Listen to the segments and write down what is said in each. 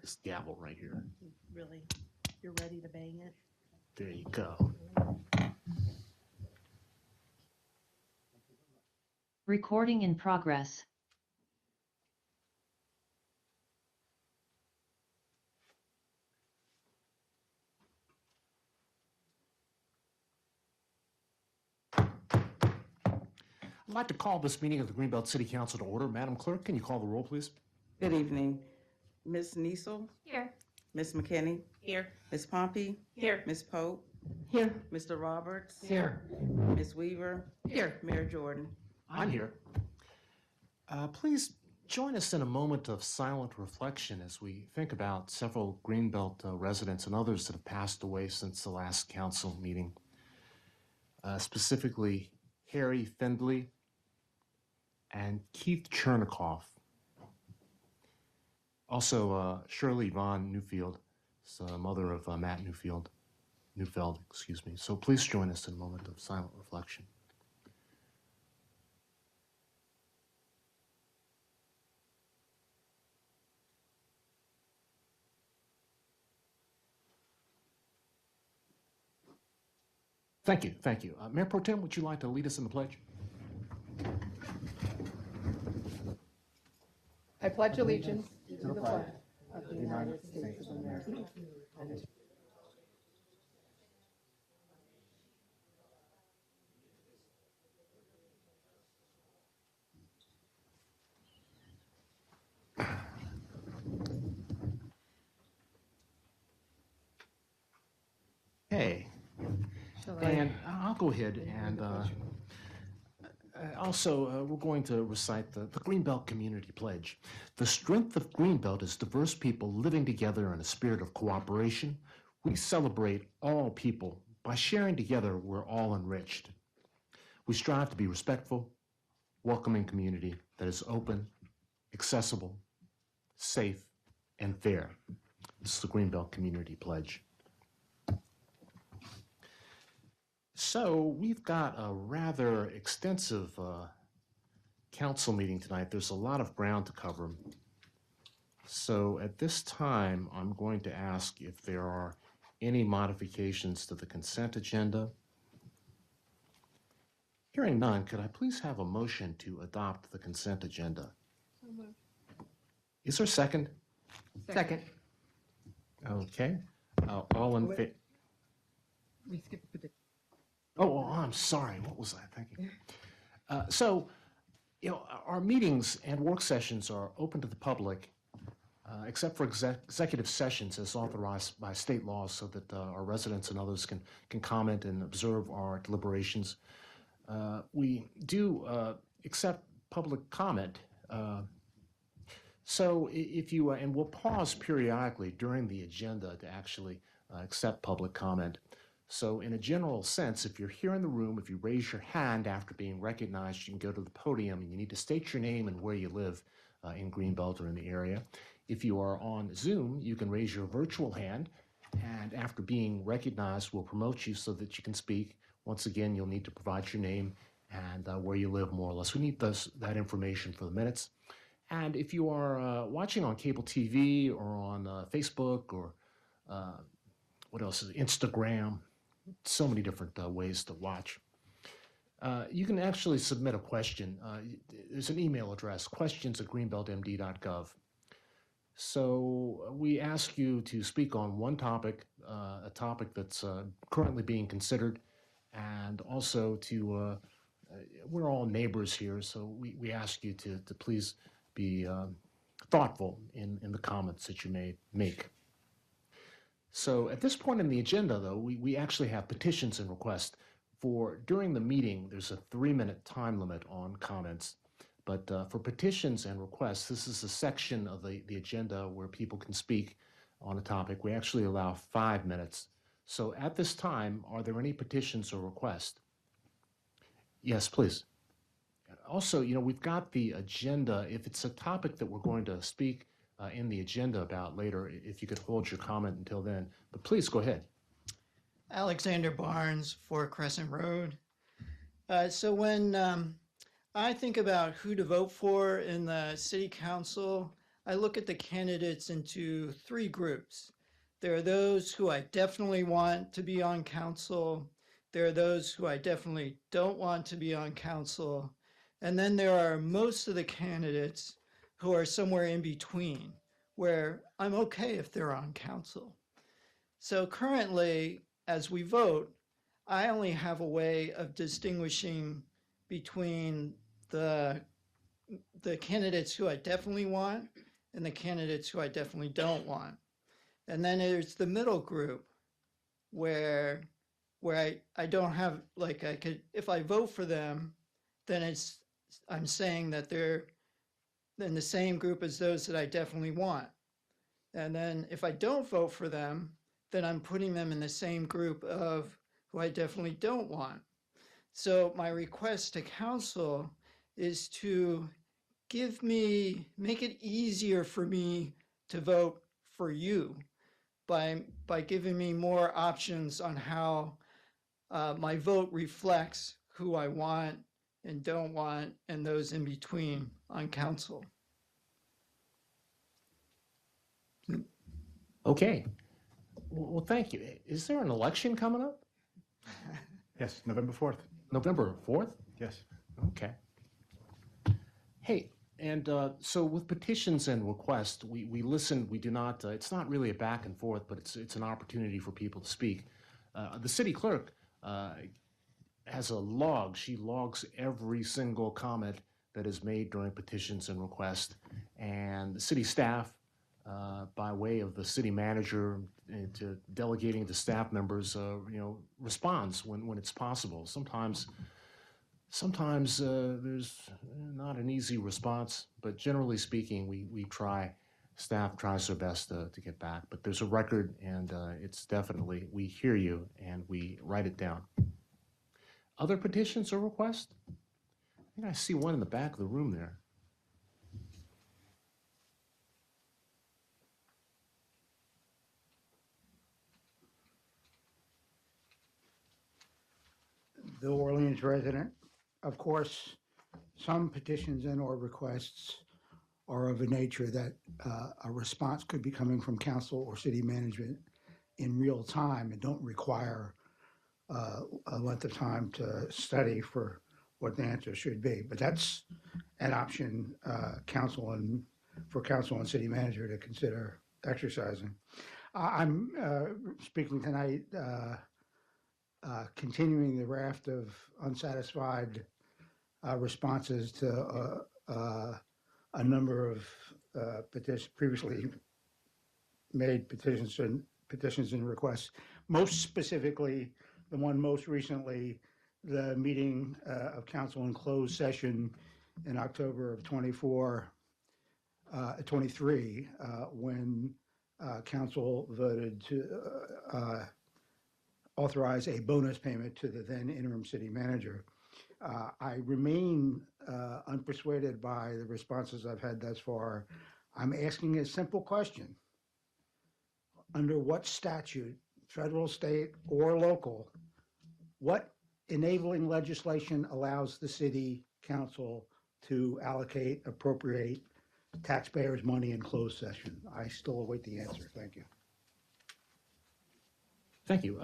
this gavel right here. Really, you're ready to bang it? There you go. Recording in progress. I'd like to call this meeting of the Greenbelt City Council to order. Madam Clerk, can you call the roll, please? Good evening. Ms. Niesel, Here. Ms. McKinney, Here. Ms. Pompey, Here. Ms. Pope, Here. Mr. Roberts, Here. Ms. Weaver, Here. Mayor Jordan. I'm here. Please join us in a moment of silent reflection as we think about several Greenbelt residents and others that have passed away since the last council meeting. Specifically, Harry Findley and Keith Chernikoff. Also, Shirley Von Newfield, mother of Matt Neufeld, excuse me. So please join us in a moment of silent reflection. Thank you, thank you. Mayor Pro Tem, would you like to lead us in the pledge? I pledge allegiance to the flag of the United States of America and to Hey, and I'll go ahead and also we're going to recite the Greenbelt Community Pledge. The strength of Greenbelt is diverse people living together in a spirit of cooperation. We celebrate all people. By sharing together, we're all enriched. We strive to be respectful, welcoming community that is open, accessible, safe, and fair. This is the Greenbelt Community Pledge. So we've got a rather extensive council meeting tonight. There's a lot of ground to cover. So at this time, I'm going to ask if there are any modifications to the consent agenda. Hearing none, could I please have a motion to adopt the consent agenda? So moved. Is there a second? Second. Okay. All in favor? We skipped the. Oh, I'm sorry. What was I thinking? So, our meetings and work sessions are open to the public, except for executive sessions as authorized by state laws, so that our residents and others can comment and observe our deliberations. We do accept public comment. So if you, and we'll pause periodically during the agenda to actually accept public comment. So in a general sense, if you're here in the room, if you raise your hand after being recognized, you can go to the podium and you need to state your name and where you live in Greenbelt or in the area. If you are on Zoom, you can raise your virtual hand, and after being recognized, we'll promote you so that you can speak. Once again, you'll need to provide your name and where you live, more or less. We need that information for the minutes. And if you are watching on cable TV or on Facebook or what else is it? Instagram, so many different ways to watch. You can actually submit a question. There's an email address, questions@greenbeltmd.gov. So we ask you to speak on one topic, a topic that's currently being considered, and also to, we're all neighbors here, so we ask you to please be thoughtful in the comments that you may make. So at this point in the agenda, though, we actually have petitions and requests. During the meeting, there's a 3-minute time limit on comments. But for petitions and requests, this is a section of the agenda where people can speak on a topic. We actually allow 5 minutes. So at this time, are there any petitions or requests? Yes, please. Also, we've got the agenda. If it's a topic that we're going to speak in the agenda about later, if you could hold your comment until then. But please go ahead. Alexander Barnes, 4 Crescent Road. So when I think about who to vote for in the city council, I look at the candidates into three groups. There are those who I definitely want to be on council. There are those who I definitely don't want to be on council. And then there are most of the candidates who are somewhere in between, where I'm okay if they're on council. So currently, as we vote, I only have a way of distinguishing between the candidates who I definitely want and the candidates who I definitely don't want. And then there's the middle group where I don't have, like, I could, if I vote for them, then I'm saying that they're in the same group as those that I definitely want. And then if I don't vote for them, then I'm putting them in the same group of who I definitely don't want. So my request to council is to make it easier for me to vote for you by giving me more options on how my vote reflects who I want and don't want and those in between on council. Okay. Well, thank you. Is there an election coming up? Yes, November 4th. November 4th? Yes. Okay. Hey, and so with petitions and requests, we listen, we do not, it's not really a back and forth, but it's an opportunity for people to speak. The city clerk has a log. She logs every single comment that is made during petitions and requests. And the city staff, by way of the city manager to delegating to staff members, responds when it's possible. Sometimes there's not an easy response, but generally speaking, staff tries their best to get back. But there's a record, and it's definitely, we hear you, and we write it down. Other petitions or requests? I think I see one in the back of the room there. The Orleans resident. Of course, some petitions and or requests are of a nature that a response could be coming from council or city management in real time and don't require a length of time to study for what the answer should be. But that's an option for council and city manager to consider exercising. I'm speaking tonight continuing the raft of unsatisfied responses to a number of previously made petitions and requests. Most specifically, the one most recently, the meeting of council in closed session in October of 23, when council voted to authorize a bonus payment to the then interim city manager. I remain unpersuaded by the responses I've had thus far. I'm asking a simple question. Under what statute, federal, state, or local, what enabling legislation allows the city council to appropriate taxpayers' money in closed session? I still await the answer. Thank you. Thank you.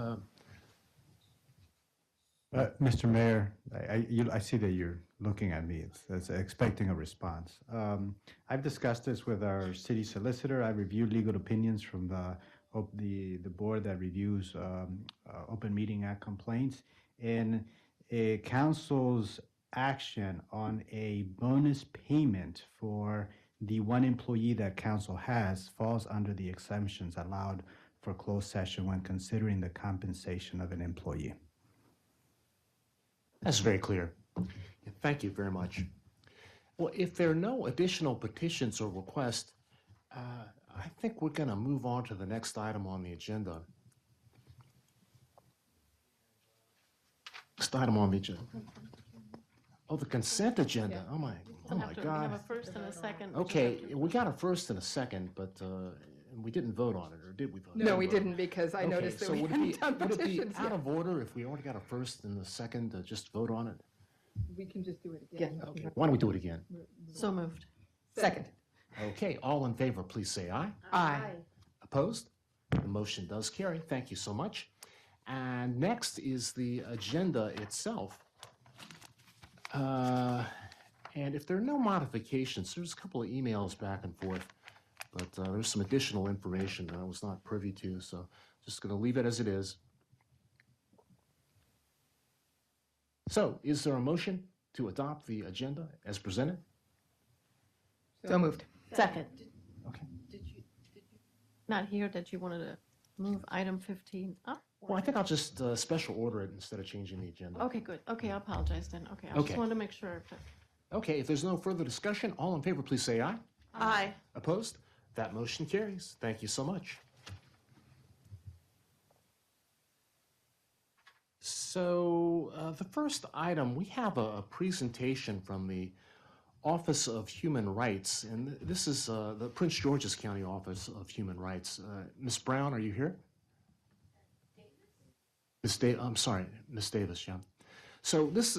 Mr. Mayor, I see that you're looking at me as expecting a response. I've discussed this with our city solicitor. I reviewed legal opinions from the board that reviews Open Meeting Act complaints, and a council's action on a bonus payment for the one employee that council has falls under the exemptions allowed for closed session when considering the compensation of an employee. That's very clear. Thank you very much. Well, if there are no additional petitions or requests, I think we're going to move on to the next item on the agenda. Next item on the agenda. Oh, the consent agenda. Oh my We have God. a first and a second. Okay, we got a first and a second, but we didn't vote on it, or did we vote? No, we didn't, because I Okay, noticed that so we would hadn't done would it be petitions out yet. of order if we already got a first and a second to just vote on it? We can just do it again. Okay, why don't we do it again? So moved. Second. Okay, all in favor, please say aye. Aye. Opposed? The motion does carry. Thank you so much. And next is the agenda itself. And if there are no modifications, there's a couple of emails back and forth, but there's some additional information that I was not privy to, so just going to leave it as it is. So, is there a motion to adopt the agenda as presented? So moved. Second. Okay. Not here that you wanted to move item 15 up? Well, I think I'll just special order it instead of changing the agenda. Okay, good. Okay, I apologize then. Okay, I Okay. just wanted to make sure. Okay, if there's no further discussion, all in favor, please say aye. Aye. Opposed? That motion carries. Thank you so much. So the first item, we have a presentation from the Office of Human Rights, and this is the Prince George's County Office of Human Rights. Ms. Brown, are you here? I'm sorry, Ms. Davis, yeah. So this,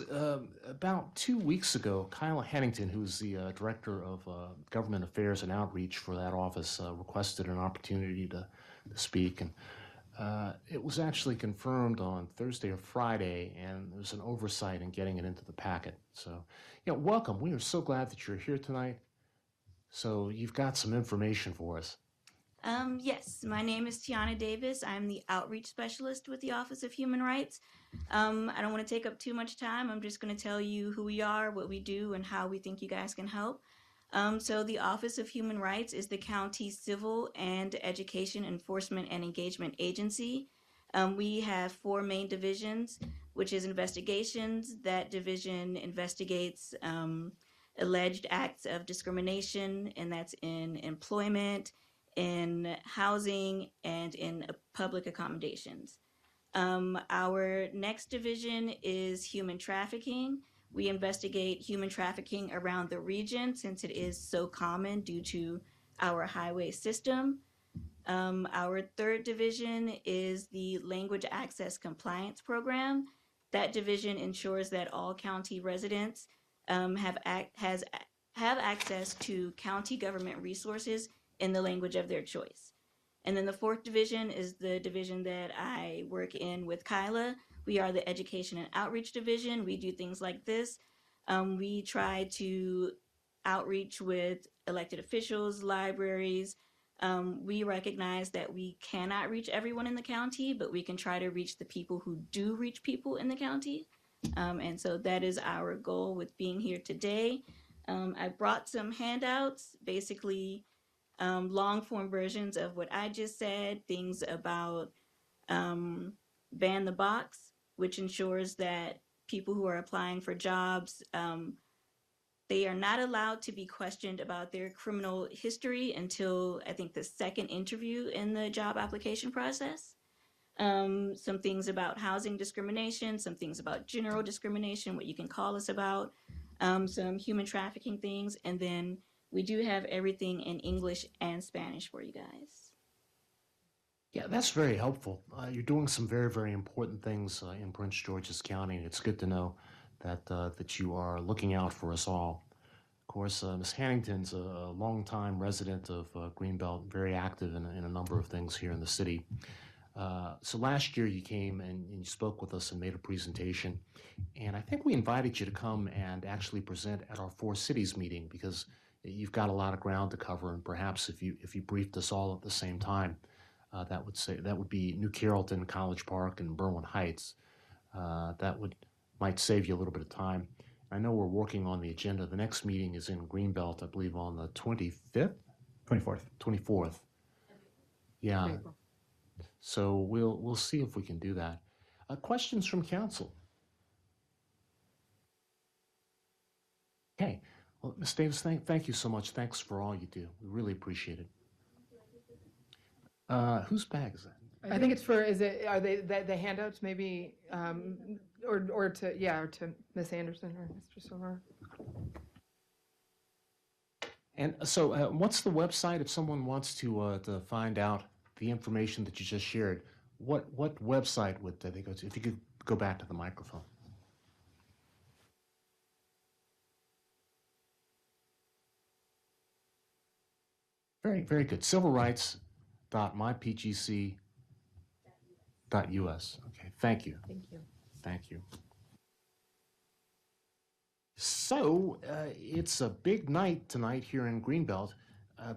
about 2 weeks ago, Kyla Hennington, who's the Director of Government Affairs and Outreach for that office, requested an opportunity to speak. And it was actually confirmed on Thursday or Friday, and there's an oversight in getting it into the packet. So, welcome. We are so glad that you're here tonight. So you've got some information for us. Yes, my name is Tiana Davis. I'm the outreach specialist with the Office of Human Rights. I don't want to take up too much time. I'm just going to tell you who we are, what we do, and how we think you guys can help. So the Office of Human Rights is the county's civil and education enforcement and engagement agency. We have 4 main divisions, which is investigations. That division investigates alleged acts of discrimination, and that's in employment, in housing, and in public accommodations. Our next division is human trafficking. We investigate human trafficking around the region since it is so common due to our highway system. Our third division is the Language Access Compliance Program. That division ensures that all county residents have access to county government resources in the language of their choice. And then the fourth division is the division that I work in with Kyla. We are the Education and Outreach Division. We do things like this. We try to outreach with elected officials, libraries. We recognize that we cannot reach everyone in the county, but we can try to reach the people who do reach people in the county. And so that is our goal with being here today. I brought some handouts, basically long form versions of what I just said, things about Ban the Box, which ensures that people who are applying for jobs, they are not allowed to be questioned about their criminal history until I think the second interview in the job application process. Some things about housing discrimination, some things about general discrimination, what you can call us about, some human trafficking things, and then we do have everything in English and Spanish for you guys. Yeah, that's very helpful. You're doing some very, very important things in Prince George's County, and it's good to know that you are looking out for us all. Of course, Ms. Hannington's a longtime resident of Greenbelt, very active in a number of things here in the city. So last year you came and you spoke with us and made a presentation, and I think we invited you to come and actually present at our Four Cities meeting because you've got a lot of ground to cover, and perhaps if you briefed us all at the same time, that would be New Carrollton, College Park, and Berwyn Heights. That might save you a little bit of time. I know we're working on the agenda. The next meeting is in Greenbelt, I believe, on the 25th? 24th. 24th. Yeah. So we'll see if we can do that. Questions from council? Okay. Well, Ms. Davis, thank you so much. Thanks for all you do. We really appreciate it. Whose bag is that? I think it's for, are they the handouts maybe, or to Ms. Anderson or Mr. Silver? And so what's the website if someone wants to find out the information that you just shared? What website would they go to? If you could go back to the microphone. Very, very good. civilrights.mypgc.us. Okay, thank you. Thank you. Thank you. So it's a big night tonight here in Greenbelt.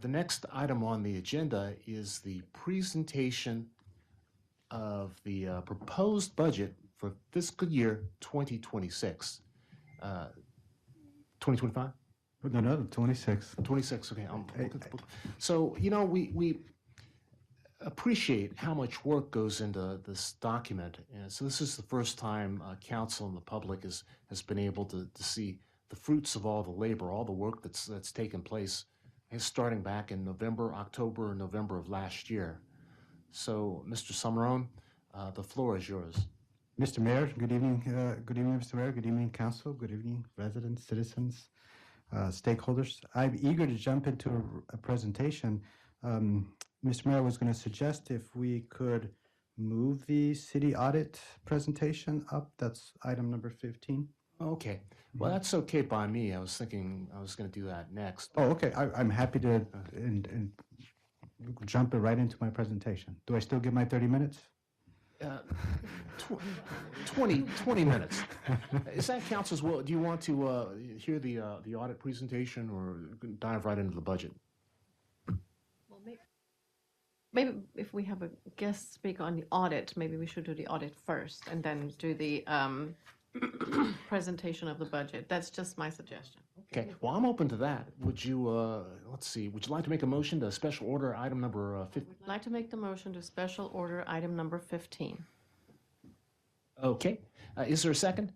The next item on the agenda is the presentation of the proposed budget for fiscal year 2026. 2025? No, 26. 26, okay. So, you know, we appreciate how much work goes into this document. And so this is the first time council and the public has been able to see the fruits of all the labor, all the work that's taken place, starting back in October, November of last year. So, Mr. Summerone, the floor is yours. Mr. Mayor, good evening. Good evening, Mr. Mayor. Good evening, council. Good evening, residents, citizens, stakeholders. I'm eager to jump into a presentation. Mr. Mayor was going to suggest if we could move the city audit presentation up. That's item number 15. Okay. Well, that's okay by me. I was thinking I was going to do that next. Oh, okay. I'm happy to and jump it right into my presentation. Do I still get my 30 minutes? 20 minutes. Is that council's will? Do you want to hear the audit presentation or dive right into the budget? Well, maybe if we have a guest speak on the audit, maybe we should do the audit first and then do the presentation of the budget. That's just my suggestion. Okay. Well, I'm open to that. Would you, let's see, would you like to make a motion to special order item number 15? I'd like to make the motion to special order item number 15. Okay. Is there a second?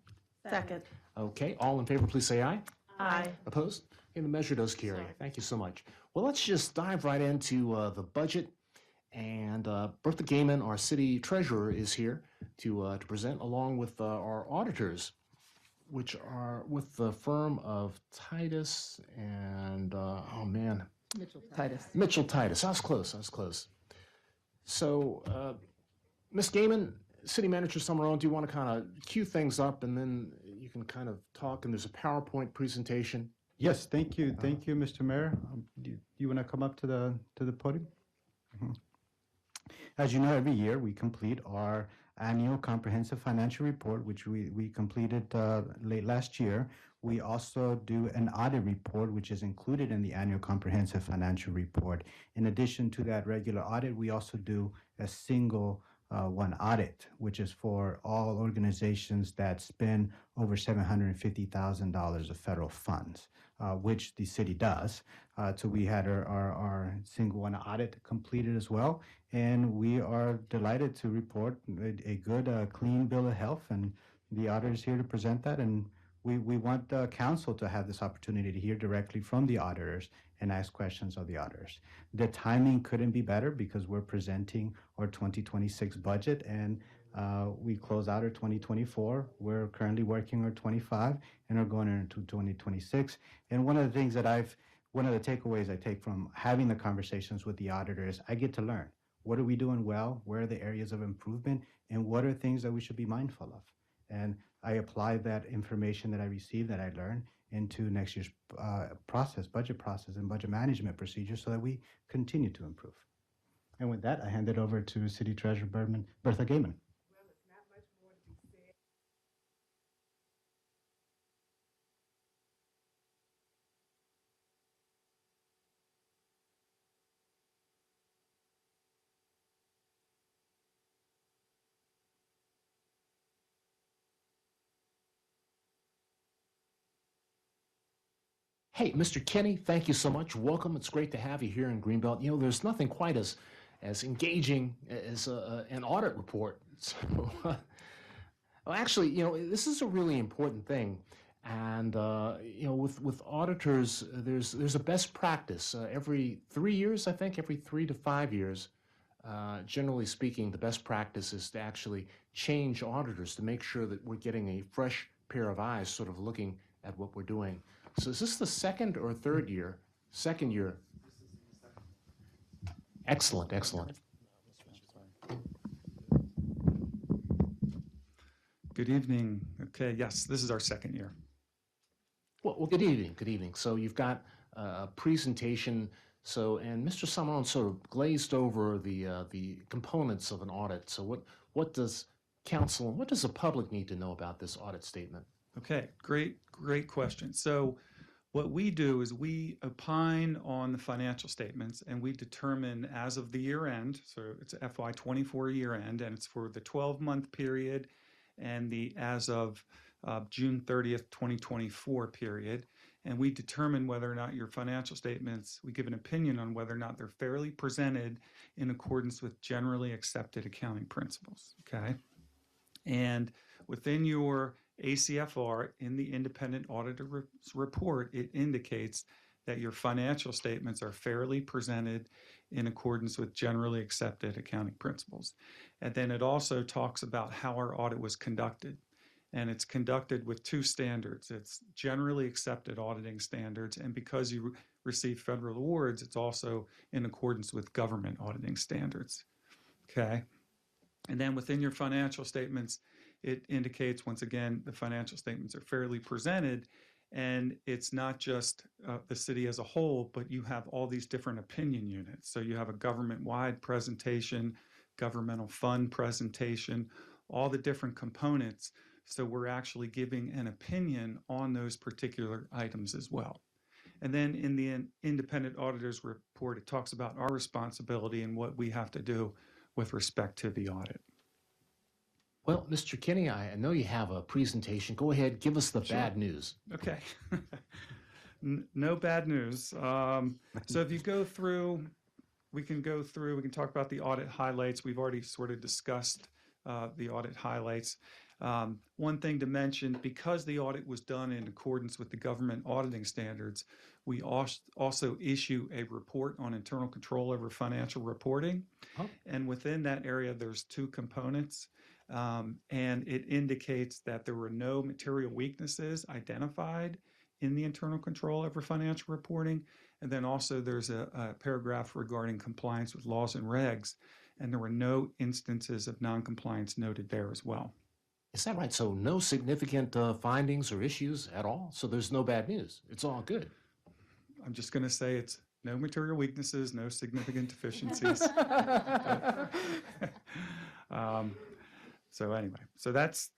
Second. Okay. All in favor, please say aye. Aye. Opposed? Okay, the measure does carry. Sorry. Thank you so much. Well, let's just dive right into the budget. And Bertha Gaiman, our city treasurer, is here to present along with our auditors, which are with the firm of Titus and, oh man. Mitchell Titus. I was close. So, Ms. Gaiman, City Manager Summerone, do you want to kind of cue things up and then you can kind of talk, and there's a PowerPoint presentation. Yes, thank you. Thank you, Mr. Mayor. Do you want to come up to the podium? Mhm. As you know, every year we complete our annual comprehensive financial report, which we completed late last year. We also do an audit report, which is included in the annual comprehensive financial report. In addition to that regular audit, we also do a single one audit, which is for all organizations that spend over $750,000 of federal funds, which the city does. So we had our single one audit completed as well, and we are delighted to report a good, clean bill of health, and the auditor is here to present that, and we want the council to have this opportunity to hear directly from the auditors and ask questions of the auditors. The timing couldn't be better because we're presenting our 2026 budget, and we close out our 2024. We're currently working our 25 and are going into 2026. And one of the takeaways I take from having the conversations with the auditors, I get to learn. What are we doing well? Where are the areas of improvement? And what are things that we should be mindful of? And I apply that information that I receive, that I learn, into next year's budget process and budget management procedures so that we continue to improve. And with that, I hand it over to City Treasurer Bertha Gaiman. Hey, Mr. Kenny, thank you so much. Welcome. It's great to have you here in Greenbelt. You know, there's nothing quite as engaging as an audit report. So, well, actually, you know, this is a really important thing. And, you know, with auditors, there's a best practice. Every 3 years, I think, every 3 to 5 years, generally speaking, the best practice is to actually change auditors to make sure that we're getting a fresh pair of eyes sort of looking at what we're doing. So is this the second or third year? Second year. Excellent, excellent. Good evening. Okay, yes, this is our second year. Well, good evening, good evening. So you've got a presentation So, and Mr. Samaron sort of glazed over the components of an audit. So, what does council and what does the public need to know about this audit statement? Okay, great question. So what we do is we opine on the financial statements and we determine as of the year end, so it's FY24 year end, and it's for the 12-month period and the as of June 30th, 2024 period. And we determine whether or not your financial statements, we give an opinion on whether or not they're fairly presented in accordance with generally accepted accounting principles, okay? And within your ACFR, in the independent auditor's report, it indicates that your financial statements are fairly presented in accordance with generally accepted accounting principles. And then it also talks about how our audit was conducted. And it's conducted with two standards. It's generally accepted auditing standards, and because you receive federal awards, it's also in accordance with government auditing standards. Okay. And then within your financial statements, it indicates, once again, the financial statements are fairly presented, and it's not just the city as a whole, but you have all these different opinion units. So you have a government-wide presentation, governmental fund presentation, all the different components. So we're actually giving an opinion on those particular items as well. And then in the independent auditor's report, it talks about our responsibility and what we have to do with respect to the audit. Well, Mr. Kinney, I know you have a presentation. Go ahead, give us the bad news. Okay. No bad news. So if you go through, we can talk about the audit highlights. We've already sort of discussed the audit highlights. One thing to mention, because the audit was done in accordance with the government auditing standards, we also issue a report on internal control over financial reporting. And within that area, there's two components. And it indicates that there were no material weaknesses identified in the internal control over financial reporting. And then also there's a paragraph regarding compliance with laws and regs, and there were no instances of noncompliance noted there as well. Is that right? So no significant findings or issues at all? So there's no bad news. It's all good. I'm just going to say it's no material weaknesses, no significant deficiencies. So anyway, so that's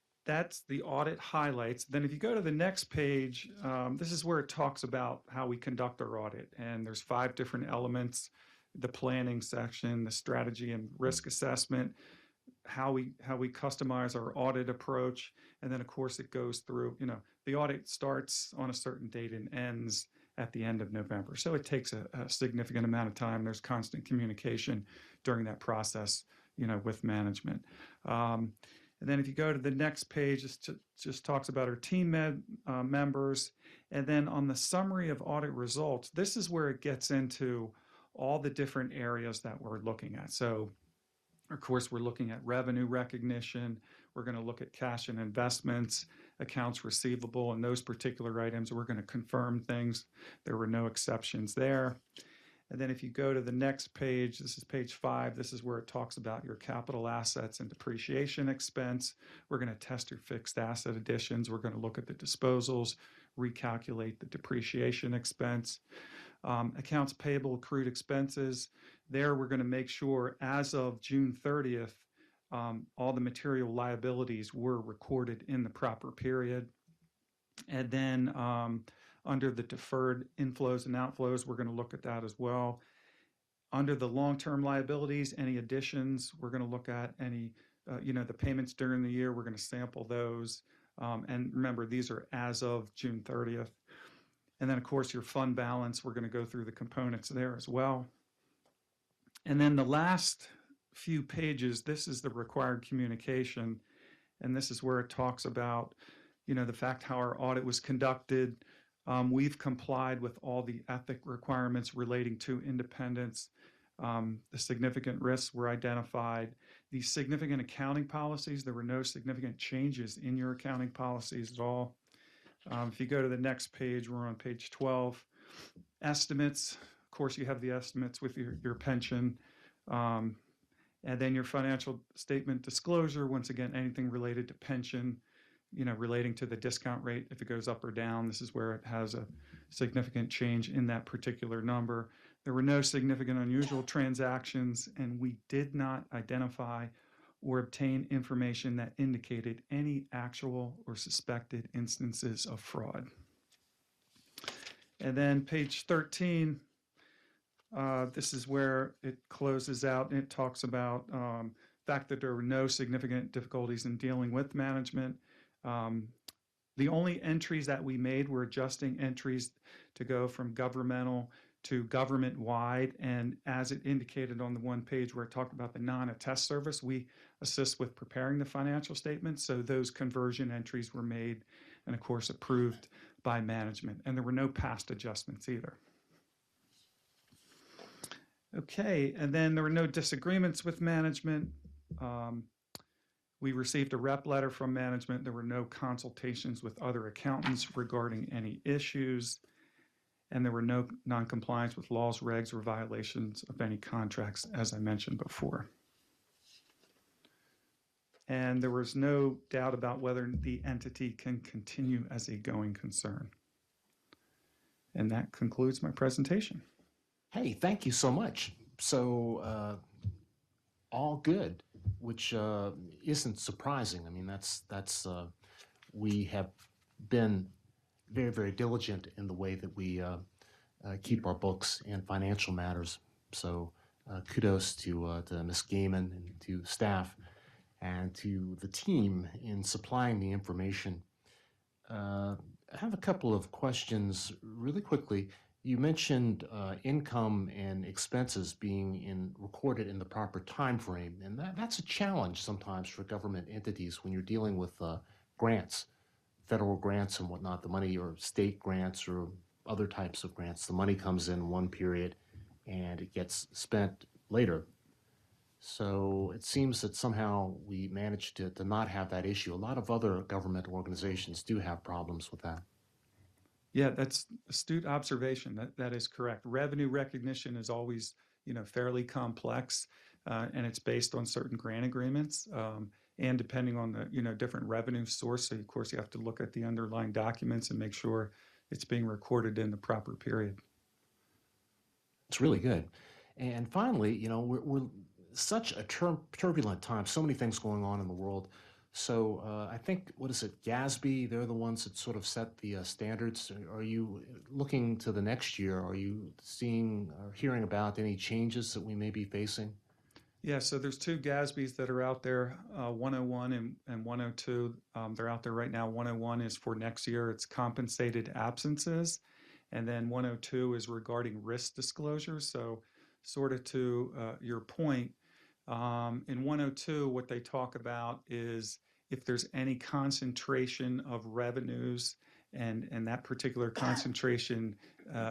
the audit highlights. Then if you go to the next page, this is where it talks about how we conduct our audit. And there's 5 different elements: the planning section, the strategy and risk assessment, how we customize our audit approach. And then of course it goes through, the audit starts on a certain date and ends at the end of November. So it takes a significant amount of time. There's constant communication during that process, with management. And then if you go to the next page, it just talks about our team members. And then on the summary of audit results, this is where it gets into all the different areas that we're looking at. So of course, we're looking at revenue recognition. We're going to look at cash and investments, accounts receivable, and those particular items. We're going to confirm things. There were no exceptions there. And then if you go to the next page, this is page 5, this is where it talks about your capital assets and depreciation expense. We're going to test your fixed asset additions. We're going to look at the disposals, recalculate the depreciation expense. Accounts payable, accrued expenses. There we're going to make sure as of June 30th, all the material liabilities were recorded in the proper period. And then under the deferred inflows and outflows, we're going to look at that as well. Under the long-term liabilities, any additions, we're going to look at any, the payments during the year, we're going to sample those. And remember, these are as of June 30th. And then, of course, your fund balance, we're going to go through the components there as well. And then the last few pages, this is the required communication. And this is where it talks about, the fact how our audit was conducted. We've complied with all the ethic requirements relating to independence. The significant risks were identified. The significant accounting policies, there were no significant changes in your accounting policies at all. If you go to the next page, we're on page 12. Estimates, of course, you have the estimates with your pension. And then your financial statement disclosure, once again, anything related to pension, relating to the discount rate, if it goes up or down, this is where it has a significant change in that particular number. There were no significant unusual transactions, and we did not identify or obtain information that indicated any actual or suspected instances of fraud. And then page 13, this is where it closes out and it talks about the fact that there were no significant difficulties in dealing with management. The only entries that we made were adjusting entries to go from governmental to government-wide. And as it indicated on the one page where it talked about the non-attest service, we assist with preparing the financial statements. So those conversion entries were made and of course approved by management. And there were no past adjustments either. Okay, and then there were no disagreements with management. We received a rep letter from management. There were no consultations with other accountants regarding any issues. And there were no non-compliance with laws, regs, or violations of any contracts, as I mentioned before. And there was no doubt about whether the entity can continue as a going concern. And that concludes my presentation. Hey, thank you so much. So, all good, which isn't surprising. I mean, we have been very, very diligent in the way that we keep our books and financial matters. So, kudos to Ms. Gaiman and to staff and to the team in supplying the information. I have a couple of questions really quickly. You mentioned income and expenses being recorded in the proper time frame, and that's a challenge sometimes for government entities when you're dealing with grants, federal grants and whatnot, the money, or state grants or other types of grants. The money comes in one period and it gets spent later. So it seems that somehow we managed to not have that issue. A lot of other government organizations do have problems with that. Yeah, that's astute observation. That is correct. Revenue recognition is always, fairly complex, and it's based on certain grant agreements, and depending on the, different revenue source. So of course you have to look at the underlying documents and make sure it's being recorded in the proper period. It's really good. And finally, we're such a turbulent time, so many things going on in the world. So I think, what is it, GASB, they're the ones that sort of set the standards. Are you looking to the next year? Are you seeing or hearing about any changes that we may be facing? Yeah, so there's two GASBs that are out there, 101 and 102. They're out there right now. 101 is for next year. It's compensated absences. And then 102 is regarding risk disclosure. So sort of to your point, in 102, what they talk about is if there's any concentration of revenues and that particular concentration,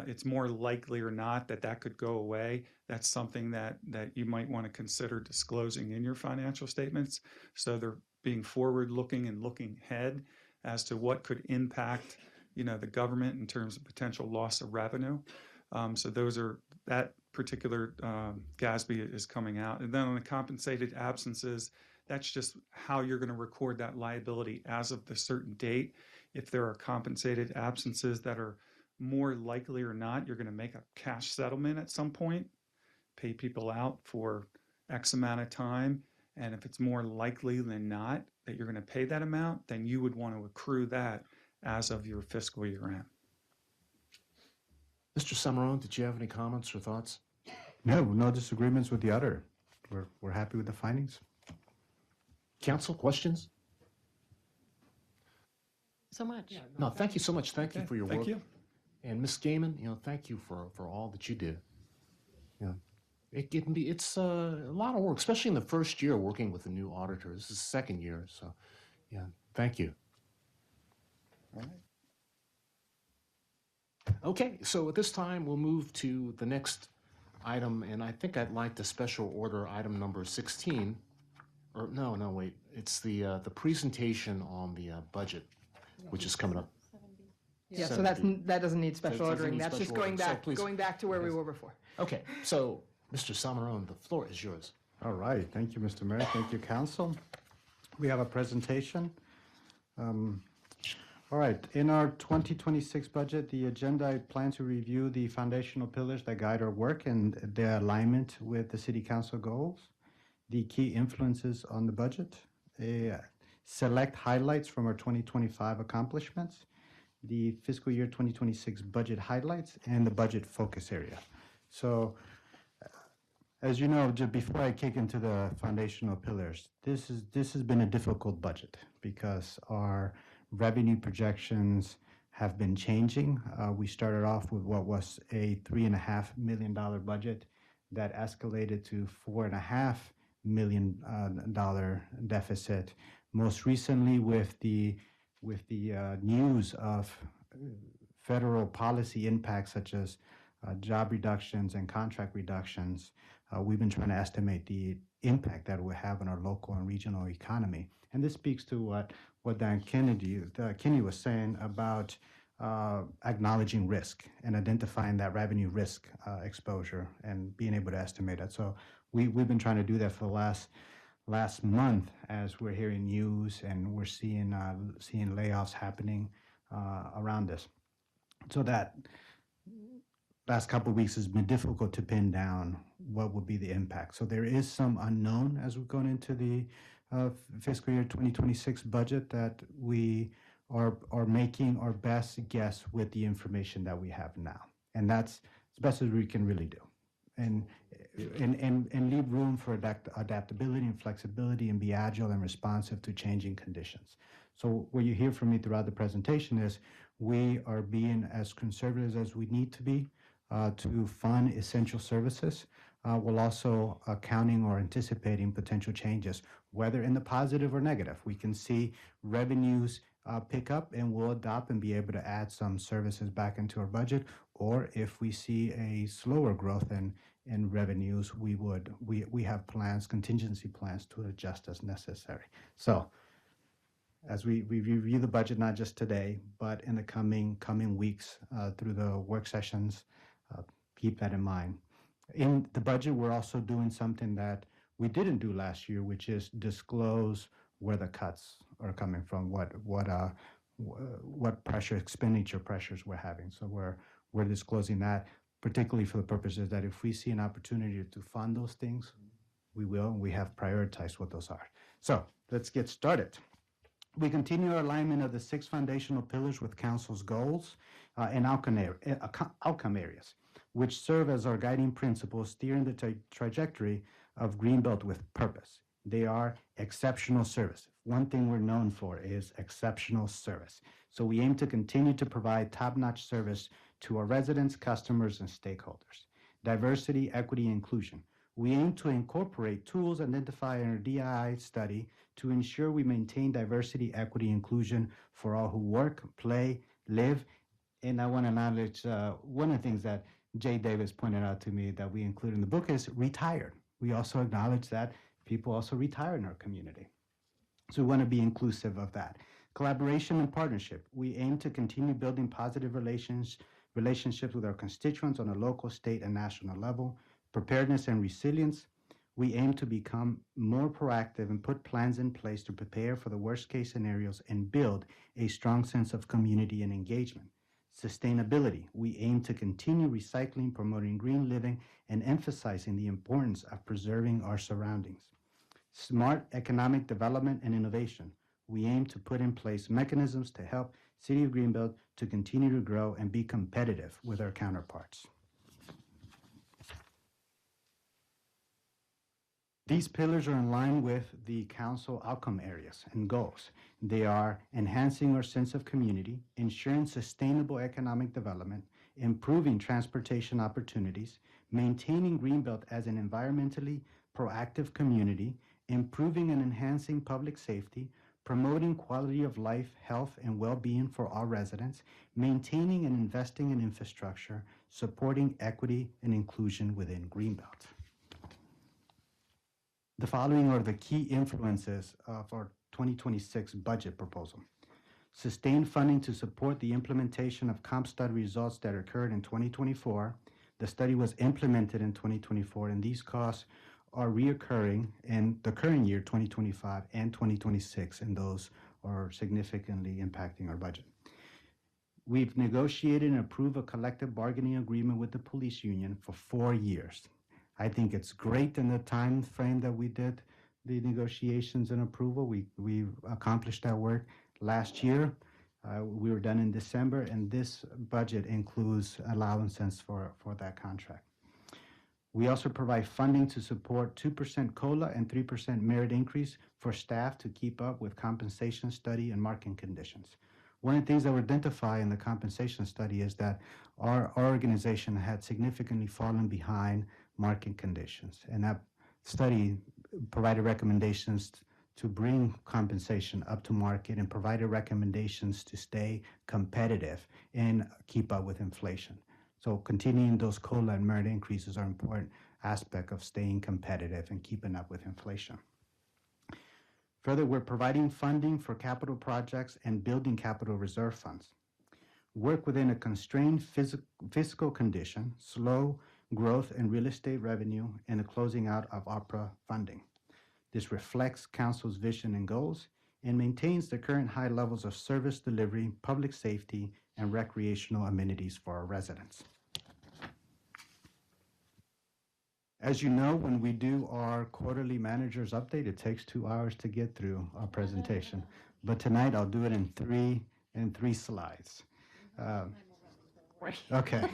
it's more likely or not that could go away. That's something that you might want to consider disclosing in your financial statements. So they're being forward-looking and looking ahead as to what could impact, the government in terms of potential loss of revenue. So that particular GASB is coming out. And then on the compensated absences, that's just how you're going to record that liability as of the certain date. If there are compensated absences that are more likely or not, you're going to make a cash settlement at some point, pay people out for X amount of time. And if it's more likely than not that you're going to pay that amount, then you would want to accrue that as of your fiscal year end. Mr. Samarone, did you have any comments or thoughts? No disagreements with the auditor. We're happy with the findings. Council, questions? So much. No, thank you so much. Thank you for your work. Thank you. And Ms. Gaiman, thank you for all that you do. It's a lot of work, especially in the first year working with a new auditor. This is the second year, so yeah, thank you. All right. Okay, so at this time, we'll move to the next item, and I think I'd like to special order item number 16. Or no, wait, it's the presentation on the budget, which is coming up. Yeah, so 70. that doesn't need special doesn't ordering. need That's just special going ordering. So back, please- going back to where we were before. Okay, so Mr. Samarone, the floor is yours. All right, thank you, Mr. Mayor. Thank you, Council. We have a presentation All right, in our 2026 budget, the agenda, I plan to review the foundational pillars that guide our work and their alignment with the city council goals, the key influences on the budget, select highlights from our 2025 accomplishments, the fiscal year 2026 budget highlights, and the budget focus area. So as you know, just before I kick into the foundational pillars, this has been a difficult budget because our revenue projections have been changing. We started off with what was a $3.5 million budget that escalated to $4.5 million deficit. Most recently, with the news of federal policy impacts such as job reductions and contract reductions, we've been trying to estimate the impact that it will have on our local and regional economy. And this speaks to what Dan Kinney was saying about acknowledging risk and identifying that revenue risk exposure and being able to estimate it. So we've been trying to do that for the last month as we're hearing news and we're seeing layoffs happening around us. So that last couple of weeks has been difficult to pin down what would be the impact. So there is some unknown as we're going into the fiscal year 2026 budget that we are making our best guess with the information that we have now. And that's as best as we can really do. And leave room for adaptability and flexibility and be agile and responsive to changing conditions. So what you hear from me throughout the presentation is we are being as conservative as we need to be to fund essential services, while also accounting or anticipating potential changes, whether in the positive or negative. We can see revenues pick up and we'll adopt and be able to add some services back into our budget. Or if we see a slower growth in revenues, we have plans, contingency plans to adjust as necessary. So as we review the budget, not just today, but in the coming weeks through the work sessions, keep that in mind. In the budget, we're also doing something that we didn't do last year, which is disclose where the cuts are coming from, what expenditure pressures we're having. So we're disclosing that, particularly for the purposes that if we see an opportunity to fund those things, we will, and we have prioritized what those are. So let's get started. We continue our alignment of the 6 foundational pillars with Council's goals and outcome areas, which serve as our guiding principles steering the trajectory of Greenbelt with purpose. They are exceptional service. One thing we're known for is exceptional service. So we aim to continue to provide top-notch service to our residents, customers, and stakeholders. Diversity, equity, and inclusion. We aim to incorporate tools identified in our DEI study to ensure we maintain diversity, equity, inclusion for all who work, play, live. And I want to acknowledge one of the things that Jay Davis pointed out to me that we include in the book is retired. We also acknowledge that people also retire in our community. So we want to be inclusive of that. Collaboration and partnership. We aim to continue building positive relationships with our constituents on a local, state, and national level. Preparedness and resilience. We aim to become more proactive and put plans in place to prepare for the worst case scenarios and build a strong sense of community and engagement. Sustainability. We aim to continue recycling, promoting green living, and emphasizing the importance of preserving our surroundings. Smart economic development and innovation. We aim to put in place mechanisms to help City of Greenbelt to continue to grow and be competitive with our counterparts. These pillars are in line with the council outcome areas and goals. They are enhancing our sense of community, ensuring sustainable economic development, improving transportation opportunities, maintaining Greenbelt as an environmentally proactive community, improving and enhancing public safety, promoting quality of life, health, and well-being for all residents, maintaining and investing in infrastructure, supporting equity and inclusion within Greenbelt. The following are the key influences of our 2026 budget proposal. Sustained funding to support the implementation of comp study results that occurred in 2024. The study was implemented in 2024, and these costs are reoccurring in the current year, 2025 and 2026, and those are significantly impacting our budget. We've negotiated and approved a collective bargaining agreement with the police union for 4 years. I think it's great in the time frame that we did the negotiations and approval. We accomplished that work last year. We were done in December, and this budget includes allowances for that contract. We also provide funding to support 2% COLA and 3% merit increase for staff to keep up with compensation study and market conditions. One of the things that were identified in the compensation study is that our organization had significantly fallen behind market conditions, and that study provided recommendations to bring compensation up to market and provided recommendations to stay competitive and keep up with inflation. So continuing those COLA and merit increases are an important aspect of staying competitive and keeping up with inflation. Further, we're providing funding for capital projects and building capital reserve funds. Work within a constrained fiscal condition, slow growth in real estate revenue, and the closing out of ARPA funding. This reflects Council's vision and goals and maintains the current high levels of service delivery, public safety, and recreational amenities for our residents. As you know, when we do our quarterly manager's update, it takes 2 hours to get through our presentation. But tonight I'll do it in three slides. Okay.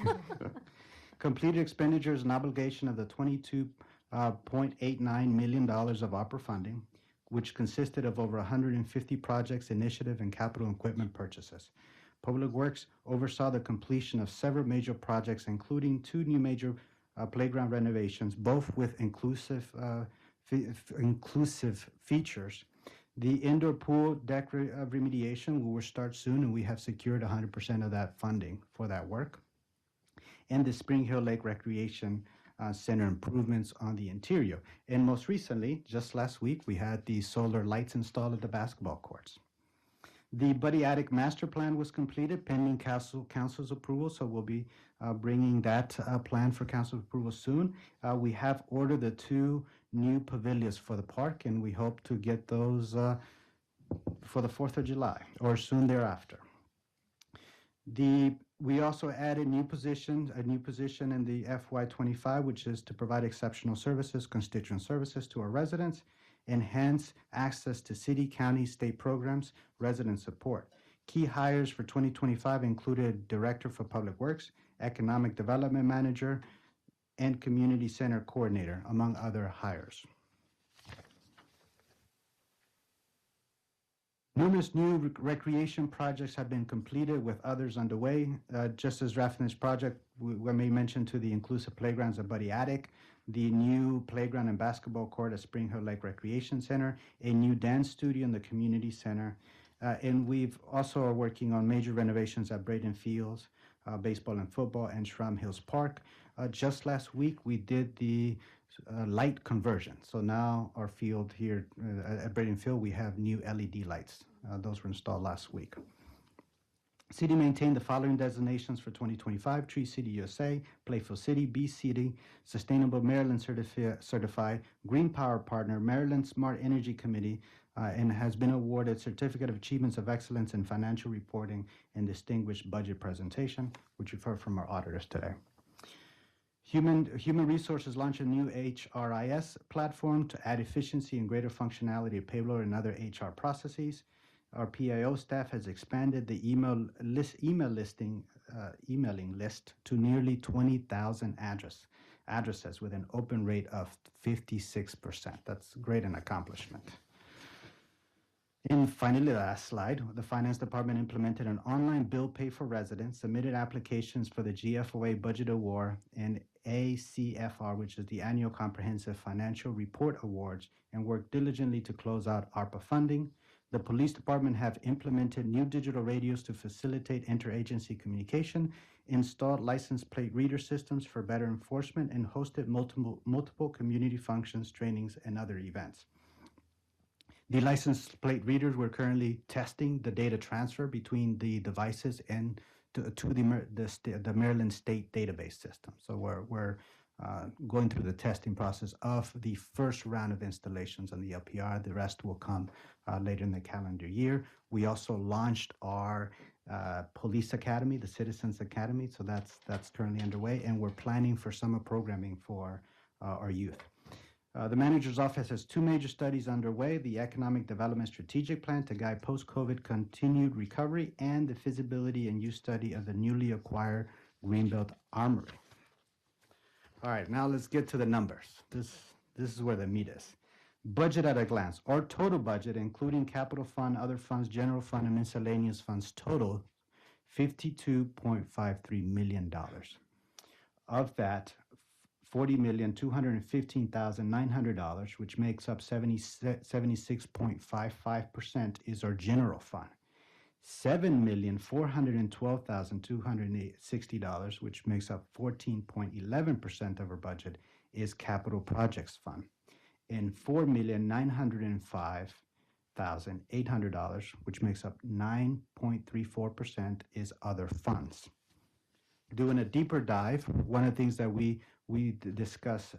Completed expenditures and obligation of the $22.89 million of ARPA funding, which consisted of over 150 projects, initiative, and capital equipment purchases. Public Works oversaw the completion of several major projects, including 2 new major playground renovations, both with inclusive features. The indoor pool deck remediation will start soon, and we have secured 100% of that funding for that work. And the Spring Hill Lake Recreation Center improvements on the interior. And most recently, just last week, we had the solar lights installed at the basketball courts. The Buddy Attic Master Plan was completed pending council's approval, so we'll be bringing that plan for council approval soon. We have ordered the 2 new pavilions for the park, and we hope to get those for the 4th of July or soon thereafter. We also added a new position in the FY2025, which is to provide exceptional services, constituent services to our residents, enhance access to city, county, state programs, resident support. Key hires for 2025 included Director for Public Works, Economic Development Manager, and Community Center Coordinator, among other hires. Numerous new recreation projects have been completed with others underway. Just as drafted in this project, we may mention to the inclusive playgrounds at Buddy Attic, the new playground and basketball court at Spring Hill Lake Recreation Center, a new dance studio in the community center, and we've also are working on major renovations at Braden Fields, baseball and football, and Shrum Hills Park. Just last week, we did the light conversion. So now our field here at Braden Field, we have new LED lights. Those were installed last week. City maintained the following designations for 2025: Tree City USA, Playful City, Bee City, Sustainable Maryland Certified, Green Power Partner, Maryland Smart Energy Committee, and has been awarded Certificate of Achievements of Excellence in Financial Reporting and Distinguished Budget Presentation, which you've heard from our auditors today. Human Resources launched a new HRIS platform to add efficiency and greater functionality to payroll and other HR processes. Our PIO staff has expanded the emailing list to nearly 20,000 addresses with an open rate of 56%. That's great an accomplishment. And finally, the last slide, the Finance Department implemented an online bill pay for residents, submitted applications for the GFOA Budget Award and ACFR, which is the Annual Comprehensive Financial Report Awards, and worked diligently to close out ARPA funding. The Police Department have implemented new digital radios to facilitate interagency communication, installed license plate reader systems for better enforcement, and hosted multiple community functions, trainings, and other events. The license plate readers, we're currently testing the data transfer between the devices and to the Maryland State database system. So we're going through the testing process of the first round of installations on the LPR. The rest will come later in the calendar year. We also launched our Police Academy, the Citizens Academy. So that's currently underway, and we're planning for summer programming for our youth. The manager's office has two major studies underway: the Economic Development Strategic Plan to guide post-COVID continued recovery, and the feasibility and use study of the newly acquired Greenbelt Armory. All right, now let's get to the numbers. This is where the meat is. Budget at a glance. Our total budget, including capital fund, other funds, general fund, and miscellaneous funds, total $52.53 million. Of that, $40,215,900, which makes up 76.55%, is our general fund. $7,412,260, which makes up 14.11% of our budget, is capital projects fund. And $4,905,800, which makes up 9.34%, is other funds. Doing a deeper dive, one of the things that we discuss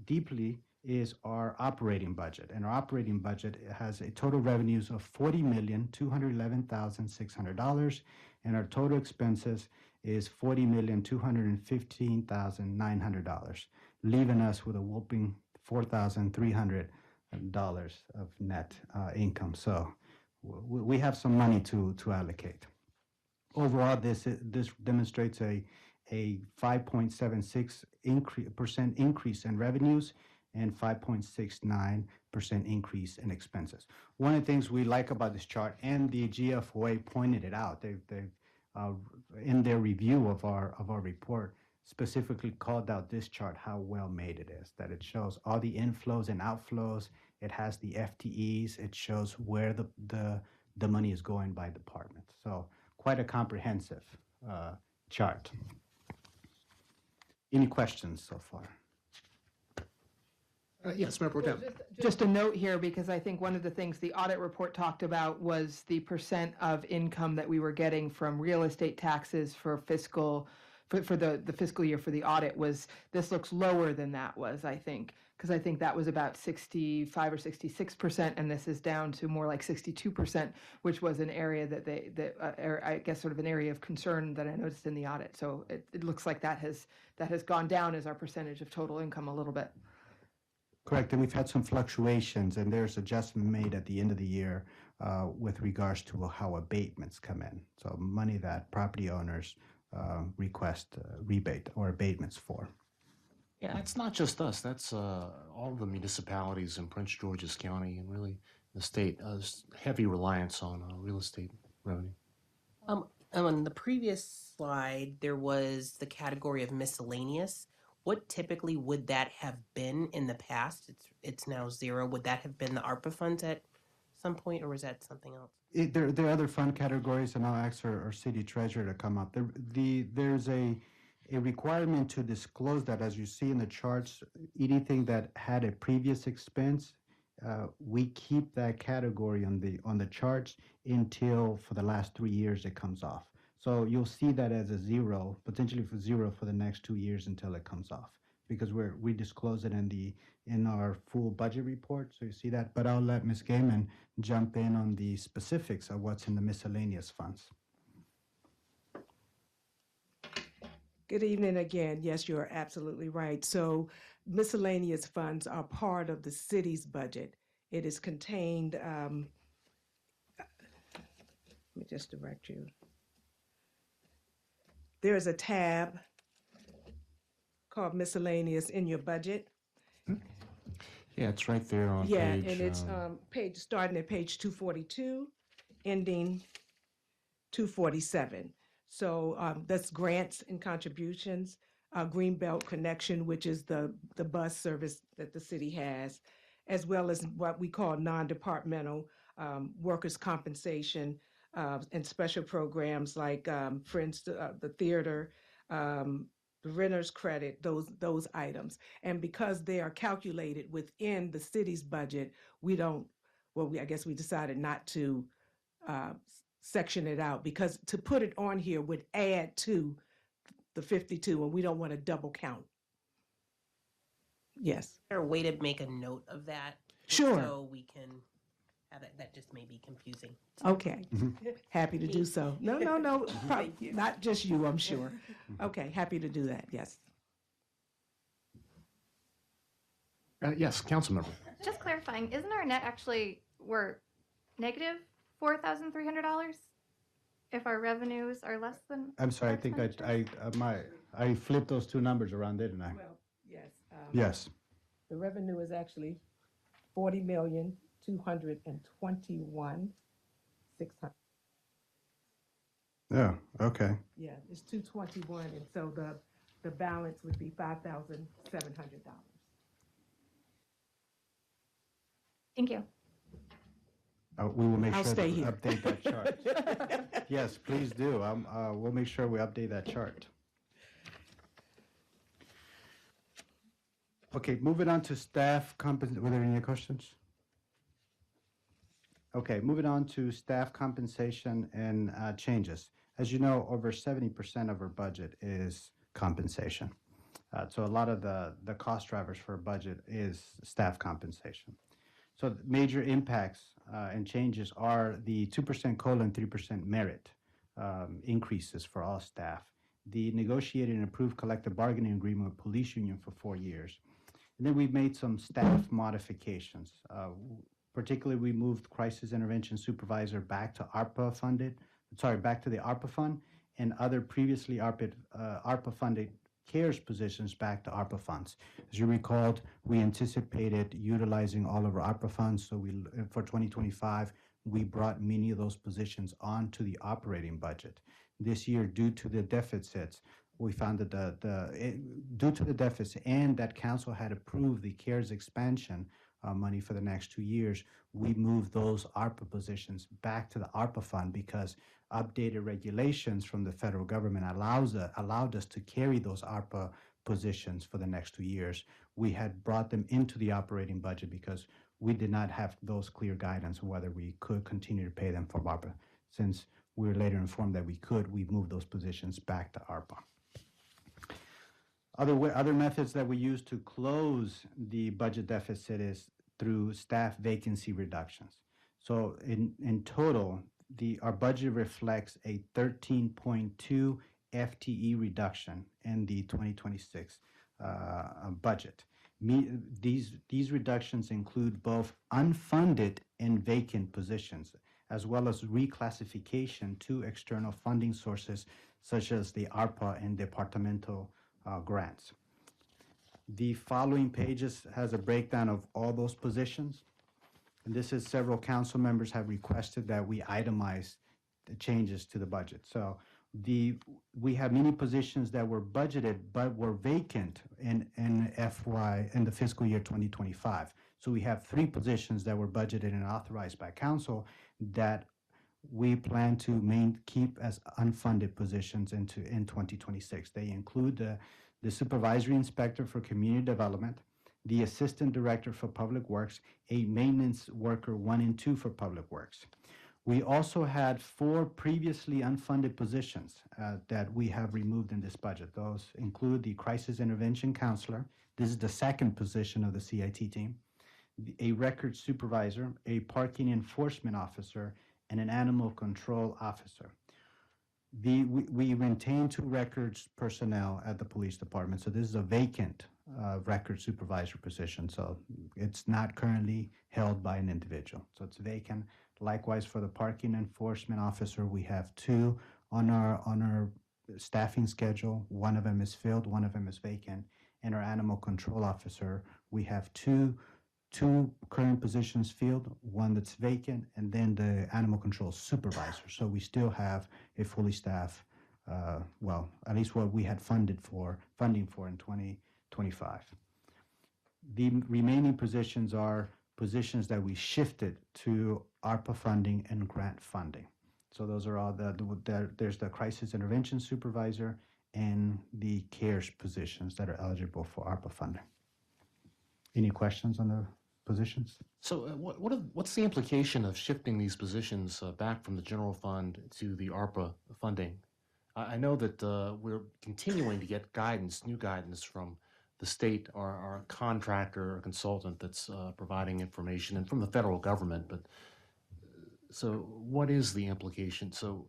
deeply is our operating budget. And our operating budget has a total revenues of $40,211,600, and our total expenses is $40,215,900, leaving us with a whopping $4,300 of net income. So we have some money to allocate. Overall, this demonstrates a 5.76% increase in revenues and 5.69% increase in expenses. One of the things we like about this chart, and the GFOA pointed it out, they've in their review of our report, specifically called out this chart, how well made it is, that it shows all the inflows and outflows, it has the FTEs, it shows where the money is going by department. So quite a comprehensive chart. Any questions so far? Yes, Member Pro Tem. Just a note here, because I think one of the things the audit report talked about was the percent of income that we were getting from real estate taxes for the fiscal year for the audit. Was this looks lower than that was, I think, because I think that was about 65 or 66%, and this is down to more like 62%, which was an area I guess sort of an area of concern that I noticed in the audit. So it looks like that has gone down as our percentage of total income a little bit. Correct, and we've had some fluctuations, and there's adjustment made at the end of the year with regards to how abatements come in. So money that property owners request rebate or abatements for. Yeah, it's not just us. That's all the municipalities in Prince George's County and really the state. There's heavy reliance on real estate revenue. On the previous slide, there was the category of miscellaneous. What typically would that have been in the past? It's now zero. Would that have been the ARPA funds at some point, or was that something else? There are other fund categories, and I'll ask our city treasurer to come up. There's a requirement to disclose that, as you see in the charts, anything that had a previous expense, we keep that category on the charts until for the last 3 years it comes off. So you'll see that as a zero, potentially for zero for the next 2 years until it comes off, because we disclose it in our full budget report. So you see that, but I'll let Ms. Gaiman jump in on the specifics of what's in the miscellaneous funds. Good evening again. Yes, you are absolutely right. So miscellaneous funds are part of the city's budget. It is contained, let me just direct you. There's a tab called miscellaneous in your budget. Yeah, it's right there on page. Yeah, and it's starting at page 242, ending 247. So that's grants and contributions, Greenbelt Connection, which is the bus service that the city has, as well as what we call non-departmental workers' compensation and special programs like Friends, the theater, the renter's credit, those items. And because they are calculated within the city's budget, I guess we decided not to section it out, because to put it on here would add to the 52, and we don't want to double count. Yes. Is there a way to make a note of that? Sure. So we can That just may be confusing. Okay, Mm-hmm. happy to do so. No, not just you, I'm sure. Okay, happy to do that, yes. Yes, council member. Just clarifying, isn't our net actually, we're negative $4,300 if our revenues are less than? I'm sorry, our I think expenditures? I flipped those two numbers around, didn't I? Well, yes. Yes. The revenue is actually 40,221,600. Yeah, okay. Yeah, it's 221, and so the balance would be $5,700. Thank you. We will make I'll sure stay to here. update that chart. Yes, please do. We'll make sure we update that chart. Okay, moving on to staff were there any questions? Okay, moving on to staff compensation and changes. As you know, over 70% of our budget is compensation. So a lot of the cost drivers for a budget is staff compensation. So the major impacts and changes are the 2% COLA and 3% merit increases for all staff, the negotiated and approved collective bargaining agreement with police union for 4 years. And then we've made some staff modifications. Particularly, we moved crisis intervention supervisor back to back to the ARPA fund, and other previously ARPA funded CARES positions back to ARPA funds. As you recalled, we anticipated utilizing all of our ARPA funds, so for 2025, we brought many of those positions onto the operating budget. This year, due to the deficits, we found that due to the deficit and that council had approved the CARES expansion money for the next 2 years, we moved those ARPA positions back to the ARPA fund because updated regulations from the federal government allowed us to carry those ARPA positions for the next 2 years. We had brought them into the operating budget because we did not have those clear guidance on whether we could continue to pay them from ARPA. Since we were later informed that we could, we moved those positions back to ARPA. Other methods that we use to close the budget deficit is through staff vacancy reductions. So in total, our budget reflects a 13.2 FTE reduction in the 2026 budget. These reductions include both unfunded and vacant positions, as well as reclassification to external funding sources such as the ARPA and departmental grants. The following pages has a breakdown of all those positions. And this is several council members have requested that we itemize the changes to the budget. So we have many positions that were budgeted but were vacant in the fiscal year 2025. So we have 3 positions that were budgeted and authorized by council that we plan to keep as unfunded positions in 2026. They include the supervisory inspector for community development, the assistant director for public works, a maintenance worker 1 and 2 for public works. We also had 4 previously unfunded positions that we have removed in this budget. Those include the crisis intervention counselor. This is the 2nd position of the CIT team. A record supervisor, a parking enforcement officer, and an animal control officer. We maintain 2 records personnel at the police department, so this is a vacant record supervisor position, so it's not currently held by an individual, so it's vacant. Likewise, for the parking enforcement officer, we have 2 on our staffing schedule. 1 of them is filled, 1 of them is vacant. And our animal control officer, we have two current positions filled, 1 that's vacant, and then the animal control supervisor. So we still have a fully staffed, at least what we had funding for in 2025. The remaining positions are positions that we shifted to ARPA funding and grant funding. So those are all there's the crisis intervention supervisor and the CARES positions that are eligible for ARPA funding. Any questions on the positions? So what's the implication of shifting these positions back from the general fund to the ARPA funding? I know that we're continuing to get new guidance from the state or our contractor or consultant that's providing information, and from the federal government. But So what is the implication? So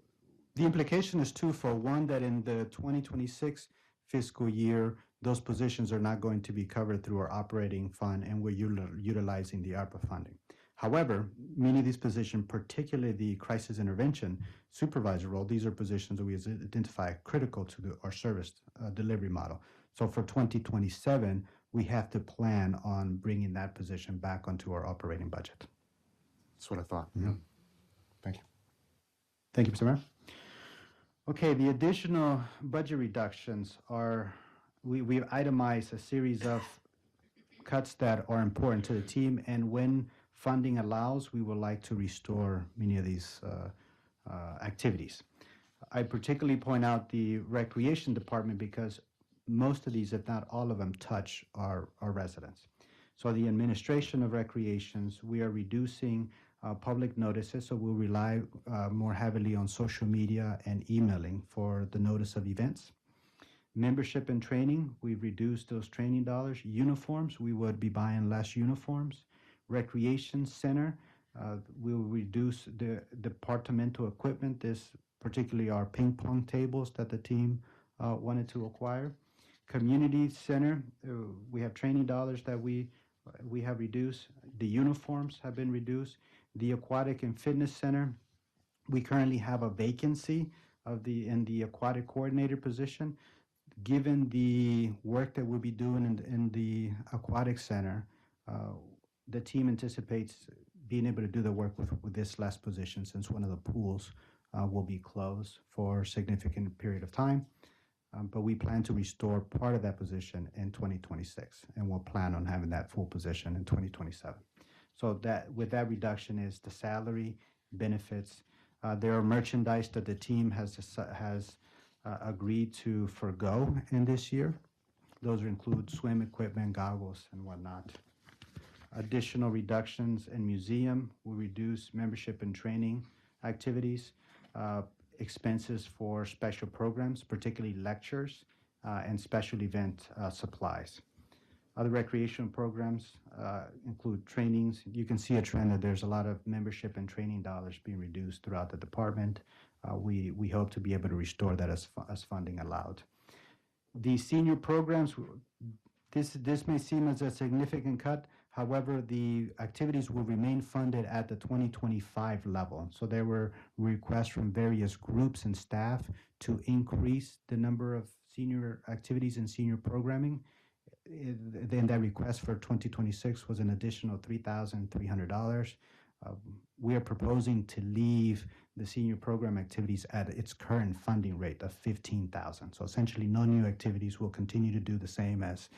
The implication is twofold. One, that in the 2026 fiscal year, those positions are not going to be covered through our operating fund, and we're utilizing the ARPA funding. However, many of these positions, particularly the crisis intervention supervisor role, these are positions that we identify critical to our service delivery model. So for 2027, we have to plan on bringing that position back onto our operating budget. that's what I thought. Yeah. Thank you. Thank you, Mr. Mayor. Okay, the additional budget reductions are, we've itemized a series of cuts that are important to the team, and when funding allows, we would like to restore many of these activities. I particularly point out the recreation department because most of these, if not all of them, touch our residents. So the administration of recreations, we are reducing public notices, so we'll rely more heavily on social media and emailing for the notice of events. Membership and training, we've reduced those training dollars. Uniforms, we would be buying less uniforms. Recreation center, we'll reduce the departmental equipment, this particularly our ping pong tables that the team wanted to acquire. Community center, we have training dollars that we have reduced. The uniforms have been reduced. The aquatic and fitness center, we currently have a vacancy in the aquatic coordinator position. Given the work that we'll be doing in the aquatic center, the team anticipates being able to do the work with this last position, since one of the pools will be closed for a significant period of time. But we plan to restore part of that position in 2026, and we'll plan on having that full position in 2027. So that with that reduction is the salary, benefits. There are merchandise that the team has agreed to forgo in this year. Those include swim equipment, goggles, and whatnot. Additional reductions in museum will reduce membership and training activities, expenses for special programs, particularly lectures, and special event supplies. Other recreational programs include trainings. You can see a trend that there's a lot of membership and training dollars being reduced throughout the department. We hope to be able to restore that as funding allowed. The senior programs, this may seem as a significant cut. However, the activities will remain funded at the 2025 level. So there were requests from various groups and staff to increase the number of senior activities and senior programming. Then that request for 2026 was an additional $3,300. We are proposing to leave the senior program activities at its current funding rate of $15,000. So essentially, no new activities. Will continue to do the same as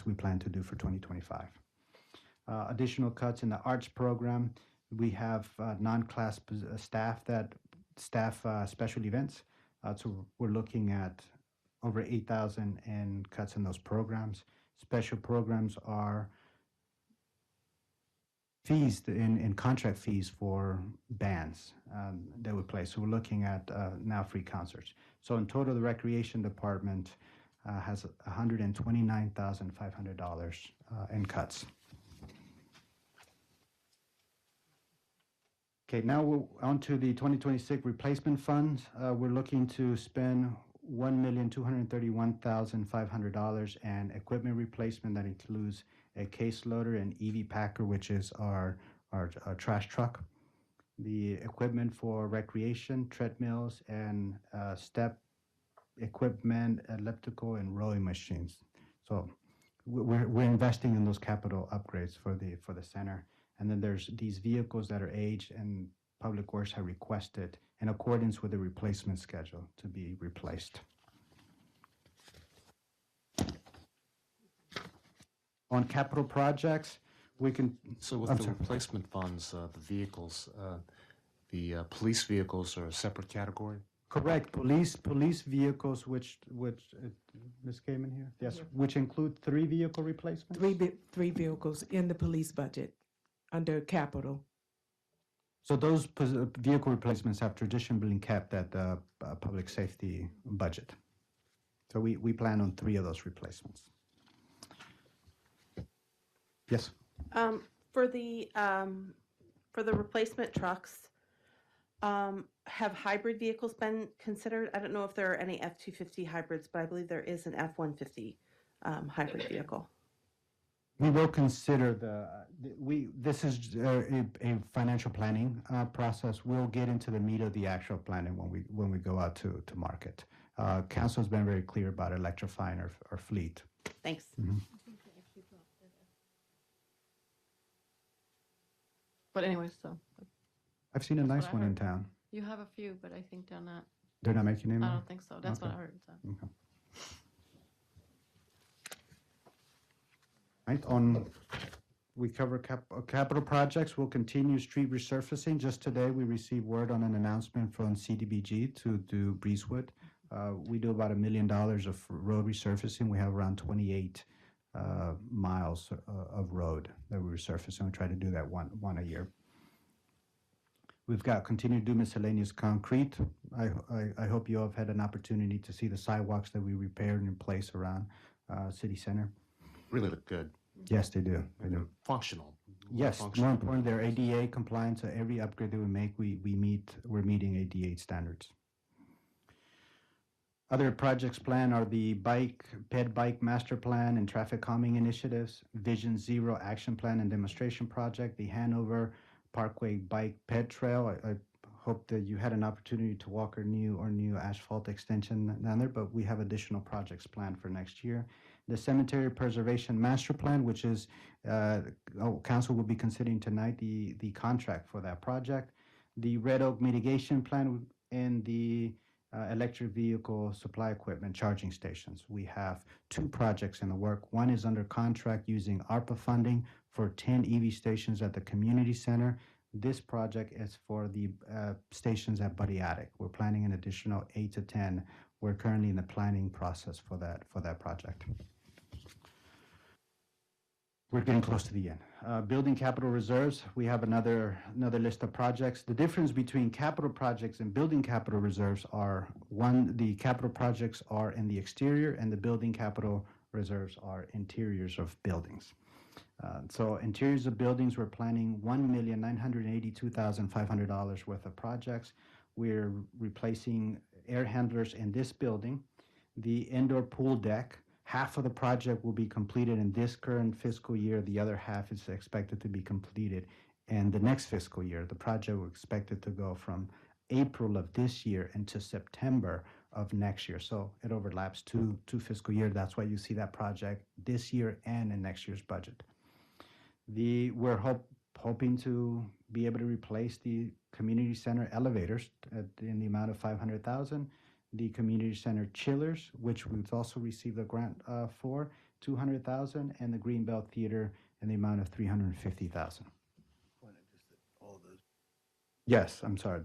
we plan to do for 2025. Additional cuts in the arts program. We have non-class staff special events. So we're looking at over 8,000 in cuts in those programs. Special programs are fees in contract fees for bands that we play. So we're looking at now free concerts. So in total, the recreation department has $129,500 in cuts. Okay, now we're on to the 2026 replacement funds. We're looking to spend $1,231,500 and equipment replacement that includes a case loader and EV packer, which is our trash truck. The equipment for recreation, treadmills, and step equipment, elliptical, and rowing machines. So we're investing in those capital upgrades for the center. And then there's these vehicles that are aged, and Public Works have requested in accordance with the replacement schedule to be replaced. On capital projects, we can. So with the replacement funds, the vehicles, the police vehicles are a separate category? Correct. Police vehicles, which Ms. Kamen here? Yes, which include 3 vehicle replacements? Three vehicles in the police budget under capital. So those vehicle replacements have traditionally been kept at the public safety budget. So we plan on 3 of those replacements. Yes. For the replacement trucks, Have hybrid vehicles been considered? I don't know if there are any F-250 hybrids, but I believe there is an F-150 hybrid vehicle. We will consider this is a financial planning process. We'll get into the meat of the actual planning when we go out to market. Council's been very clear about electrifying our fleet. Thanks. But anyways, so I've seen a That's what nice I one in heard. town. you have a few, but I think they're not. They're not making any I more? don't think so. That's what I Okay. heard. So. Okay. Right, we cover capital projects. We'll continue street resurfacing. Just today, we received word on an announcement from CDBG to do Breezewood. We do about $1 million of road resurfacing. We have around 28 miles of road that we resurface, and we try to do that one a year. We've got continued to do miscellaneous concrete. I hope you all have had an opportunity to see the sidewalks that we repaired and placed around City Center. Really look good. Yes, they do. They do. Functional. Yes, Functional. more important, they're ADA compliant, so every upgrade that we make, we're meeting ADA standards. Other projects planned are the ped bike master plan and traffic calming initiatives, Vision Zero action plan and demonstration project, the Hanover Parkway bike ped trail. I hope that you had an opportunity to walk our new asphalt extension down there, but we have additional projects planned for next year. The cemetery preservation master plan, which is council will be considering tonight the contract for that project, the Red Oak mitigation plan, and the electric vehicle supply equipment charging stations. We have 2 projects in the work. One is under contract using ARPA funding for 10 EV stations at the community center. This project is for the stations at Buddy Attic. We're planning an additional 8 to 10. We're currently in the planning process for that project. We're getting close to the end. Building capital reserves, we have another list of projects. The difference between capital projects and building capital reserves are, one, the capital projects are in the exterior and the building capital reserves are interiors of buildings. So interiors of buildings, we're planning $1,982,500 worth of projects. We're replacing air handlers in this building, the indoor pool deck. Half of the project will be completed in this current fiscal year. The other half is expected to be completed in the next fiscal year. The project was expected to go from April of this year into September of next year. So it overlaps two fiscal years. That's why you see that project this year and in next year's budget. We're hoping to be able to replace the community center elevators in the amount of $500,000. The community center chillers, which we've also received a grant for, $200,000, and the Greenbelt Theater in the amount of $350,000. Yes, I'm sorry.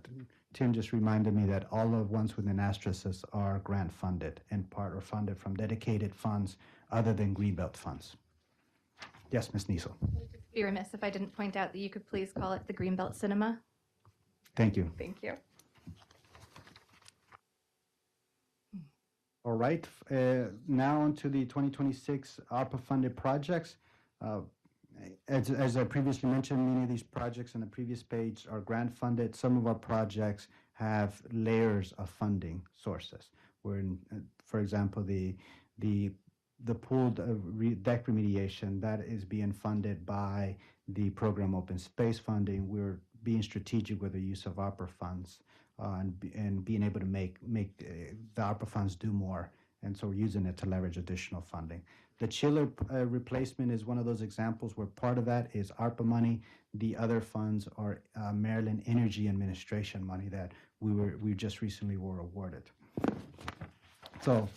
Tim just reminded me that all of ones within asterisks are grant funded, in part or funded from dedicated funds other than Greenbelt funds. Yes, Ms. Niesel. Be remiss if I didn't point out that you could please call it the Greenbelt Cinema. Thank you. Thank you. All right, now on to the 2026 ARPA-funded projects. As I previously mentioned, many of these projects on the previous page are grant-funded. Some of our projects have layers of funding sources. For example, the pool deck remediation, that is being funded by the program Open Space funding. We're being strategic with the use of ARPA funds. And being able to make the ARPA funds do more. And so we're using it to leverage additional funding. The chiller replacement is one of those examples where part of that is ARPA money. The other funds are Maryland Energy Administration money that we just recently were awarded. So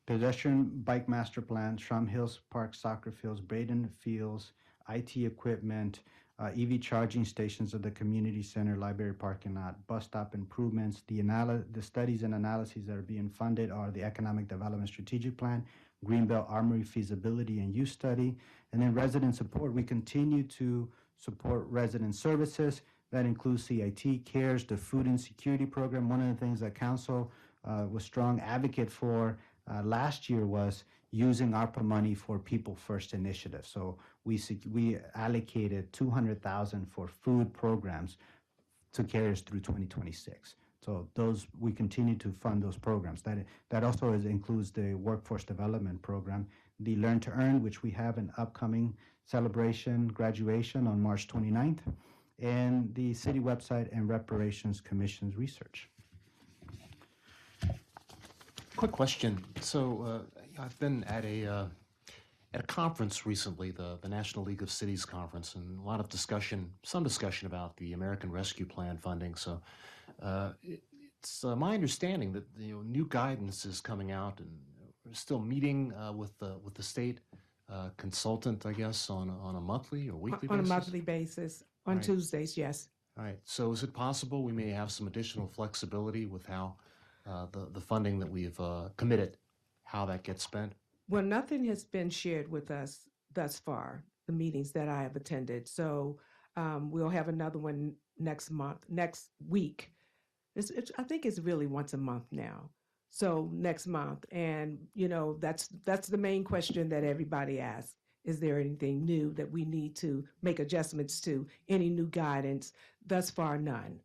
pedestrian bike master plan, Shrum Hills Park soccer fields, Braden Fields, IT equipment, EV charging stations at the community center, library parking lot, bus stop improvements. The studies and analyses that are being funded are the Economic Development Strategic Plan, Greenbelt Armory Feasibility and Use Study, and then resident support. We continue to support resident services. That includes CIT, CARES, the Food Insecurity Program. One of the things that Council was strong advocate for last year was using ARPA money for People First initiatives. So we allocated $200,000 for food programs to carry us through 2026. So those, we continue to fund those programs. That also includes the workforce development program, the Learn to Earn, which we have an upcoming celebration graduation on March 29th, and the city website and reparations commission's research. Quick question. So I've been at a conference recently, the National League of Cities conference, and a lot of discussion, some discussion about the American Rescue Plan funding. So it's my understanding that new guidance is coming out, and we're still meeting with the state consultant, I guess, on a monthly or weekly On basis. a monthly basis, on Right. Tuesdays, yes. All right. So is it possible we may have some additional flexibility with how the funding that we've committed, how that gets spent? Well, nothing has been shared with us thus far, the meetings that I have attended. So we'll have another one next week. I think it's really once a month now. So next month, and that's the main question that everybody asks. Is there anything new that we need to make adjustments to? Any new guidance? Thus far, none.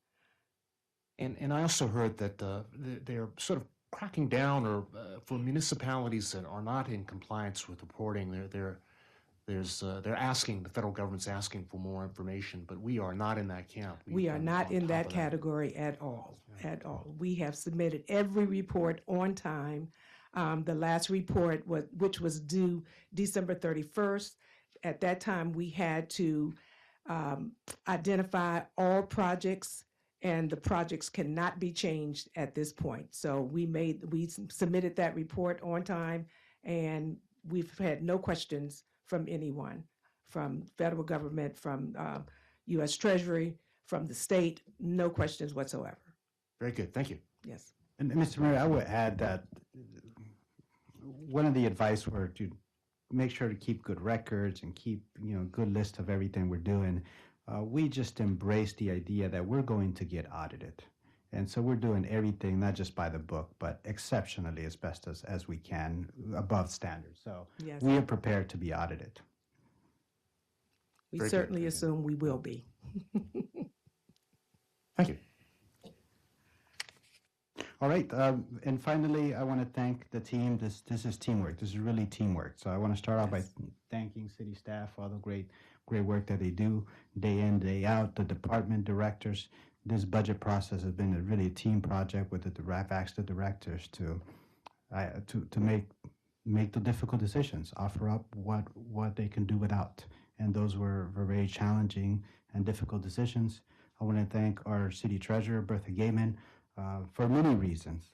And I also heard that they're sort of cracking down, or for municipalities that are not in compliance with reporting, they're asking, the federal government's asking for more information, but we are not in that camp. We are not in that category at all, at all. We have submitted every report on time. The last report, which was due December 31st, at that time we had to identify all projects, and the projects cannot be changed at this point. So we submitted that report on time, and we've had no questions from anyone, from federal government, from U.S. Treasury, from the state, no questions whatsoever. Very good. Thank you. Yes. And Mr. Mayor, I would add that one of the advice were to make sure to keep good records and keep good list of everything we're doing. We just embrace the idea that we're going to get audited. And so we're doing everything, not just by the book, but exceptionally as best as we can, above standards. So Yes. we are prepared to be audited. We Very good. certainly assume we will be. Thank you. All right, and finally, I want to thank the team. This is teamwork. This is really teamwork. So I want to start off by thanking city staff for all the great work that they do day in, day out, the department directors. This budget process has been really a team project with I've asked the directors to make the difficult decisions, offer up what they can do without. And those were very challenging and difficult decisions. I want to thank our city treasurer, Bertha Gaiman, for many reasons,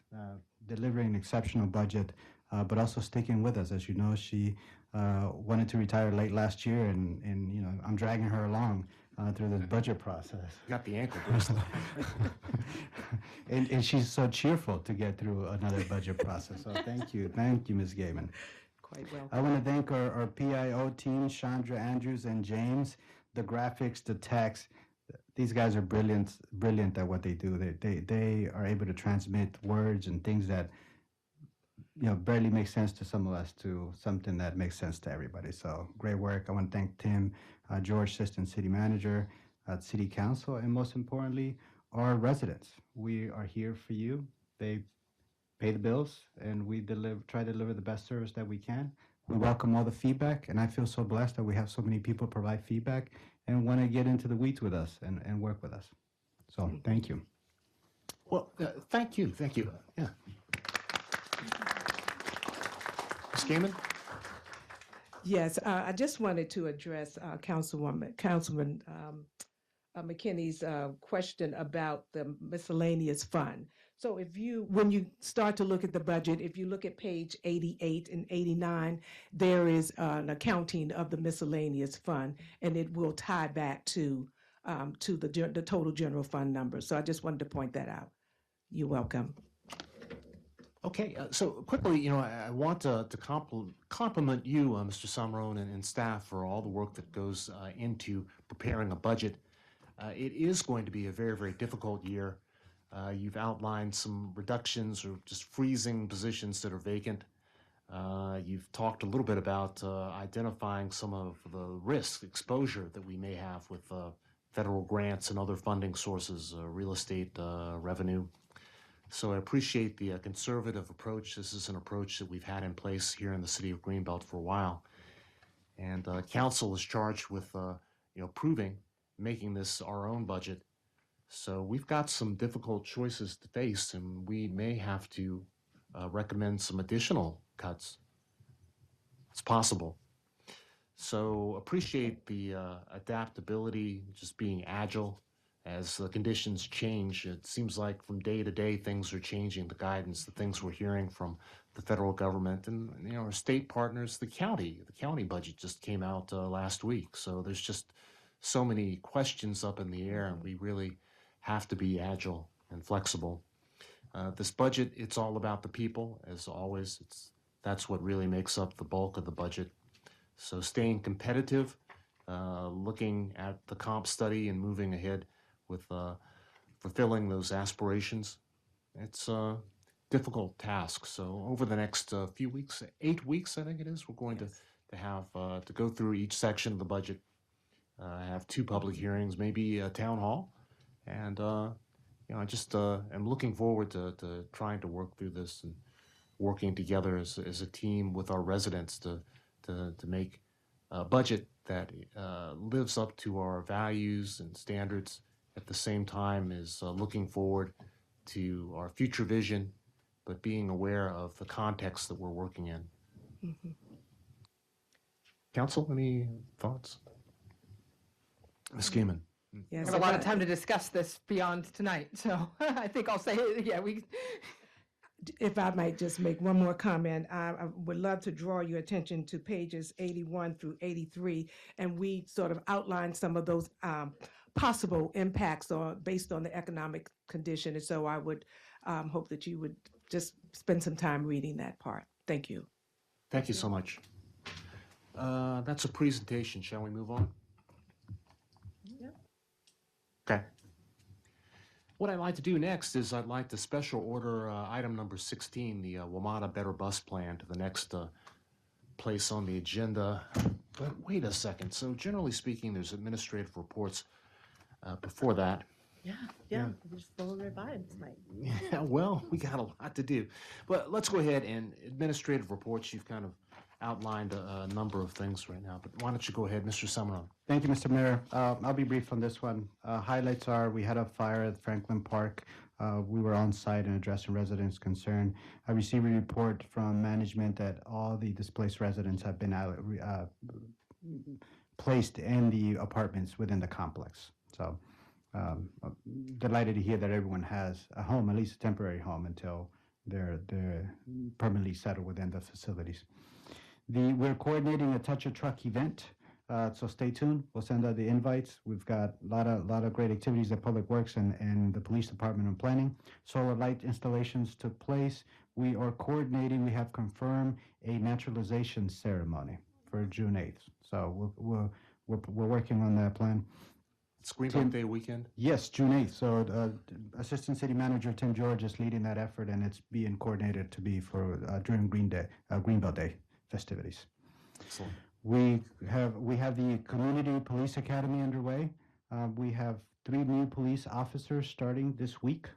delivering an exceptional budget, but also sticking with us. As you know, she wanted to retire late last year, and I'm dragging her along through this budget process. Got the ankle bracelet. and she's so cheerful to get through another budget process. So thank you, Ms. Gaiman. Quite well. I want to thank our PIO team, Chandra, Andrews, and James, the graphics, the text. These guys are brilliant at what they do. They are able to transmit words and things that barely make sense to some of us to something that makes sense to everybody. So great work. I want to thank Tim, George, Assistant City Manager, City Council, and most importantly, our residents. We are here for you. They pay the bills, and we try to deliver the best service that we can. We welcome all the feedback, and I feel so blessed that we have so many people provide feedback and want to get into the weeds with us and work with us. So thank you. Well, thank you. Yeah. Ms. Gaiman? Yes, I just wanted to address Councilman McKinney's question about the miscellaneous fund. So when you start to look at the budget, if you look at page 88 and 89, there is an accounting of the miscellaneous fund, and it will tie back to the total general fund number. So I just wanted to point that out. You're welcome. Okay, so quickly, I want to compliment you, Mr. Summerone, and staff for all the work that goes into preparing a budget. It is going to be a very, very difficult year. You've outlined some reductions or just freezing positions that are vacant. You've talked a little bit about identifying some of the risk exposure that we may have with federal grants and other funding sources, real estate revenue. So I appreciate the conservative approach. This is an approach that we've had in place here in the city of Greenbelt for a while. And council is charged with proving, making this our own budget. So we've got some difficult choices to face, and we may have to recommend some additional cuts. It's possible. So appreciate the adaptability, just being agile as the conditions change. It seems like from day to day things are changing, the guidance, the things we're hearing from the federal government and our state partners, the county budget just came out last week. So there's just so many questions up in the air, and we really have to be agile and flexible. This budget, it's all about the people, as always. That's what really makes up the bulk of the budget. So staying competitive, looking at the comp study and moving ahead with fulfilling those aspirations. It's a difficult task. So over the next few weeks, 8 weeks, I think it is, we're going to have to go through each section of the budget, have 2 public hearings, maybe a town hall. And, I just am looking forward to trying to work through this and working together as a team with our residents to make a budget that lives up to our values and standards, at the same time as looking forward to our future vision, but being aware of the context that we're working in. Mm-hmm. Council, any thoughts? Ms. Gaiman. We Yes, have a lot of time to discuss this beyond tonight, so I think I'll say, if I might just make one more comment, I would love to draw your attention to pages 81 through 83, and we sort of outline some of those possible impacts based on the economic condition. And so I would hope that you would just spend some time reading that part. Thank you. Thank you so much. That's a presentation. Shall we move on? Okay. What I'd like to do next is I'd like to special order item number 16, the WMATA Better Bus Plan, to the next place on the agenda. But wait a second. So generally speaking, there's administrative reports before that. Yeah, we're just flowing right by them tonight. Yeah, well, we got a lot to do. But let's go ahead and administrative reports. You've kind of outlined a number of things right now, but why don't you go ahead, Mr. Summerall? Thank you, Mr. Mayor. I'll be brief on this one. Highlights are we had a fire at Franklin Park. We were on site and addressing residents' concern. I received a report from management that all the displaced residents have been placed in the apartments within the complex. So delighted to hear that everyone has a home, at least a temporary home, until they're permanently settled within the facilities. We're coordinating a Touch a Truck event, so stay tuned. We'll send out the invites. We've got a lot of great activities at Public Works and the Police Department and Planning. Solar light installations took place. We are coordinating. We have confirmed a naturalization ceremony for June 8th. So we're working on that plan. It's Greenbelt Day weekend? Yes, June 8th. So Assistant City Manager Tim George is leading that effort, and it's being coordinated to be for during Greenbelt Day festivities. Excellent. We have the Community Police Academy underway. We have 3 new police officers starting this week.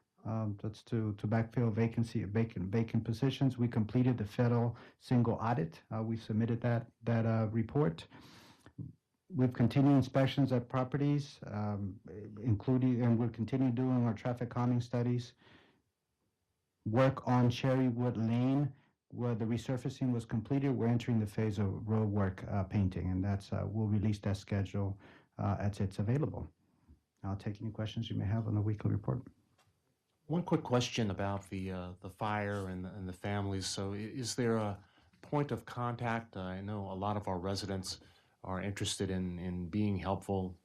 That's to backfill vacant positions. We completed the federal single audit. We submitted that report. We've continued inspections at properties, including, and we're continuing doing our traffic calming studies. Work on Cherrywood Lane, where the resurfacing was completed. We're entering the phase of road work painting, and that's we'll release that schedule as it's available. I'll take any questions you may have on the weekly report. One quick question about the fire and the families. So is there a point of contact? I know a lot of our residents are interested in being helpful.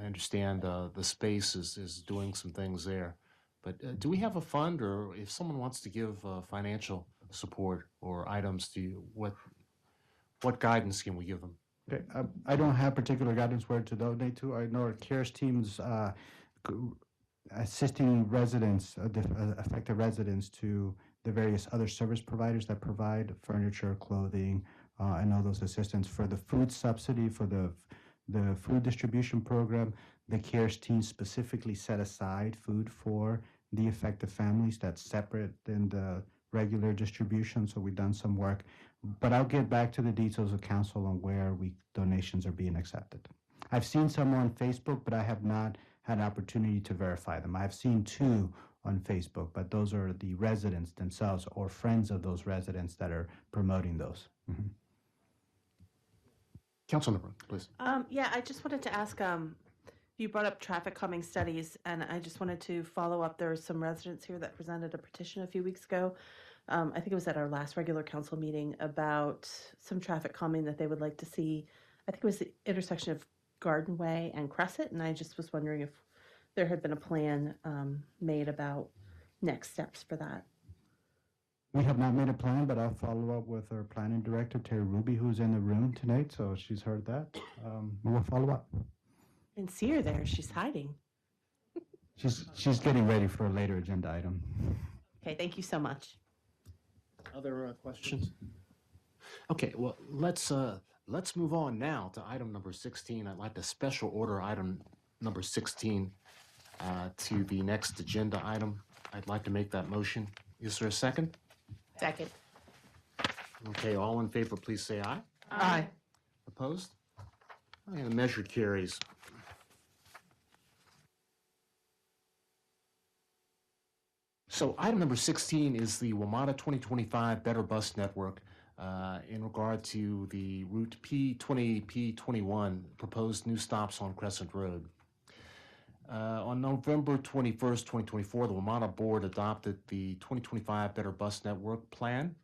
I understand the space is doing some things there. But do we have a fund, or if someone wants to give financial support or items to you, what guidance can we give them? Okay. I don't have particular guidance where to donate to. I know our CARES teams assisting residents, affected residents, to the various other service providers that provide furniture, clothing, and all those assistance. For the food subsidy, for the the food distribution program, the CARES team specifically set aside food for the affected families. That's separate than the regular distribution, so we've done some work. But I'll get back to the details of council on where donations are being accepted. I've seen some on Facebook, but I have not had an opportunity to verify them. I've seen two on Facebook, but those are the residents themselves or friends of those residents that are promoting those. Mhm. Councilmember, please. Yeah, I just wanted to ask, you brought up traffic calming studies, and I just wanted to follow up. There were some residents here that presented a petition a few weeks ago. I think it was at our last regular council meeting about some traffic calming that they would like to see. I think it was the intersection of Garden Way and Crescent, and I just was wondering if there had been a plan made about next steps for that. We have not made a plan, but I'll follow up with our planning director, Terry Ruby, who's in the room tonight, so she's heard that. We'll follow up. I didn't see her there. She's hiding. She's getting ready for a later agenda item. Okay, thank you so much. Other questions? Okay, well, let's move on now to item number 16. I'd like to special order item number 16 to the next agenda item. I'd like to make that motion. Is there a second? Second. Okay, all in favor, please say aye. Aye. Opposed? Okay, the measure carries. So item number 16 is the WMATA 2025 Better Bus Network in regard to the Route P20, P21 proposed new stops on Crescent Road. On November 21st, 2024, the WMATA board adopted the 2025 Better Bus Network plan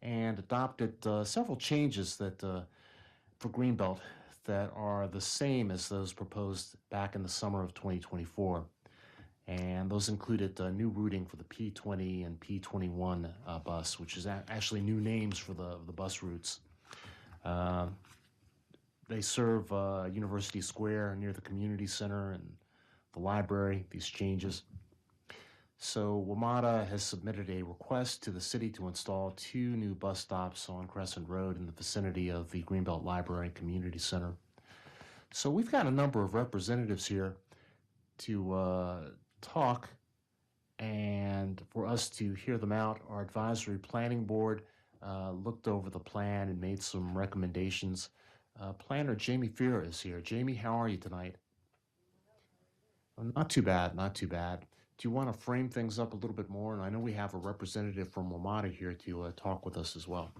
and adopted several changes that for Greenbelt that are the same as those proposed back in the summer of 2024. And those included new routing for the P20 and P21 bus, which is actually new names for the bus routes. They serve University Square near the community center and the library, these changes. So WMATA has submitted a request to the city to install 2 new bus stops on Crescent Road in the vicinity of the Greenbelt Library and Community Center. So we've got a number of representatives here to talk and for us to hear them out. Our advisory planning board looked over the plan and made some recommendations. Planner Jamie Fear is here. Jamie, how are you tonight? Not too bad, not too bad. Do you want to frame things up a little bit more? And I know we have a representative from WMATA here to talk with us as well.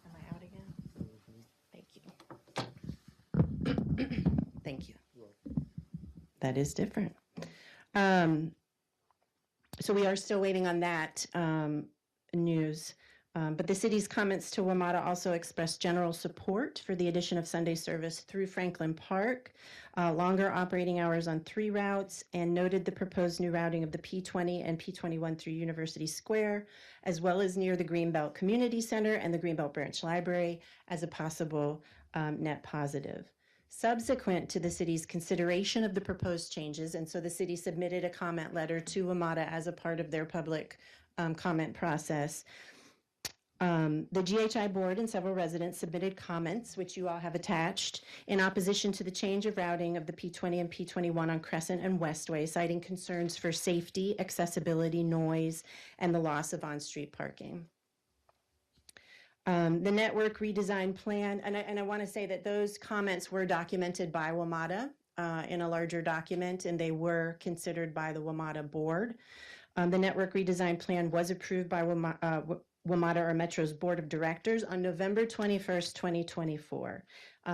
Am I out again? Thank you. Thank you. That is different. So we are still waiting on that news. But the city's comments to WMATA also expressed general support for the addition of Sunday service through Franklin Park, longer operating hours on 3 routes, and noted the proposed new routing of the P20 and P21 through University Square, as well as near the Greenbelt Community Center and the Greenbelt Branch Library as a possible net positive. Subsequent to the city's consideration of the proposed changes, and so the city submitted a comment letter to WMATA as a part of their public comment process. The GHI board and several residents submitted comments, which you all have attached, in opposition to the change of routing of the P20 and P21 on Crescent and Westway, citing concerns for safety, accessibility, noise, and the loss of on-street parking. The network redesign plan, and I want to say that those comments were documented by WMATA in a larger document, and they were considered by the WMATA board. The network redesign plan was approved by WMATA or Metro's Board of Directors on November 21st, 2024.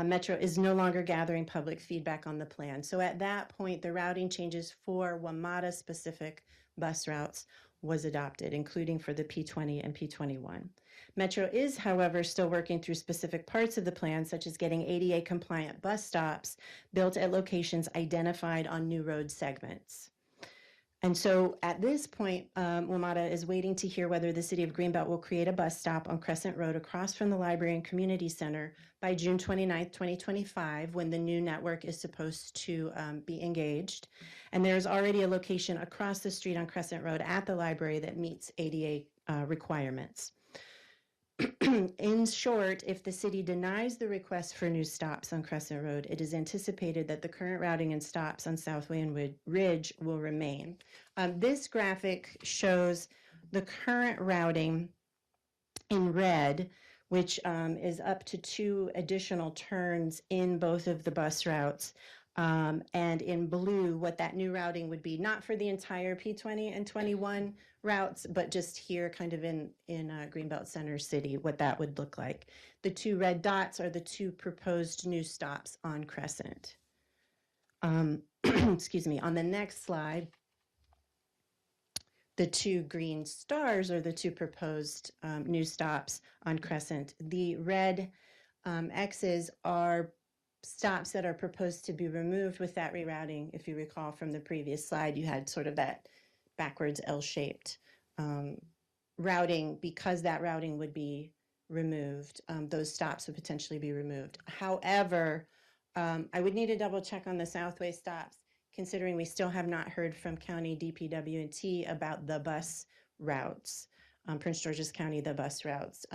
Metro is no longer gathering public feedback on the plan. So at that point, the routing changes for WMATA specific bus routes was adopted, including for the P20 and P21. Metro is, however, still working through specific parts of the plan, such as getting ADA compliant bus stops built at locations identified on new road segments. And so at this point, WMATA is waiting to hear whether the city of Greenbelt will create a bus stop on Crescent Road across from the library and community center by June 29th, 2025, when the new network is supposed to be engaged. And there's already a location across the street on Crescent Road at the library that meets ADA requirements. In short, if the city denies the request for new stops on Crescent Road, it is anticipated that the current routing and stops on Southway and Ridge will remain. This graphic shows the current routing in red, which is up to 2 additional turns in both of the bus routes. And in blue, what that new routing would be, not for the entire P20 and 21 routes, but just here kind of in Greenbelt Center City, what that would look like. The 2 red dots are the 2 proposed new stops on Crescent. Excuse me, on the next slide, the 2 green stars are the 2 proposed new stops on Crescent. The red X's are stops that are proposed to be removed with that rerouting. If you recall from the previous slide, you had sort of that backwards L-shaped routing. Because that routing would be removed, those stops would potentially be removed. However, I would need to double check on the Southway stops, considering we still have not heard from County DPW&T about the bus routes, Prince George's County, the bus routes,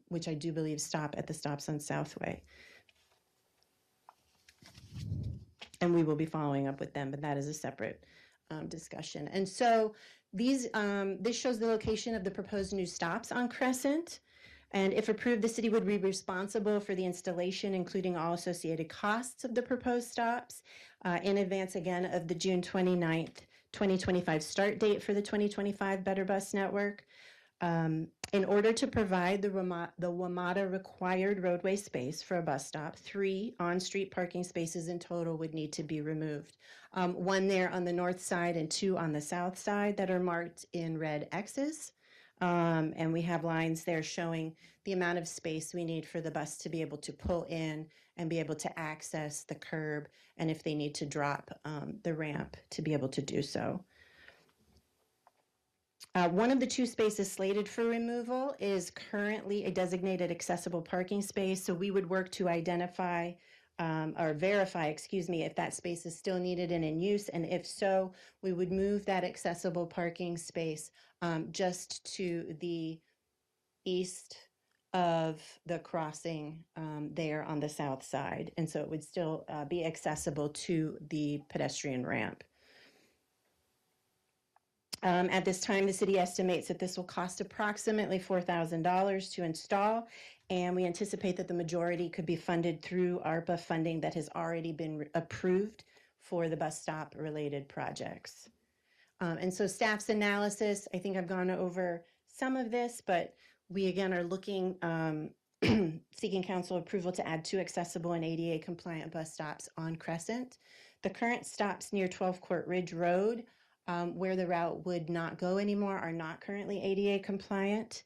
which I do believe stop at the stops on Southway. And we will be following up with them, but that is a separate discussion. And so this shows the location of the proposed new stops on Crescent. And if approved, the city would be responsible for the installation, including all associated costs of the proposed stops, in advance again of the June 29th, 2025 start date for the 2025 Better Bus Network. In order to provide the WMATA required roadway space for a bus stop, 3 on-street parking spaces in total would need to be removed. 1 there on the north side and 2 on the south side that are marked in red X's. And we have lines there showing the amount of space we need for the bus to be able to pull in and be able to access the curb, and if they need to drop the ramp to be able to do so. One of the 2 spaces slated for removal is currently a designated accessible parking space, so we would work to identify or verify, excuse me, if that space is still needed and in use, and if so, we would move that accessible parking space just to the east of the crossing there on the south side, and so it would still be accessible to the pedestrian ramp. At this time, the city estimates that this will cost approximately $4,000 to install, and we anticipate that the majority could be funded through ARPA funding that has already been approved for the bus stop related projects. And so staff's analysis, I think I've gone over some of this, but we again are looking, seeking council approval to add 2 accessible and ADA compliant bus stops on Crescent. The current stops near 12 Court Ridge Road, where the route would not go anymore, are not currently ADA compliant.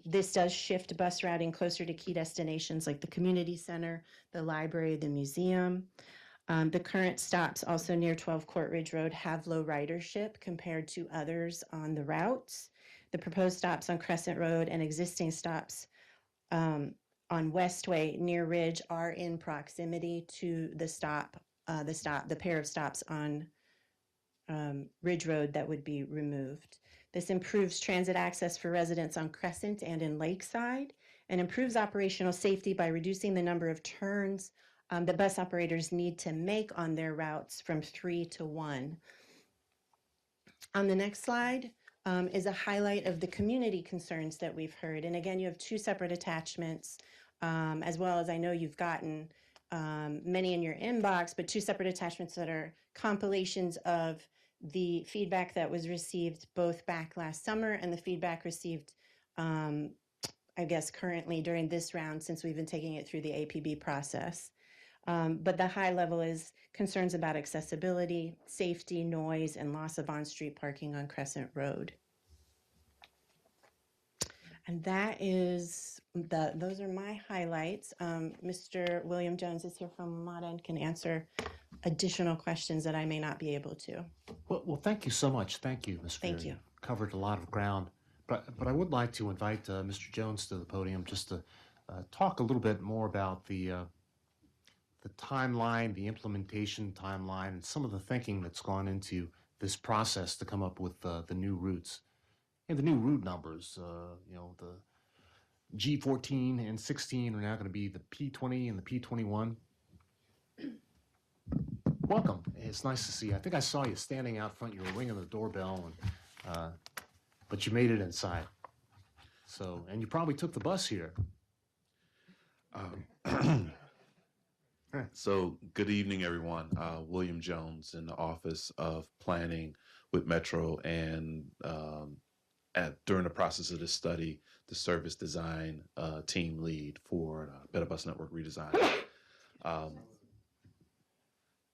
This does shift bus routing closer to key destinations like the community center, the library, the museum. The current stops also near 12 Court Ridge Road have low ridership compared to others on the routes. The proposed stops on Crescent Road and existing stops on Westway near Ridge are in proximity to the pair of stops on Ridge Road that would be removed. This improves transit access for residents on Crescent and in Lakeside, and improves operational safety by reducing the number of turns that bus operators need to make on their routes from 3 to 1. On the next slide is a highlight of the community concerns that we've heard. And again, you have 2 separate attachments, as well as I know you've gotten many in your inbox, but 2 separate attachments that are compilations of the feedback that was received both back last summer and the feedback received, I guess, currently during this round since we've been taking it through the APB process. But the high level is concerns about accessibility, safety, noise, and loss of on-street parking on Crescent Road. And those are my highlights. Mr. William Jones is here from MATA and can answer additional questions that I may not be able to. Well, thank you so much. Thank you, Ms. Thank Fear. you. Covered a lot of ground. But I would like to invite Mr. Jones to the podium just to talk a little bit more about the timeline, the implementation timeline, and some of the thinking that's gone into this process to come up with the new routes. And the new route numbers, the G14 and 16 are now going to be the P20 and the P21. Welcome. It's nice to see you. I think I saw you standing out front. You were ringing the doorbell, but you made it inside. So, and you probably took the bus here. So, good evening, everyone. William Jones in the Office of Planning with Metro, and during the process of this study, the service design team lead for Better Bus Network redesign.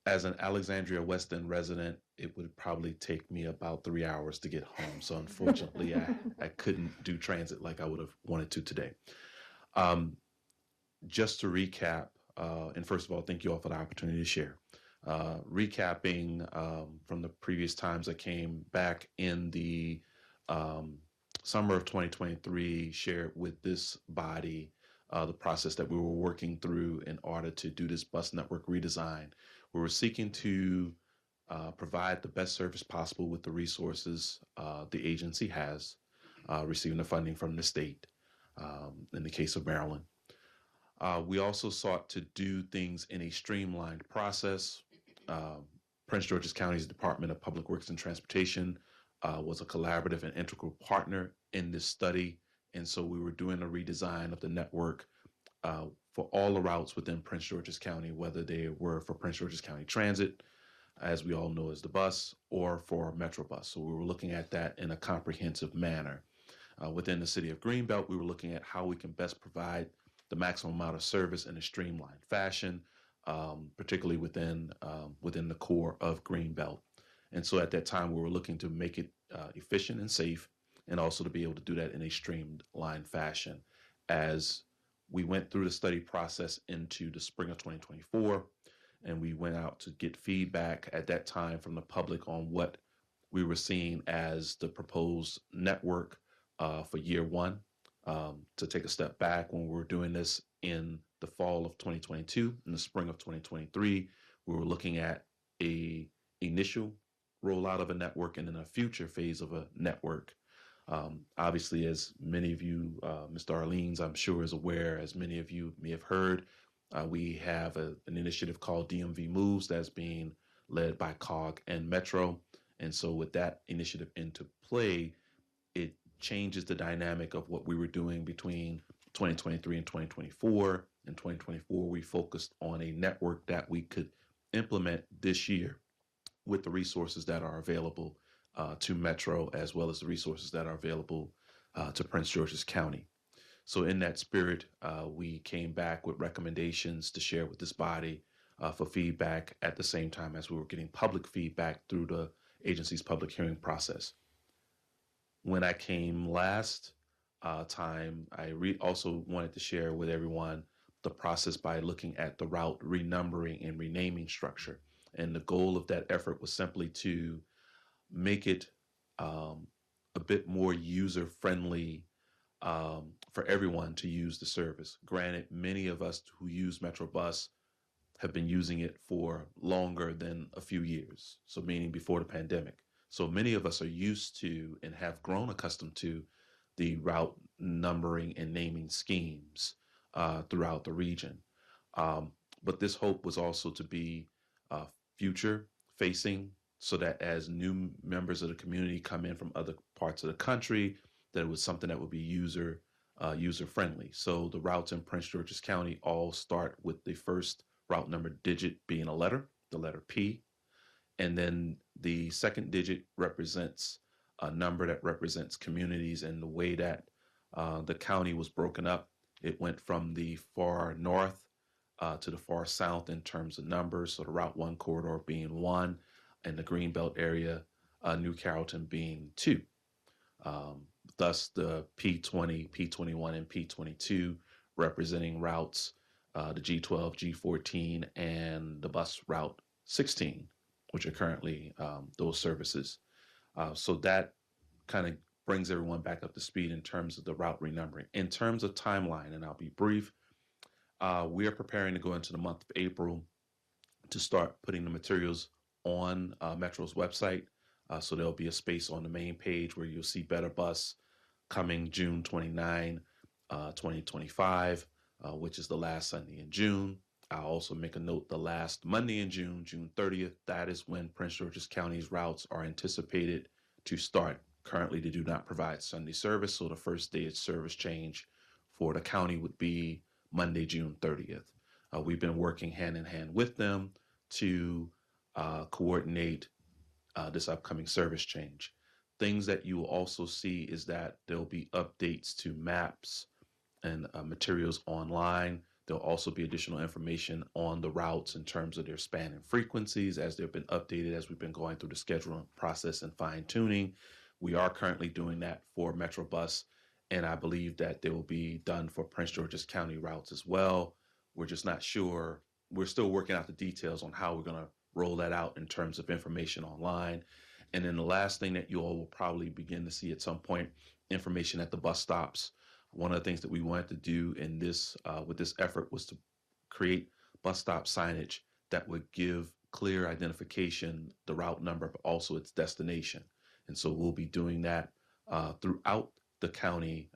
As an Alexandria West End resident, it would probably take me about 3 hours to get home. So unfortunately, I couldn't do transit like I would have wanted to today. Just to recap, and first of all, thank you all for the opportunity to share. Recapping from the previous times I came back in the summer of 2023, shared with this body the process that we were working through in order to do this bus network redesign. We were seeking to provide the best service possible with the resources the agency has, receiving the funding from the state, in the case of Maryland. We also sought to do things in a streamlined process. Prince George's County's Department of Public Works and Transportation was a collaborative and integral partner in this study. And so we were doing a redesign of the network for all the routes within Prince George's County, whether they were for Prince George's County Transit, as we all know as the bus, or for Metrobus. So we were looking at that in a comprehensive manner. Within the city of Greenbelt, we were looking at how we can best provide the maximum amount of service in a streamlined fashion, particularly within the core of Greenbelt. And so at that time, we were looking to make it efficient and safe, and also to be able to do that in a streamlined fashion. As we went through the study process into the spring of 2024, and we went out to get feedback at that time from the public on what we were seeing as the proposed network for year one. To take a step back, when we were doing this in the fall of 2022, in the spring of 2023, we were looking at a initial rollout of a network and then a future phase of a network. Obviously, as many of you, Mr. Arlene's, I'm sure, is aware, as many of you may have heard, we have an initiative called DMV Moves that's being led by COG and Metro. And so with that initiative into play, it changes the dynamic of what we were doing between 2023 and 2024. In 2024, we focused on a network that we could implement this year with the resources that are available to Metro, as well as the resources that are available to Prince George's County. So in that spirit, we came back with recommendations to share with this body for feedback at the same time as we were getting public feedback through the agency's public hearing process. When I came last time, I also wanted to share with everyone the process by looking at the route renumbering and renaming structure. And the goal of that effort was simply to make it a bit more user-friendly for everyone to use the service. Granted, many of us who use Metrobus have been using it for longer than a few years, so meaning before the pandemic. So many of us are used to and have grown accustomed to the route numbering and naming schemes throughout the region. But this hope was also to be future facing, so that as new members of the community come in from other parts of the country, that it was something that would be user friendly. So the routes in Prince George's County all start with the first route number digit being a letter, the letter P, and then The second digit represents a number that represents communities, and the way that the county was broken up, it went from the far north to the far south in terms of numbers. So the Route 1 corridor being 1, and the Greenbelt area, New Carrollton being 2. Thus, the P20, P21, and P22 representing routes, the G12, G14, and the bus route 16, which are currently those services. So that kind of brings everyone back up to speed in terms of the route renumbering. In terms of timeline, and I'll be brief, we are preparing to go into the month of April to start putting the materials on Metro's website. So there'll be a space on the main page where you'll see Better Bus coming June 29, 2025, which is the last Sunday in June. I'll also make a note the last Monday in June, June 30th, that is when Prince George's County's routes are anticipated to start. Currently, they do not provide Sunday service, so the first day of service change for the county would be Monday, June 30th. We've been working hand in hand with them to coordinate this upcoming service change. Things that you will also see is that there'll be updates to maps and materials online. There'll also be additional information on the routes in terms of their span and frequencies as they've been updated as we've been going through the scheduling process and fine tuning. We are currently doing that for Metrobus, and I believe that they will be done for Prince George's County routes as well. We're just not sure. We're still working out the details on how we're going to roll that out in terms of information online. And then the last thing that you all will probably begin to see at some point, information at the bus stops. One of the things that we wanted to do in this with this effort was to create bus stop signage that would give clear identification, the route number, but also its destination. And so we'll be doing that throughout the county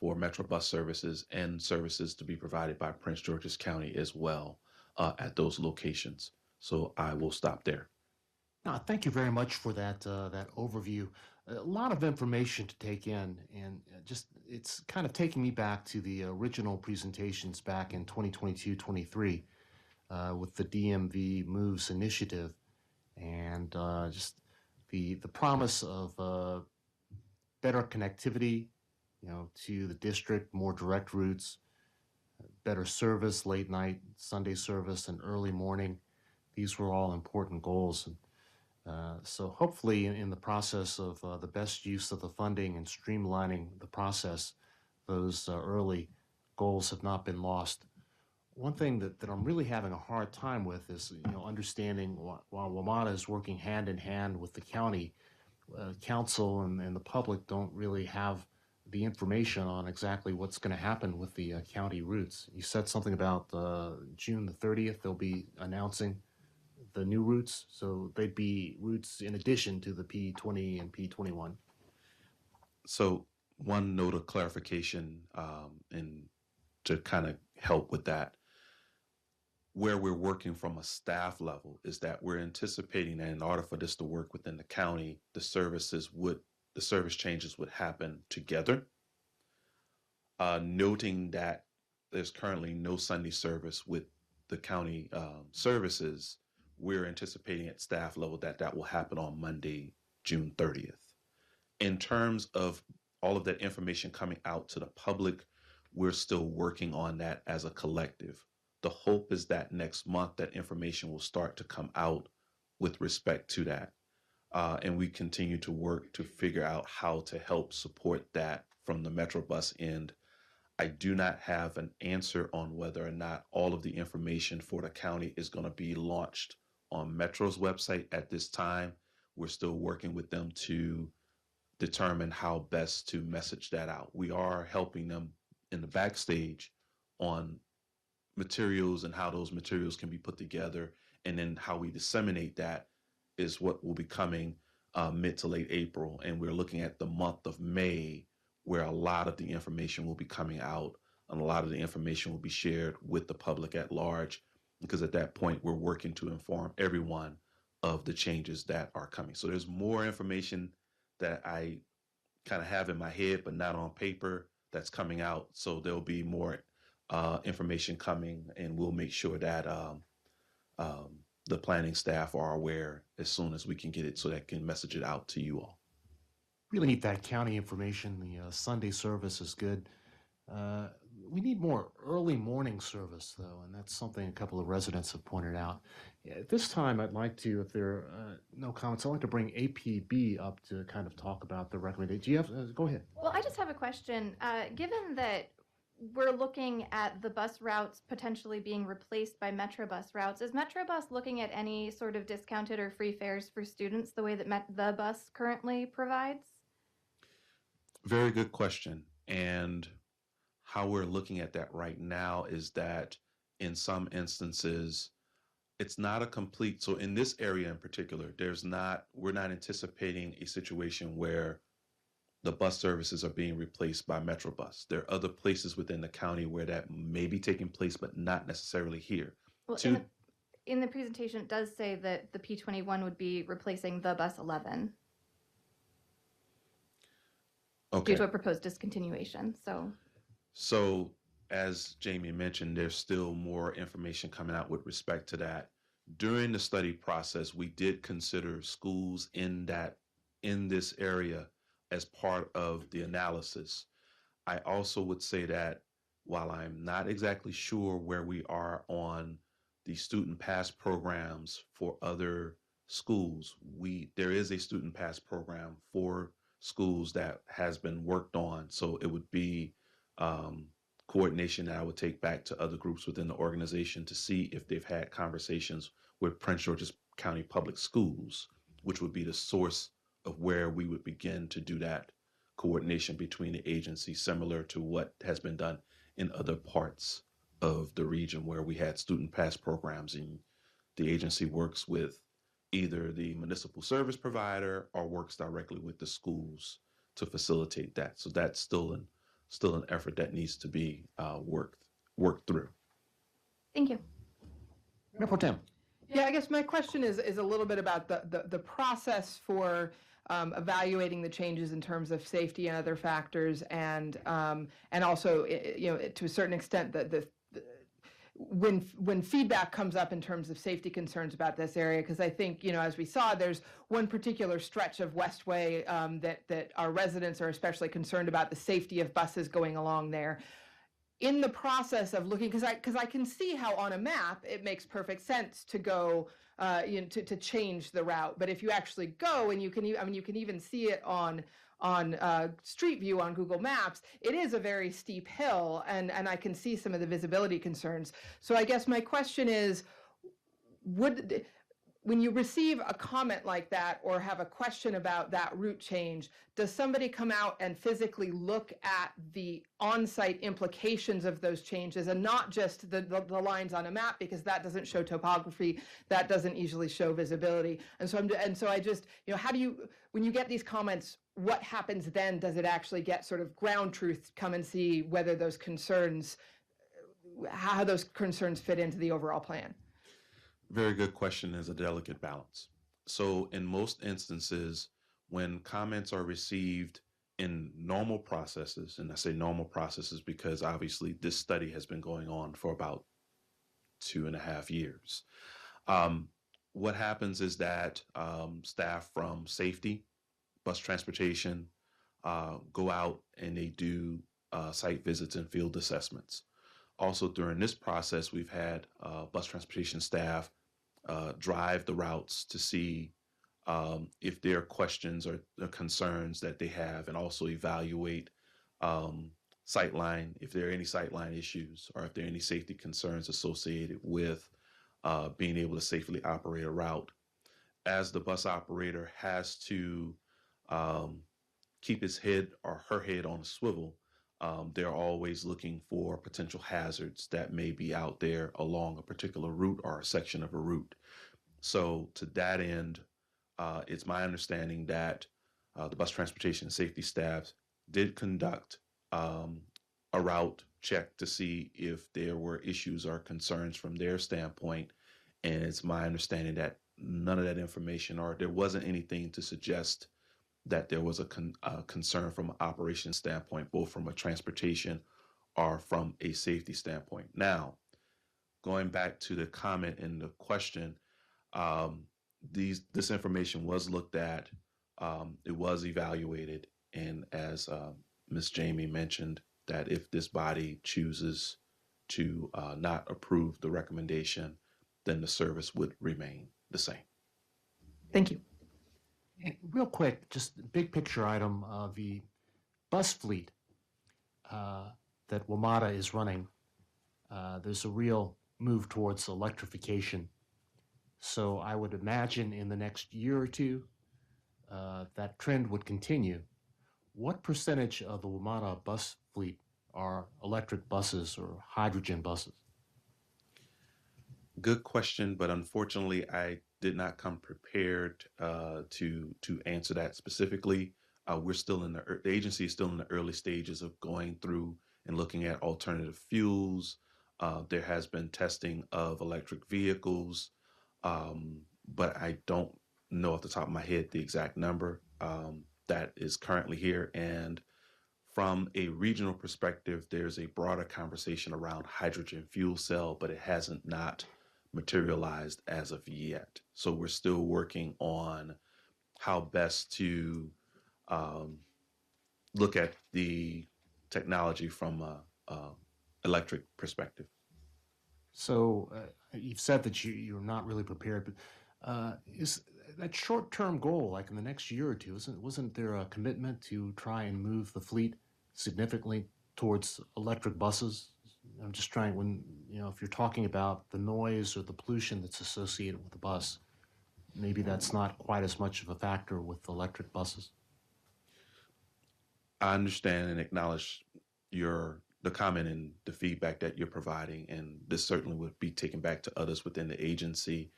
for Metro bus services and services to be provided by Prince George's County as well at those locations. So I will stop there. Thank you very much for that overview. A lot of information to take in, and just it's kind of taking me back to the original presentations back in 2022-23 with the DMV Moves initiative, and just the promise of better connectivity, to the district, more direct routes, better service, late night, Sunday service, and early morning. These were all important goals. So hopefully in the process of the best use of the funding and streamlining the process, those early goals have not been lost. One thing that I'm really having a hard time with is, understanding while WMATA is working hand in hand with the county, council and the public don't really have the information on exactly what's going to happen with the county routes. You said something about June the 30th, they'll be announcing the new routes, so they'd be routes in addition to the P20 and P21. So one note of clarification, and to kind of help with that, where we're working from a staff level is that we're anticipating that in order for this to work within the county, the service changes would happen together. Noting that there's currently no Sunday service with the county services, we're anticipating at staff level that will happen on Monday, June 30th. In terms of all of that information coming out to the public, we're still working on that as a collective. The hope is that next month that information will start to come out with respect to that. And we continue to work to figure out how to help support that from the Metrobus end. I do not have an answer on whether or not all of the information for the county is going to be launched on Metro's website at this time. We're still working with them to determine how best to message that out. We are helping them in the backstage on materials and how those materials can be put together, and then how we disseminate that is what will be coming mid to late April. And we're looking at the month of May, where a lot of the information will be coming out and a lot of the information will be shared with the public at large, because at that point we're working to inform everyone of the changes that are coming. So there's more information that I kind of have in my head but not on paper that's coming out. So there'll be more information coming, and we'll make sure that the planning staff are aware as soon as we can get it so that can message it out to you all. Really need that county information. The Sunday service is good. Uh, we need more early morning service, though, and that's something a couple of residents have pointed out. Yeah, at this time, I'd like to, if there are no comments, I'd like to bring APB up to kind of talk about the recommendation. Do you have, go ahead. Well, I just have a question. Given that we're looking at the bus routes potentially being replaced by Metrobus routes, is Metrobus looking at any sort of discounted or free fares for students the way that the bus currently provides? Very good question. And how we're looking at that right now is that in some instances, it's not a complete, so in this area in particular, we're not anticipating a situation where the bus services are being replaced by Metrobus. There are other places within the county where that may be taking place, but not necessarily here. Well, in the presentation, it does say that the P21 would be replacing the bus 11 Okay. due to a proposed discontinuation. So as Jamie mentioned, there's still more information coming out with respect to that. During the study process, we did consider schools in this area as part of the analysis. I also would say that while I'm not exactly sure where we are on the student pass programs for other schools, there is a student pass program for schools that has been worked on. So it would be coordination that I would take back to other groups within the organization to see if they've had conversations with Prince George's County Public Schools, which would be the source of where we would begin to do that coordination between the agencies, similar to what has been done in other parts of the region where we had student pass programs, and the agency works with either the municipal service provider or works directly with the schools to facilitate that. So that's still an effort that needs to be worked through. Thank you. Mayor Pro Tem. Yeah, I guess my question is a little bit about the process for evaluating the changes in terms of safety and other factors, and also, to a certain extent, when feedback comes up in terms of safety concerns about this area, because I think, as we saw, there's one particular stretch of Westway that our residents are especially concerned about the safety of buses going along there. In the process of looking, because I can see how on a map it makes perfect sense to go, to change the route. But if you actually go, and you can even see it on Street View on Google Maps, it is a very steep hill, and I can see some of the visibility concerns. So I guess my question is, when you receive a comment like that or have a question about that route change, does somebody come out and physically look at the on-site implications of those changes and not just the lines on a map, because that doesn't show topography, that doesn't easily show visibility? And so I just, how do you, when you get these comments, what happens then? Does it actually get sort of ground truth, come and see whether those concerns, how those concerns fit into the overall plan? Very good question. Is a delicate balance. So in most instances, when comments are received in normal processes, and I say normal processes because obviously this study has been going on for about 2.5 years. What happens is that staff from safety, bus transportation, go out and they do site visits and field assessments. Also during this process, we've had bus transportation staff drive the routes to see if there are questions or concerns that they have, and also evaluate sightline, if there are any sightline issues, or if there are any safety concerns associated with being able to safely operate a route. As the bus operator has to keep his head or her head on a swivel, they're always looking for potential hazards that may be out there along a particular route or a section of a route. So to that end, it's my understanding that the bus transportation and safety staff did conduct a route check to see if there were issues or concerns from their standpoint. And it's my understanding that none of that information, or there wasn't anything to suggest that there was a concern from an operations standpoint, both from a transportation or from a safety standpoint. Now, going back to the comment and the question, This information was looked at, it was evaluated, and as Ms. Jamie mentioned, that if this body chooses to not approve the recommendation, then the service would remain the same. Thank you. Real quick, just big picture item, the bus fleet that WMATA is running, there's a real move towards electrification. So I would imagine in the next year or two, that trend would continue. What percentage of the WMATA bus fleet are electric buses or hydrogen buses? Good question, but unfortunately, I did not come prepared to answer that specifically. We're still in the agency is still in the early stages of going through and looking at alternative fuels. There has been testing of electric vehicles, but I don't know off the top of my head the exact number that is currently here. And from a regional perspective, there's a broader conversation around hydrogen fuel cell, but it hasn't not materialized as of yet. So we're still working on how best to look at the technology from a electric perspective. So you've said that you're not really prepared, but is that short-term goal, like in the next year or two, wasn't there a commitment to try and move the fleet significantly towards electric buses? I'm just trying, when, if you're talking about the noise or the pollution that's associated with the bus, maybe that's not quite as much of a factor with electric buses. I understand and acknowledge the comment and the feedback that you're providing, and this certainly would be taken back to others within the agency.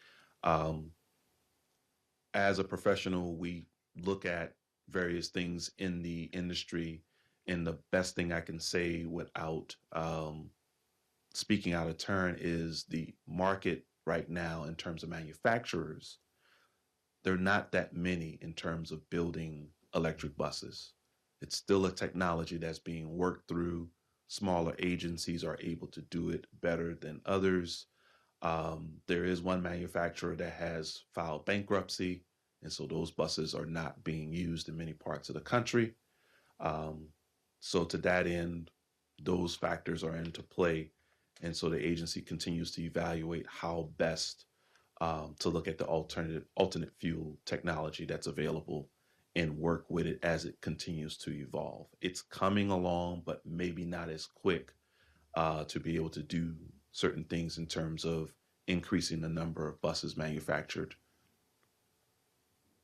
As a professional, we look at various things in the industry, and the best thing I can say without speaking out of turn is the market right now in terms of manufacturers. There are not that many in terms of building electric buses. It's still a technology that's being worked through. Smaller agencies are able to do it better than others. There is one manufacturer that has filed bankruptcy, and so those buses are not being used in many parts of the country. So to that end, those factors are into play, and so the agency continues to evaluate how best to look at the alternate fuel technology that's available and work with it as it continues to evolve. It's coming along, but maybe not as quick to be able to do certain things in terms of increasing the number of buses manufactured.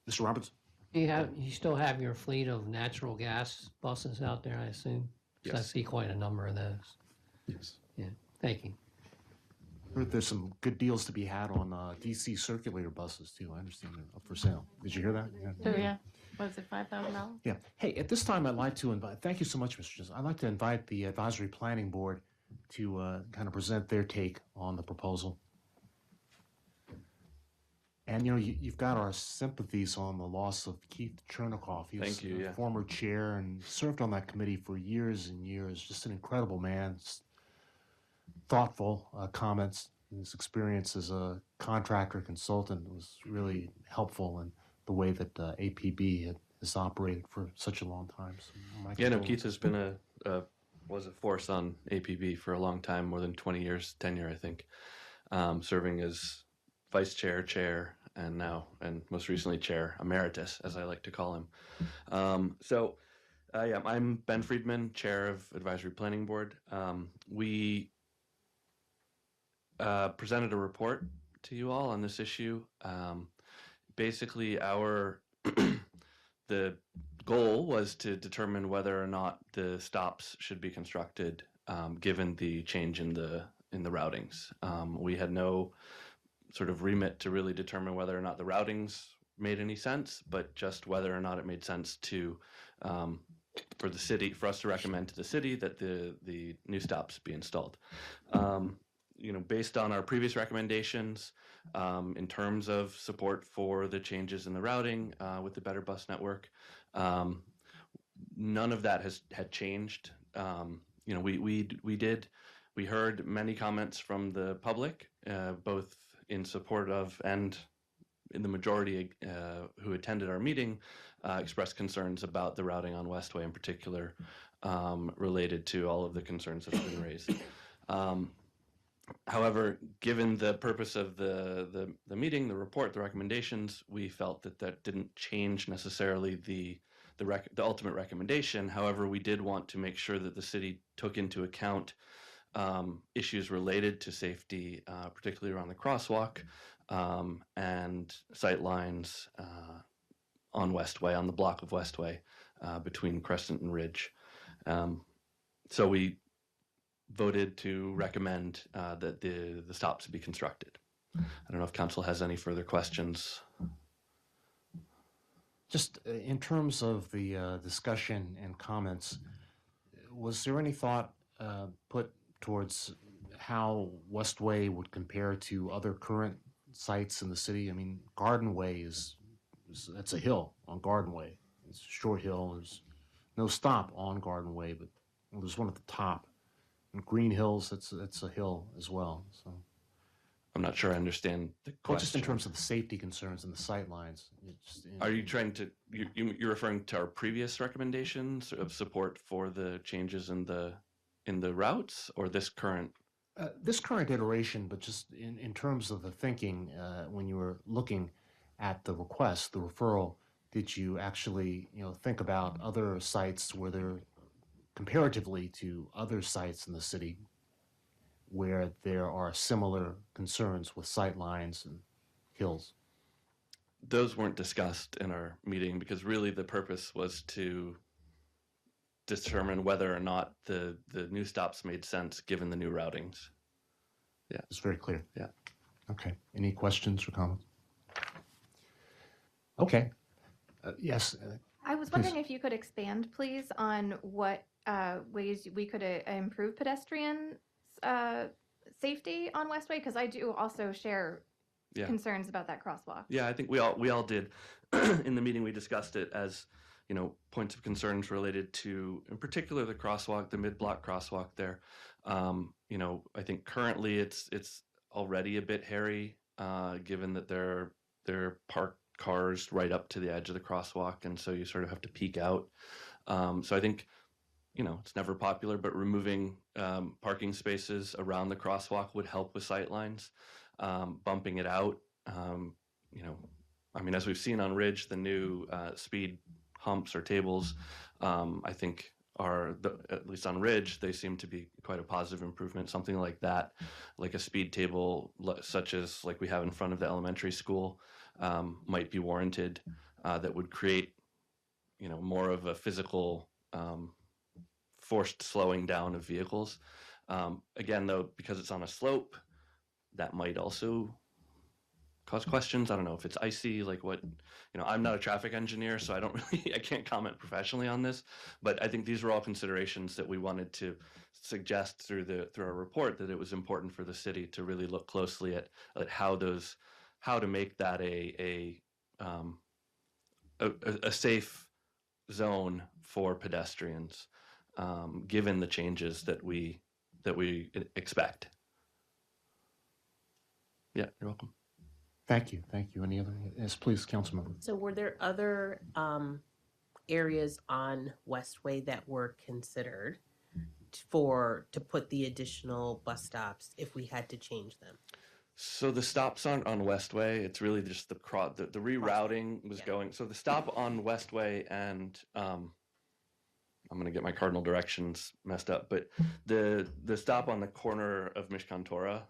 Mr. Roberts? You still have your fleet of natural gas buses out there, I assume? 'Cause I Yes. see quite a number of those. Yes. Yeah, thank you. Heard there's some good deals to be had on DC circulator buses too. I understand they're up for sale. Did you hear that? So yeah, was it $5,000? Yeah. Hey, at this time, I'd like to invite, thank you so much, Mr. Johnson. I'd like to invite the Advisory Planning Board to kind of present their take on the proposal. And, you've got our sympathies on the loss of Keith Chernikoff. He was Thank you, a yeah. former chair and served on that committee for years and years. Just an incredible man. Thoughtful comments. His experience as a contractor consultant was really helpful in the way that APB has operated for such a long time. So Yeah, no, Keith has been was a force on APB for a long time, more than 20 years tenure, I think, serving as vice chair, chair, and most recently chair emeritus, as I like to call him. Yeah, I'm Ben Friedman, chair of Advisory Planning Board. We presented a report to you all on this issue. Basically, the goal was to determine whether or not the stops should be constructed, given the change in the routings. We had no sort of remit to really determine whether or not the routings made any sense, but just whether or not it made sense to for us to recommend to the city that the new stops be installed. Based on our previous recommendations, in terms of support for the changes in the routing with the Better Bus Network, none of that had changed. We heard many comments from the public, both in support of and in the majority who attended our meeting expressed concerns about the routing on Westway in particular, related to all of the concerns that have been raised. However, given the purpose of the meeting, the report, the recommendations, we felt that that didn't change necessarily the ultimate recommendation. However, we did want to make sure that the city took into account issues related to safety, particularly around the crosswalk and sight lines on Westway, on the block of Westway between Crescent and Ridge. So we voted to recommend that the stops be constructed. I don't know if council has any further questions. Just in terms of the discussion and comments, was there any thought put towards how Westway would compare to other current sites in the city? I mean, Garden Way that's a hill on Garden Way. It's a short hill. There's no stop on Garden Way, but there's one at the top. And Green Hills, that's a hill as well. So I'm not sure I understand the question. well, just in terms of the safety concerns and the sight lines. Are you trying to, you're referring to our previous recommendations of support for the changes in the routes, or this current? This current iteration, but just in terms of the thinking, when you were looking at the request, the referral, did you actually think about other sites where they're comparatively to other sites in the city where there are similar concerns with sight lines and hills? Those weren't discussed in our meeting because really the purpose was to determine whether or not the new stops made sense given the new routings. Yeah. It's very clear. Yeah. Okay. Any questions or comments? Okay. Yes. I was wondering if you could expand, please, on what ways we could improve pedestrian safety on Westway, because I do also share concerns about that crosswalk. Yeah, I think we all did. In the meeting, we discussed it as points of concerns related to, in particular, the crosswalk, the mid-block crosswalk there. I think currently it's already a bit hairy, given that there are parked cars right up to the edge of the crosswalk, and so you sort of have to peek out. So I think it's never popular, but removing parking spaces around the crosswalk would help with sight lines. Bumping it out, as we've seen on Ridge, the new speed humps or tables, I think at least on Ridge, they seem to be quite a positive improvement. Something like that, like a speed table, such as like we have in front of the elementary school, might be warranted. That would create, more of a physical forced slowing down of vehicles. Again, though, because it's on a slope, that might also cause questions. I don't know if it's icy, like what, I'm not a traffic engineer, so I can't comment professionally on this, but I think these are all considerations that we wanted to suggest through our report, that it was important for the city to really look closely at how to make that a safe zone for pedestrians, given the changes that we expect. Yeah, you're welcome. Thank you. Any other? Yes, please, Councilmember. So were there other areas on Westway that were considered to put the additional bus stops if we had to change them? So the stops on Westway, it's really just the rerouting was going. So the stop on Westway and I'm going to get my cardinal directions messed up, but the stop on the corner of Mishkantora,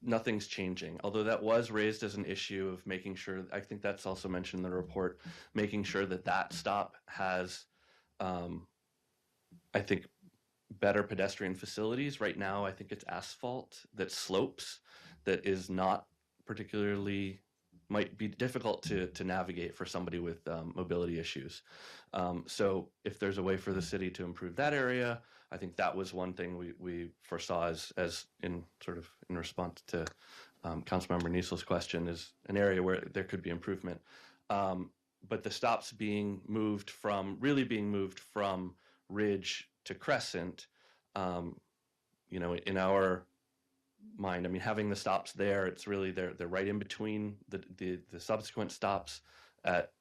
nothing's changing. Although that was raised as an issue of making sure, I think that's also mentioned in the report, making sure that stop has, I think, better pedestrian facilities. Right now, I think it's asphalt that slopes, that is not particularly, might be difficult to navigate for somebody with mobility issues. So if there's a way for the city to improve that area, I think that was one thing we foresaw as in response to Councilmember Niesel's question, is an area where there could be improvement. But the stops being moved from Ridge to Crescent, in our mind. I mean, having the stops there, it's really they're right in between the subsequent stops at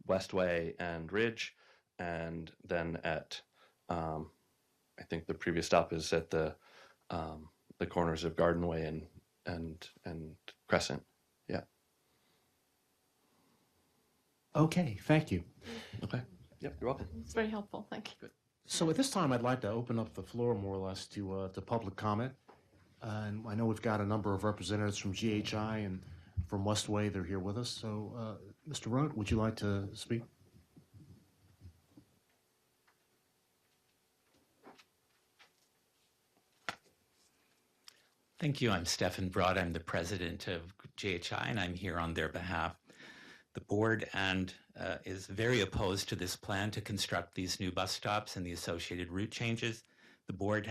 Westway and Ridge, and then at I think the previous stop is at the corners of Gardenway and Crescent. Yeah. Okay, thank you. Okay. Yep, you're welcome. It's very helpful. Thank you. So at this time, I'd like to open up the floor more or less to public comment. And I know we've got a number of representatives from GHI and from Westway. They're here with us. So, Mr. Rote, would you like to speak? Thank you. I'm Stephen Broad. I'm the president of GHI, and I'm here on their behalf. The board is very opposed to this plan to construct these new bus stops and the associated route changes. The board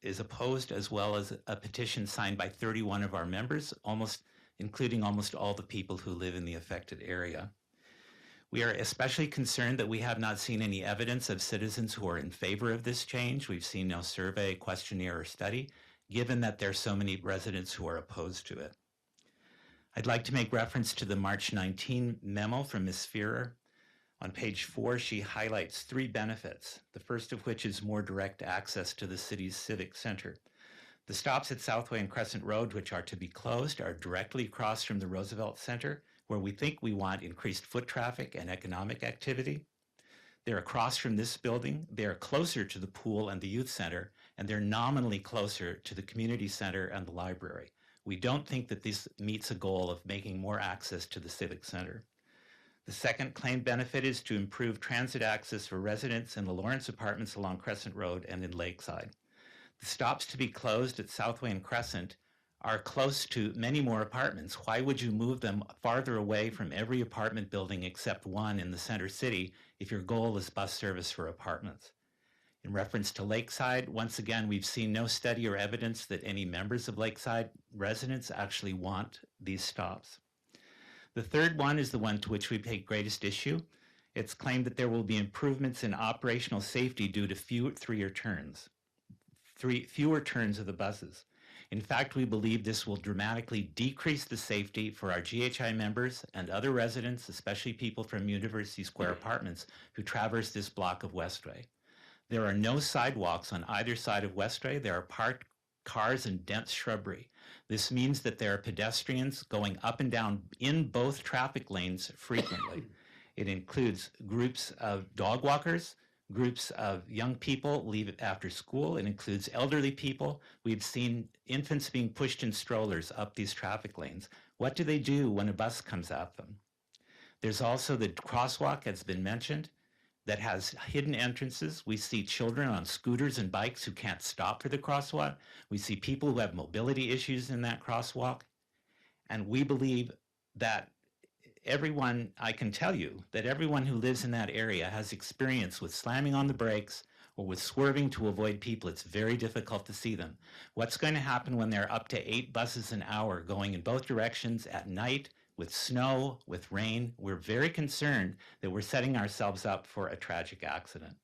is opposed, as well as a petition signed by 31 of our members, including almost all the people who live in the affected area. We are especially concerned that we have not seen any evidence of citizens who are in favor of this change. We've seen no survey, questionnaire, or study, given that there are so many residents who are opposed to it. I'd like to make reference to the March 19 memo from Ms. Fearer. On page 4, she highlights 3 benefits, the first of which is more direct access to the city's civic center. The stops at Southway and Crescent Road, which are to be closed, are directly across from the Roosevelt Center, where we think we want increased foot traffic and economic activity. They're across from this building, they're closer to the pool and the youth center, and they're nominally closer to the community center and the library. We don't think that this meets a goal of making more access to the civic center. The second claimed benefit is to improve transit access for residents in the Lawrence Apartments along Crescent Road and in Lakeside. The stops to be closed at Southway and Crescent are close to many more apartments. Why would you move them farther away from every apartment building except one in the center city if your goal is bus service for apartments? In reference to Lakeside, once again, we've seen no study or evidence that any members of Lakeside residents actually want these stops. The third one is the one to which we pay greatest issue. It's claimed that there will be improvements in operational safety due to fewer turns of the buses. In fact, we believe this will dramatically decrease the safety for our GHI members and other residents, especially people from University Square Apartments who traverse this block of Westway. There are no sidewalks on either side of Westway. There are parked cars and dense shrubbery. This means that there are pedestrians going up and down in both traffic lanes frequently. It includes groups of dog walkers, groups of young people leave after school. It includes elderly people. We've seen infants being pushed in strollers up these traffic lanes. What do they do when a bus comes at them? There's also the crosswalk, as been mentioned, that has hidden entrances. We see children on scooters and bikes who can't stop for the crosswalk. We see people who have mobility issues in that crosswalk. And we believe that I can tell you that everyone who lives in that area has experience with slamming on the brakes or with swerving to avoid people. It's very difficult to see them. What's going to happen when there are up to 8 buses an hour going in both directions at night, with snow, with rain? We're very concerned that we're setting ourselves up for a tragic accident.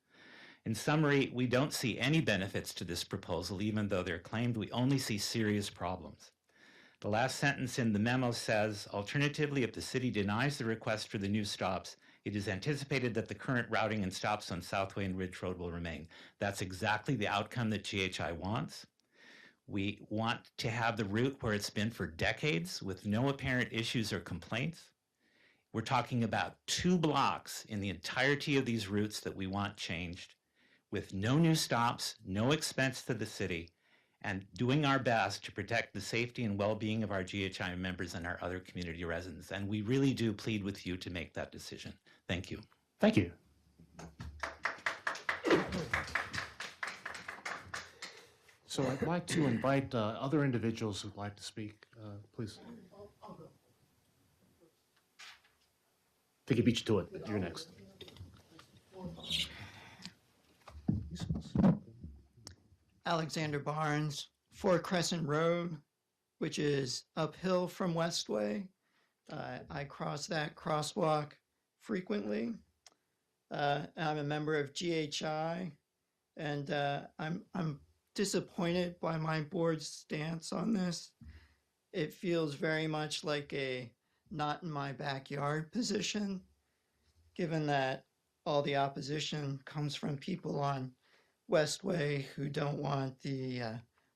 In summary, we don't see any benefits to this proposal, even though they're claimed. We only see serious problems. The last sentence in the memo says, alternatively, if the city denies the request for the new stops, it is anticipated that the current routing and stops on Southway and Ridge Road will remain. That's exactly the outcome that GHI wants. We want to have the route where it's been for decades with no apparent issues or complaints. We're talking about 2 blocks in the entirety of these routes that we want changed, with no new stops, no expense to the city, and doing our best to protect the safety and well-being of our GHI members and our other community residents. And we really do plead with you to make that decision. Thank you. Thank you. So I'd like to invite other individuals who'd like to speak, please. I think I beat you to it. You're next. Alexander Barnes, 4 Crescent Road, which is uphill from Westway. I cross that crosswalk frequently. I'm a member of GHI, and I'm disappointed by my board's stance on this. It feels very much like a not in my backyard position, given that all the opposition comes from people on Westway who don't want the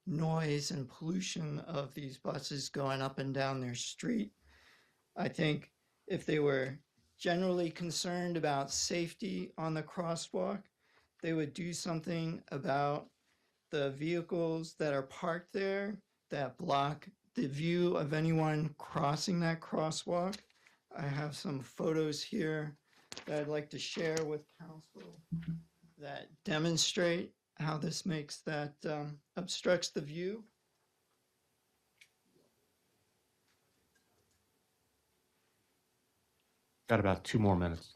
noise and pollution of these buses going up and down their street. I think if they were generally concerned about safety on the crosswalk, they would do something about the vehicles that are parked there that block the view of anyone crossing that crosswalk. I have some photos here that I'd like to share with council that demonstrate how this makes that obstructs the view. Got about 2 more minutes.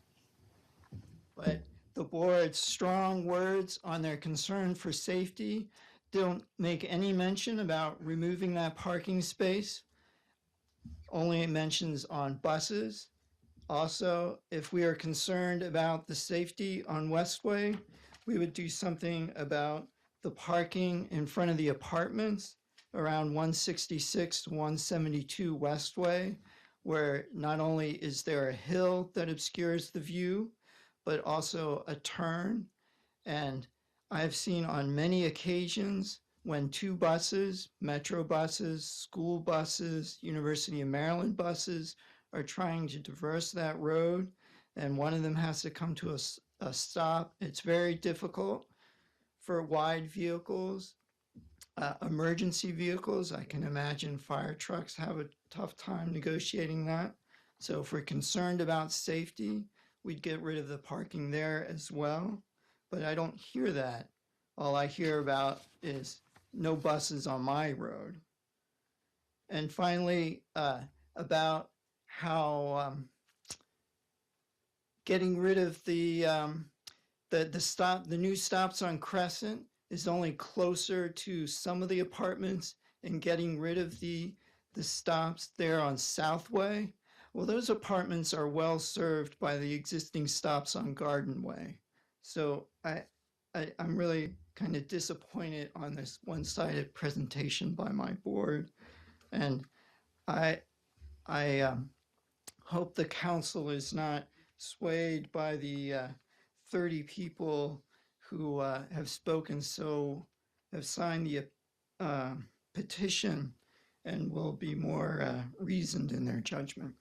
But the board's strong words on their concern for safety don't make any mention about removing that parking space. Only it mentions on buses. Also, if we are concerned about the safety on Westway, we would do something about the parking in front of the apartments around 166 to 172 Westway, where not only is there a hill that obscures the view, but also a turn. And I've seen on many occasions when 2 buses, Metro buses, school buses, University of Maryland buses, are trying to traverse that road, and one of them has to come to a stop. It's very difficult for wide vehicles, emergency vehicles. I can imagine fire trucks have a tough time negotiating that. So if we're concerned about safety, we'd get rid of the parking there as well. But I don't hear that. All I hear about is no buses on my road. And finally, about how getting rid of the new stops on Crescent is only closer to some of the apartments, and getting rid of the stops there on Southway. Well, those apartments are well served by the existing stops on Garden Way. So I'm really kind of disappointed on this one-sided presentation by my board. And I hope the council is not swayed by the 30 people who have signed the petition and will be more reasoned in their judgment.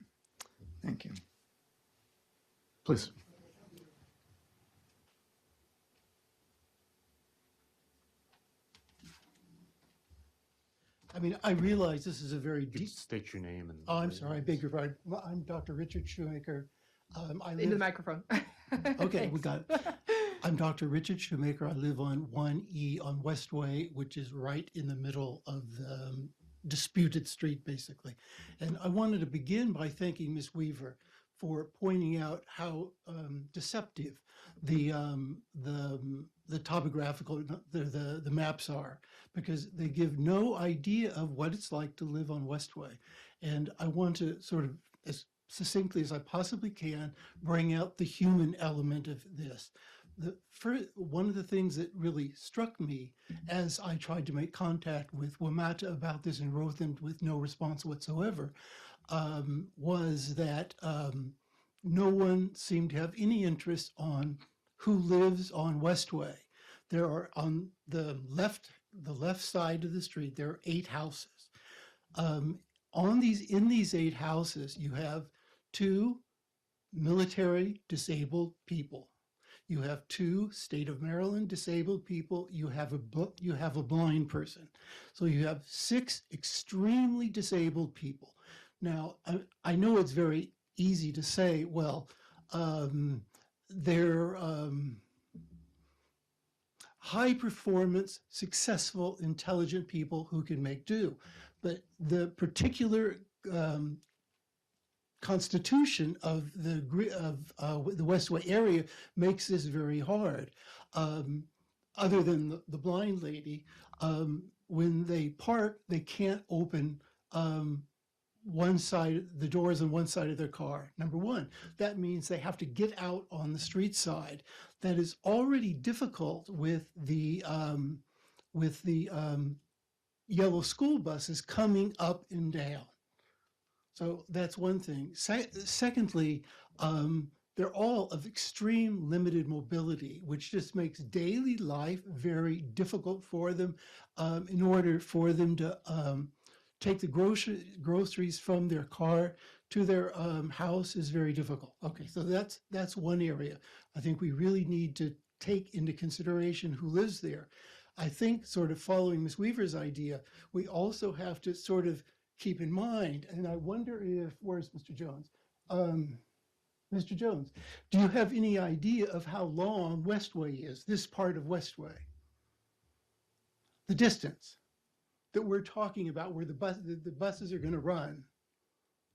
Thank you. Please. I mean, I realize this is a very deep. State your name and. Oh, I'm sorry, I beg your pardon. Well, I'm Dr. Richard Shoemaker. Into the microphone. Okay, we got it. I'm Dr. Richard Shoemaker. I live on 1E on Westway, which is right in the middle of the disputed street, basically. And I wanted to begin by thanking Ms. Weaver for pointing out how deceptive the topographical, the maps are, because they give no idea of what it's like to live on Westway. And I want to sort of, as succinctly as I possibly can, bring out the human element of this. One of the things that really struck me as I tried to make contact with WMATA about this and wrote them with no response whatsoever, was that no one seemed to have any interest on who lives on Westway. There are on the left side of the street, there are 8 houses. In these 8 houses, you have 2 military disabled people. You have 2 state of Maryland disabled people. You have a blind person. So you have 6 extremely disabled people. Now, I know it's very easy to say, well, they're high performance, successful, intelligent people who can make do. But the particular constitution of the Westway area makes this very hard. Other than the blind lady, when they park, they can't open the doors on one side of their car. Number one, that means they have to get out on the street side. That is already difficult with the with the yellow school buses coming up and down. So that's one thing. Secondly, they're all of extreme limited mobility, which just makes daily life very difficult for them. In order for them to take the groceries from their car to their house is very difficult. Okay, so that's one area I think we really need to take into consideration who lives there. I think, sort of following Ms. Weaver's idea, we also have to sort of keep in mind, and I wonder if, where's Mr. Jones? Mr. Jones, do you have any idea of how long Westway is, this part of Westway? The distance that we're talking about where the buses are going to run?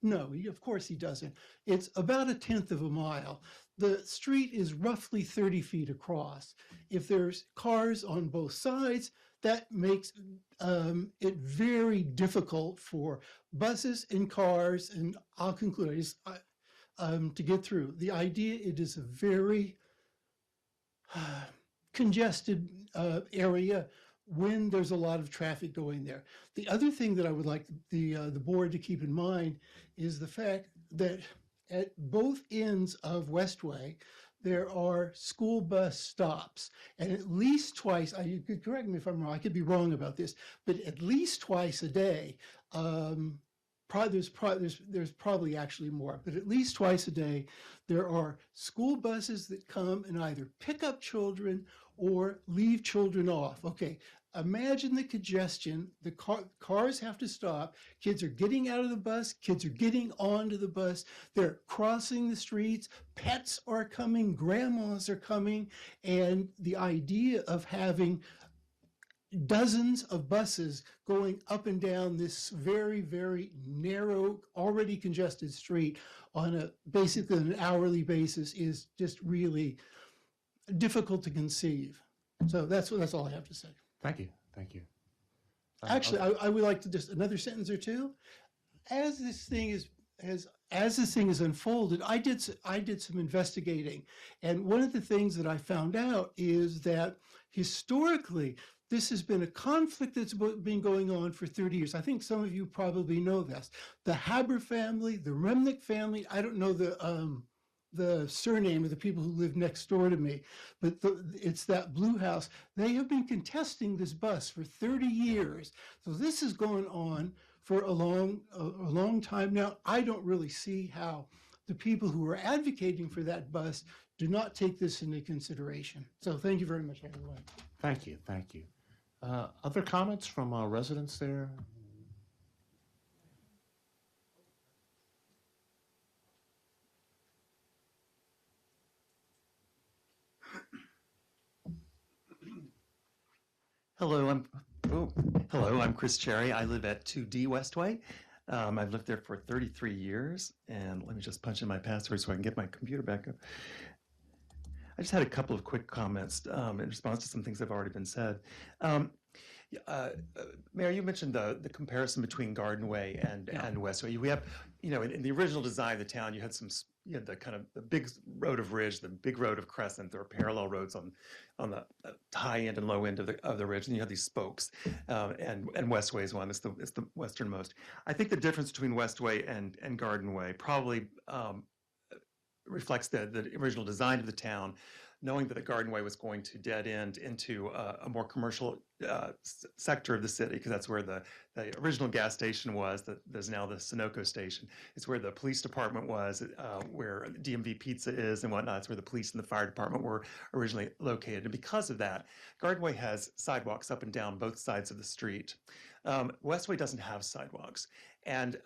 No, of course he doesn't. It's about 1/10 of a mile. The street is roughly 30 feet across. If there's cars on both sides, that makes it very difficult for buses and cars, and I'll conclude, to get through. The idea, it is a very congested area when there's a lot of traffic going there. The other thing that I would like the board to keep in mind is the fact that at both ends of Westway, there are school bus stops, and at least twice, you could correct me if I'm wrong, I could be wrong about this, but at least twice a day, there's probably actually more, but at least twice a day, there are school buses that come and either pick up children or leave children off. Okay, imagine the congestion. The cars have to stop. Kids are getting out of the bus. Kids are getting onto the bus. They're crossing the streets. Pets are coming. Grandmas are coming. And the idea of having dozens of buses going up and down this very, very narrow, already congested street on basically an hourly basis is just really difficult to conceive. So that's all I have to say. Thank you. Thank you. Actually, I would like to just another sentence or two. As this thing is unfolded, I did some investigating, and one of the things that I found out is that historically, this has been a conflict that's been going on for 30 years. I think some of you probably know this. The Haber family, the Remnick family, I don't know the surname of the people who live next door to me, but it's that blue house. They have been contesting this bus for 30 years. So this is going on for a long time now. I don't really see how the people who are advocating for that bus do not take this into consideration. So thank you very much, everyone. Thank you. Thank you. Other comments from residents there? Hello, I'm Chris Cherry. I live at 2D Westway. I've lived there for 33 years, and let me just punch in my password so I can get my computer back up. I just had a couple of quick comments in response to some things that have already been said. Mayor, you mentioned the comparison between Garden Way and Westway. We have, in the original design of the town, you had the kind of the big road of Ridge, the big road of Crescent. There are parallel roads on the high end and low end of the ridge, and you have these spokes. And Westway is one. It's the westernmost. I think the difference between Westway and Garden Way probably reflects the original design of the town, knowing that the Garden Way was going to dead end into a more commercial sector of the city, because that's where the original gas station was. There's now the Sunoco station. It's where the police department was, where DMV Pizza is and whatnot. It's where the police and the fire department were originally located. And because of that, Garden Way has sidewalks up and down both sides of the street. Westway doesn't have sidewalks. And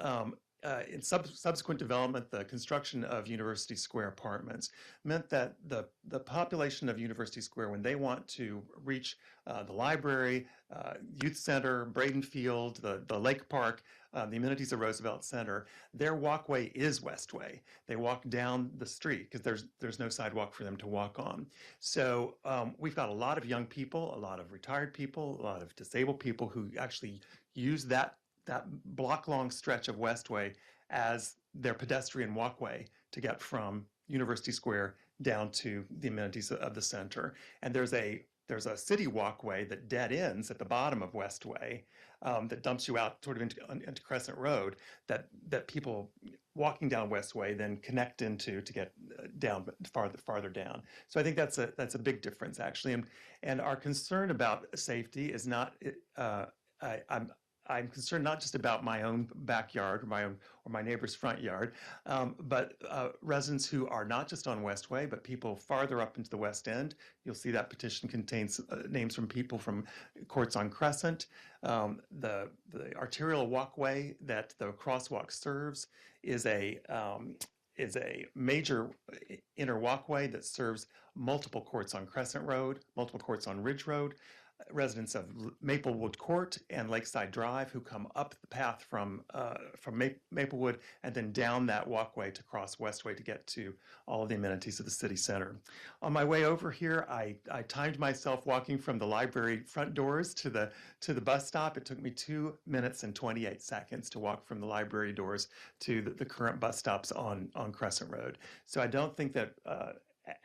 in subsequent development, the construction of University Square apartments meant that the population of University Square, when they want to reach the library, youth center, Braden Field, the lake park, the amenities of Roosevelt Center, their walkway is Westway. They walk down the street because there's no sidewalk for them to walk on. So we've got a lot of young people, a lot of retired people, a lot of disabled people who actually use that block-long stretch of Westway as their pedestrian walkway to get from University Square down to the amenities of the center. And there's a there's a city walkway that dead ends at the bottom of Westway that dumps you out sort of into Crescent Road that people walking down Westway then connect into to get down farther down. So I think that's a big difference actually, and our concern about safety is not. I'm concerned not just about my own backyard or my neighbor's front yard, but residents who are not just on Westway, but people farther up into the West End. You'll see that petition contains names from people from courts on Crescent. The arterial walkway that the crosswalk serves is a major inner walkway that serves multiple courts on Crescent Road, multiple courts on Ridge Road. Residents of Maplewood Court and Lakeside Drive who come up the path from Maplewood and then down that walkway to cross Westway to get to all of the amenities of the city center. On my way over here, I timed myself walking from the library front doors to the bus stop. It took me 2 minutes and 28 seconds to walk from the library doors to the current bus stops on Crescent Road. So I don't think that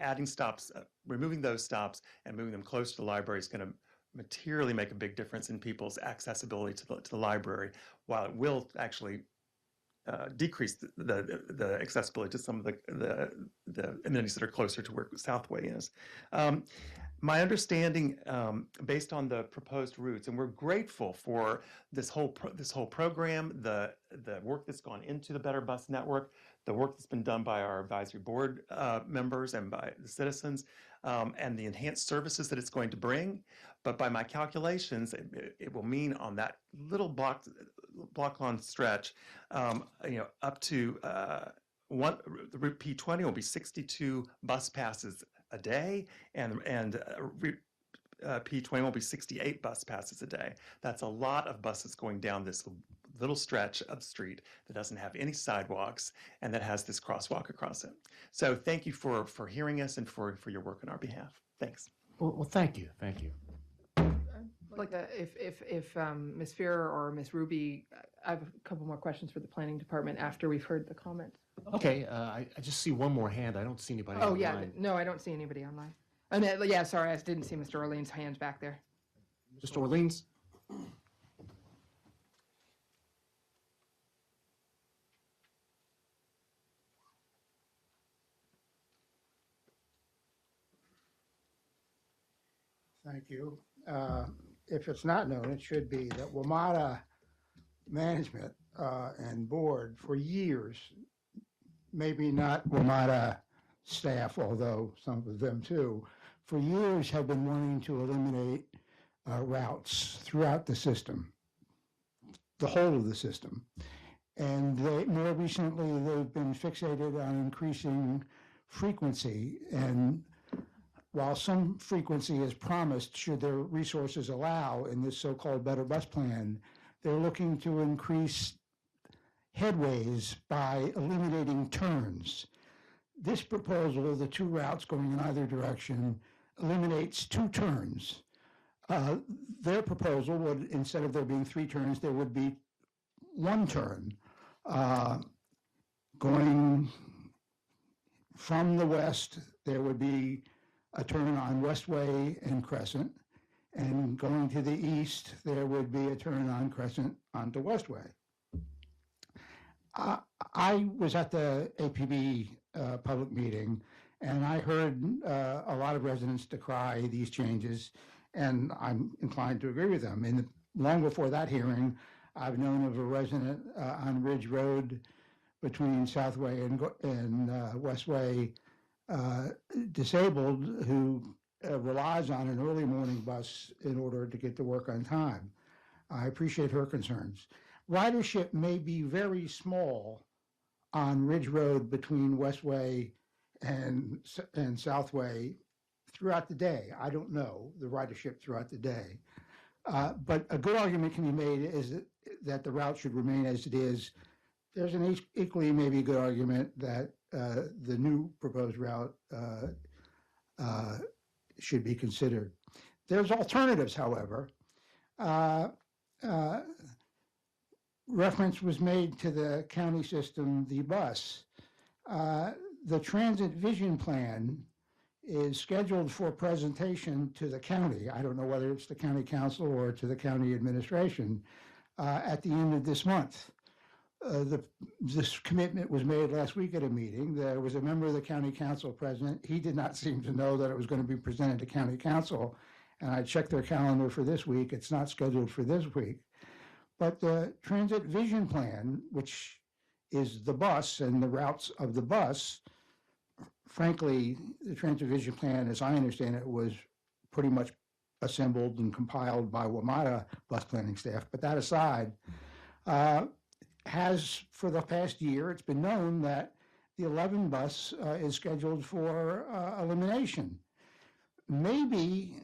adding stops, removing those stops and moving them close to the library is going to materially make a big difference in people's accessibility to the library, while it will actually decrease the accessibility to some of the amenities that are closer to where Southway is. My understanding, based on the proposed routes, and we're grateful for this whole program, the work that's gone into the Better Bus Network, the work that's been done by our advisory board members and by the citizens, and the enhanced services that it's going to bring. But by my calculations, it will mean on that little block long stretch, up to the Route P20 will be 62 bus passes a day, and Route P20 will be 68 bus passes a day. That's a lot of buses going down this little stretch of street that doesn't have any sidewalks and that has this crosswalk across it. So thank you for hearing us and for your work on our behalf. Thanks. Well, thank you. Thank you. Like if Ms. Fearer or Ms. Ruby, I have a couple more questions for the planning department after we've heard the comments. Okay, I just see one more hand. I don't see anybody Oh, yeah, online. no, I don't see anybody online. And yeah, sorry, I didn't see Mr. Orleans' hands back there. Mr. Orleans? Thank you. If it's not known, it should be that WMATA management and board for years, maybe not WMATA staff, although some of them too, for years have been wanting to eliminate routes throughout the system, the whole of the system. And more recently, they've been fixated on increasing frequency. And while some frequency is promised, should their resources allow in this so-called Better Bus Plan, they're looking to increase headways by eliminating turns. This proposal, the two routes going in either direction, eliminates 2 turns. Their proposal would, instead of there being 3 turns, there would be 1 turn going from the west. There would be a turn on Westway and Crescent, and going to the east, there would be a turn on Crescent onto Westway. I was at the APB public meeting, and I heard a lot of residents decry these changes, and I'm inclined to agree with them. And long before that hearing, I've known of a resident on Ridge Road between Southway and Westway, disabled, who relies on an early morning bus in order to get to work on time. I appreciate her concerns. Ridership may be very small on Ridge Road between Westway and Southway throughout the day. I don't know the ridership throughout the day. But a good argument can be made is that the route should remain as it is. There's an equally maybe good argument that the new proposed route should be considered. There's alternatives, however. Reference was made to the county system, the bus. The transit vision plan is scheduled for presentation to the county. I don't know whether it's the county council or to the county administration at the end of this month. This commitment was made last week at a meeting. There was a member of the county council present. He did not seem to know that it was going to be presented to county council. And I checked their calendar for this week. It's not scheduled for this week. But the transit vision plan, which is the bus and the routes of the bus, frankly, the transit vision plan, as I understand it, was pretty much assembled and compiled by WMATA bus planning staff. But that aside, has for the past year, it's been known that the 11 bus is scheduled for elimination. Maybe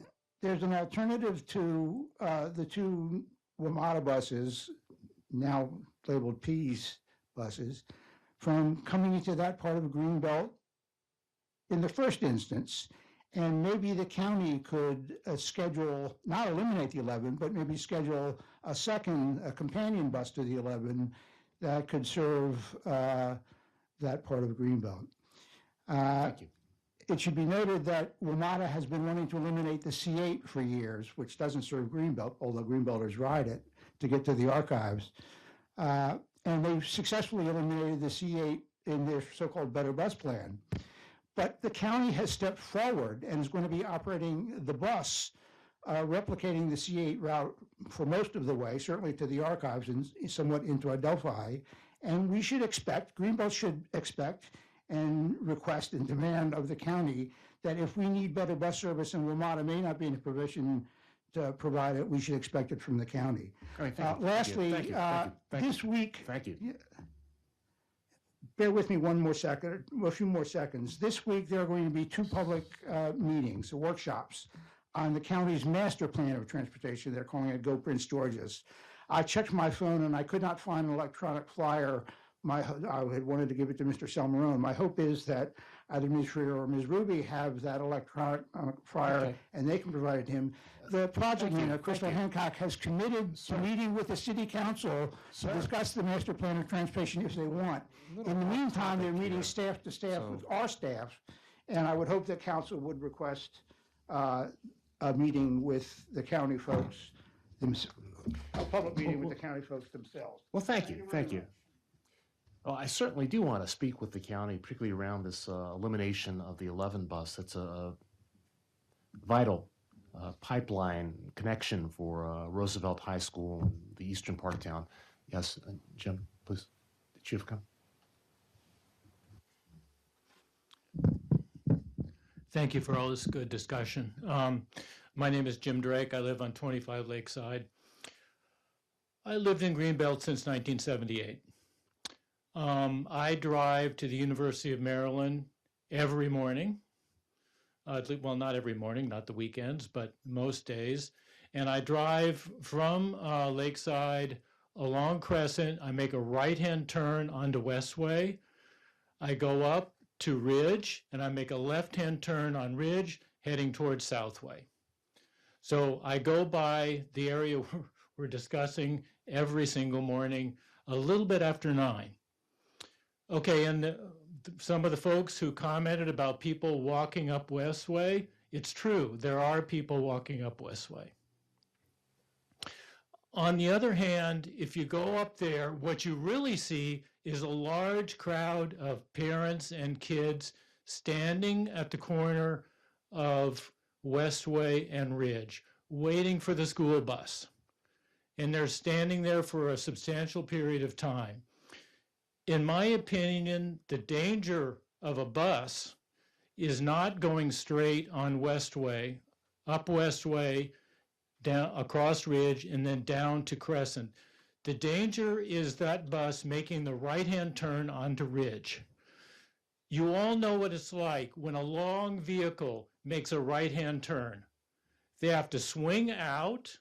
there's an alternative to the two WMATA buses, now labeled P's buses, from coming into that part of the Greenbelt in the first instance. And maybe the county could schedule, not eliminate the 11, but maybe schedule a second, a companion bus to the 11 that could serve that part of Greenbelt. Thank you. It should be noted that WMATA has been wanting to eliminate the C8 for years, which doesn't serve Greenbelt, although Greenbelters ride it to get to the archives. And they've successfully eliminated the C8 in their so-called Better Bus Plan. But the county has stepped forward and is going to be operating the bus, replicating the C8 route for most of the way, certainly to the archives and somewhat into Adelphi. And we should expect, Greenbelt should expect and request and demand of the county that if we need better bus service and WMATA may not be in a position to provide it, we should expect it from the county. All right, thank you. Lastly, Thank you. Thank you. Thank you. this week, Thank you. bear with me one more second, a few more seconds. This week, there are going to be two public meetings, workshops, on the county's master plan of transportation. They're calling it Go Prince George's. I checked my phone and I could not find an electronic flyer. I had wanted to give it to Mr. Salmarone. My hope is that either Ms. Schreier or Ms. Ruby have that electronic flyer, Okay. and they can provide it to him. The project manager, Crystal Hancock, has committed to meeting with the city council to discuss the master plan of transportation if they want. In the meantime, they're meeting staff to staff with our staff, and I would hope that council would request a meeting with the county folks, a public meeting with the county folks themselves. Well, thank you. Thank you. Well, I certainly do want to speak with the county, particularly around this elimination of the 11 bus. That's a vital pipeline connection for Roosevelt High School and the eastern part of town. Yes, Jim, please. Did you have a comment? Thank you for all this good discussion. My name is Jim Drake. I live on 25 Lakeside. I lived in Greenbelt since 1978. I drive to the University of Maryland every morning. Well, not every morning, not the weekends, but most days. And I drive from Lakeside along Crescent. I make a right-hand turn onto Westway. I go up to Ridge, and I make a left-hand turn on Ridge, heading towards Southway. So I go by the area we're discussing every single morning, a little bit after 9. Okay, and some of the folks who commented about people walking up Westway, it's true, there are people walking up Westway. On the other hand, if you go up there, what you really see is a large crowd of parents and kids standing at the corner of Westway and Ridge, waiting for the school bus. And they're standing there for a substantial period of time. In my opinion, the danger of a bus is not going straight on Westway, up Westway, down across Ridge, and then down to Crescent. The danger is that bus making the right-hand turn onto Ridge. You all know what it's like when a long vehicle makes a right-hand turn. They have to swing out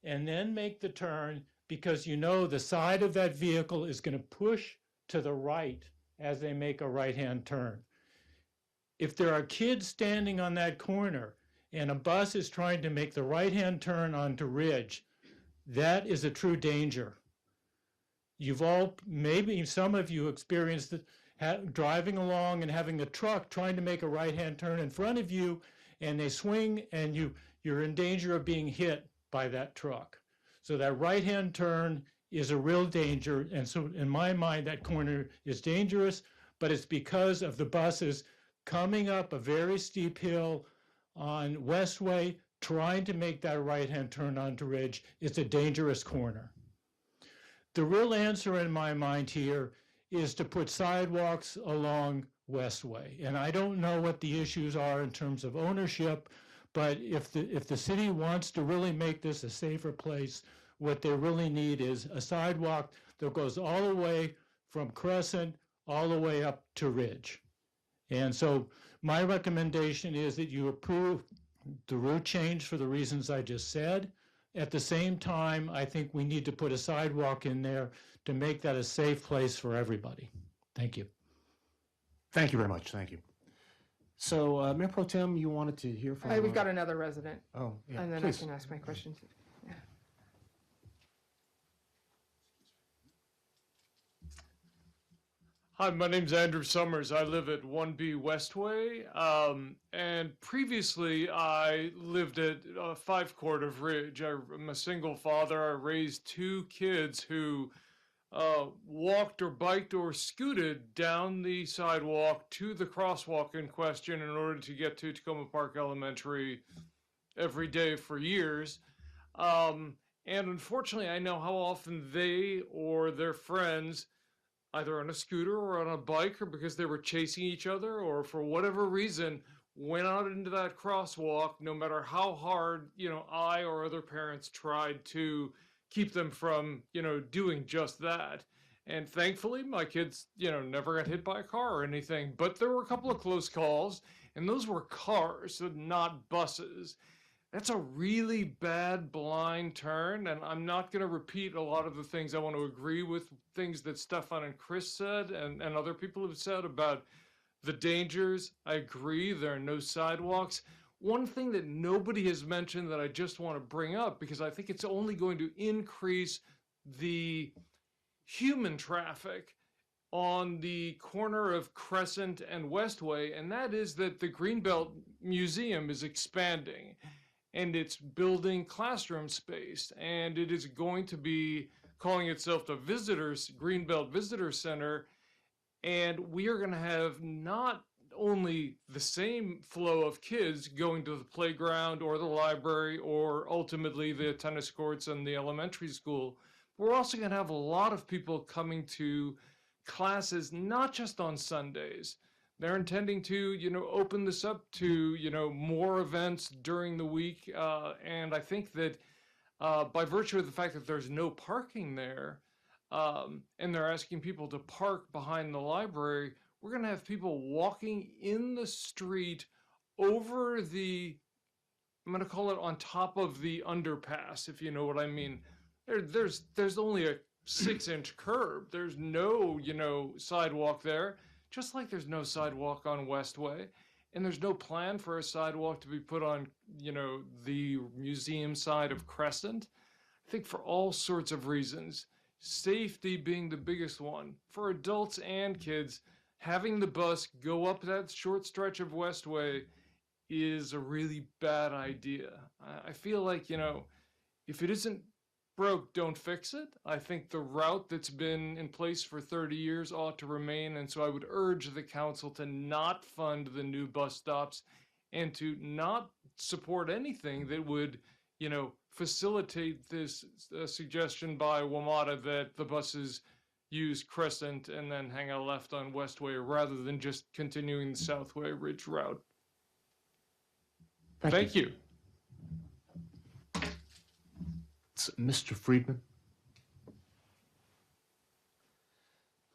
and then make the turn because you know the side of that vehicle is going to push to the right as they make a right-hand turn. If there are kids standing on that corner and a bus is trying to make the right-hand turn onto Ridge, that is a true danger. You've all, maybe some of you experienced it, driving along and having a truck trying to make a right-hand turn in front of you, and they swing, and you're in danger of being hit by that truck. So that right-hand turn is a real danger, and so in my mind, that corner is dangerous, but it's because of the buses coming up a very steep hill on Westway, trying to make that right-hand turn onto Ridge. It's a dangerous corner. The real answer in my mind here is to put sidewalks along Westway. And I don't know what the issues are in terms of ownership, but if the city wants to really make this a safer place, what they really need is a sidewalk that goes all the way from Crescent all the way up to Ridge. And so my recommendation is that you approve the route change for the reasons I just said. At the same time, I think we need to put a sidewalk in there to make that a safe place for everybody. Thank you. Thank you very much. Thank you. So, Mayor Pro Tem, you wanted to hear from... We've got another resident. Oh, yeah, and then please. I can ask my questions. Yeah. Hi, my name's Andrew Summers. I live at 1B Westway, and previously I lived at 5 Court of Ridge. I'm a single father. I raised 2 kids who walked or biked or scooted down the sidewalk to the crosswalk in question in order to get to Tacoma Park Elementary every day for years. And unfortunately, I know how often they or their friends, either on a scooter or on a bike, or because they were chasing each other, or for whatever reason, went out into that crosswalk, no matter how hard, I or other parents tried to keep them from, doing just that. And thankfully, my kids, never got hit by a car or anything, but there were a couple of close calls, and those were cars, not buses. That's a really bad blind turn, and I'm not going to repeat a lot of the things. I want to agree with things that Stefan and Chris said and other people have said about the dangers. I agree, there are no sidewalks. One thing that nobody has mentioned that I just want to bring up, because I think it's only going to increase the human traffic on the corner of Crescent and Westway, and that is that the Greenbelt Museum is expanding. And it's building classroom space, and it is going to be calling itself the Greenbelt Visitor Center, and we are going to have not only the same flow of kids going to the playground or the library or ultimately the tennis courts and the elementary school, but we're also going to have a lot of people coming to classes, not just on Sundays. They're intending to, open this up to, more events during the week. And I think that by virtue of the fact that there's no parking there, and they're asking people to park behind the library, we're going to have people walking in the street over the, I'm going to call it on top of the underpass, if you know what I mean. There's only a 6-inch curb. There's no, sidewalk there. Just like there's no sidewalk on Westway, and there's no plan for a sidewalk to be put on, the museum side of Crescent. I think for all sorts of reasons, safety being the biggest one. For adults and kids, having the bus go up that short stretch of Westway is a really bad idea. I feel like, if it isn't broke, don't fix it. I think the route that's been in place for 30 years ought to remain, and so I would urge the council to not fund the new bus stops and to not support anything that would, facilitate this suggestion by WMATA that the buses use Crescent and then hang a left on Westway rather than just continuing the Southway Ridge route. Thank you. Mr. Friedman.